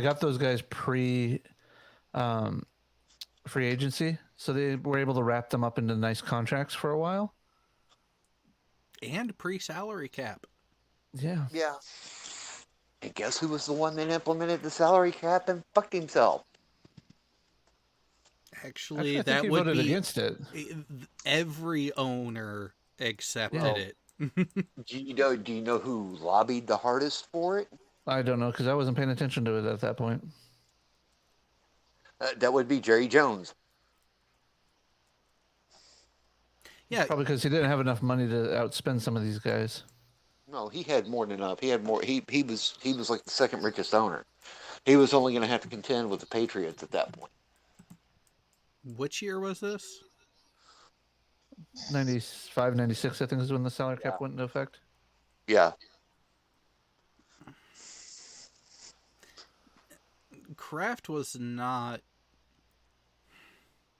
got those guys free agency, so they were able to wrap them up into nice contracts for a while. And pre-salary cap. Yeah. Yeah. And guess who was the one that implemented the salary cap and fucked himself? Actually, I think that he would voted be against it. every owner accepted Well, it. Do you know who lobbied the hardest for it? I don't know because I wasn't paying attention to it at that point. That would be Jerry Jones. Yeah, Probably because he didn't have enough money to outspend some of these guys. No, he had more than enough. He had more. He was like the second richest owner. He was only going to have to contend with the Patriots at that point. Which year was this? 95, 96, I think is when the salary cap went into effect. Yeah. Kraft was not.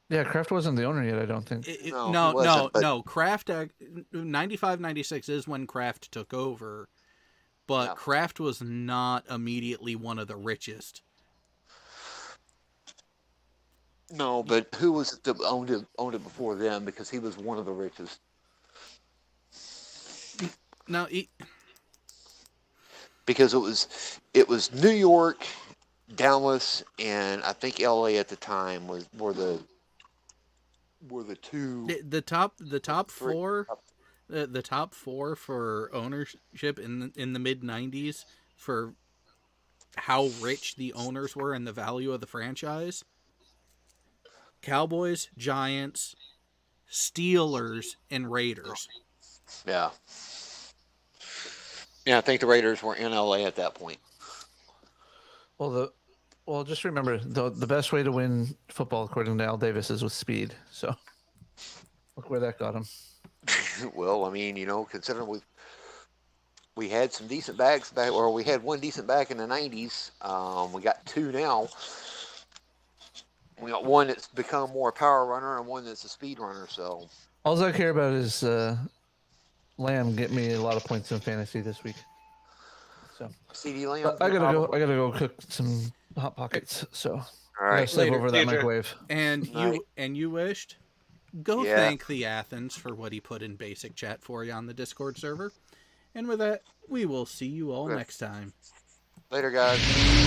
Yeah, Kraft wasn't the owner yet, I don't think. No. Kraft, 95, 96 is when Kraft took over, but Kraft was not immediately one of the richest. No, but who was it that owned it before them? Because he was one of the richest. No, because it was New York, Dallas, and I think LA at the time were the two. The top four, the top four for ownership in the mid '90s for how rich the owners were and the value of the franchise. Cowboys, Giants, Steelers, and Raiders. Yeah. Yeah, I think the Raiders were in LA at that point. Well, just remember the best way to win football, according to Al Davis, is with speed. So look where that got him. Well, I mean, considering we had some decent backs back, or we had one decent back in the '90s. We got two now. We got one that's become more a power runner and one that's a speed runner. So all I care about is Lamb get me a lot of points in fantasy this week. So CD Lamb. I gotta go cook some hot pockets. So all right, slip over that microwave. And you wished. Go thank the Athens for what he put in basic chat for you on the Discord server. And with that, we will see you all next time. Later, guys.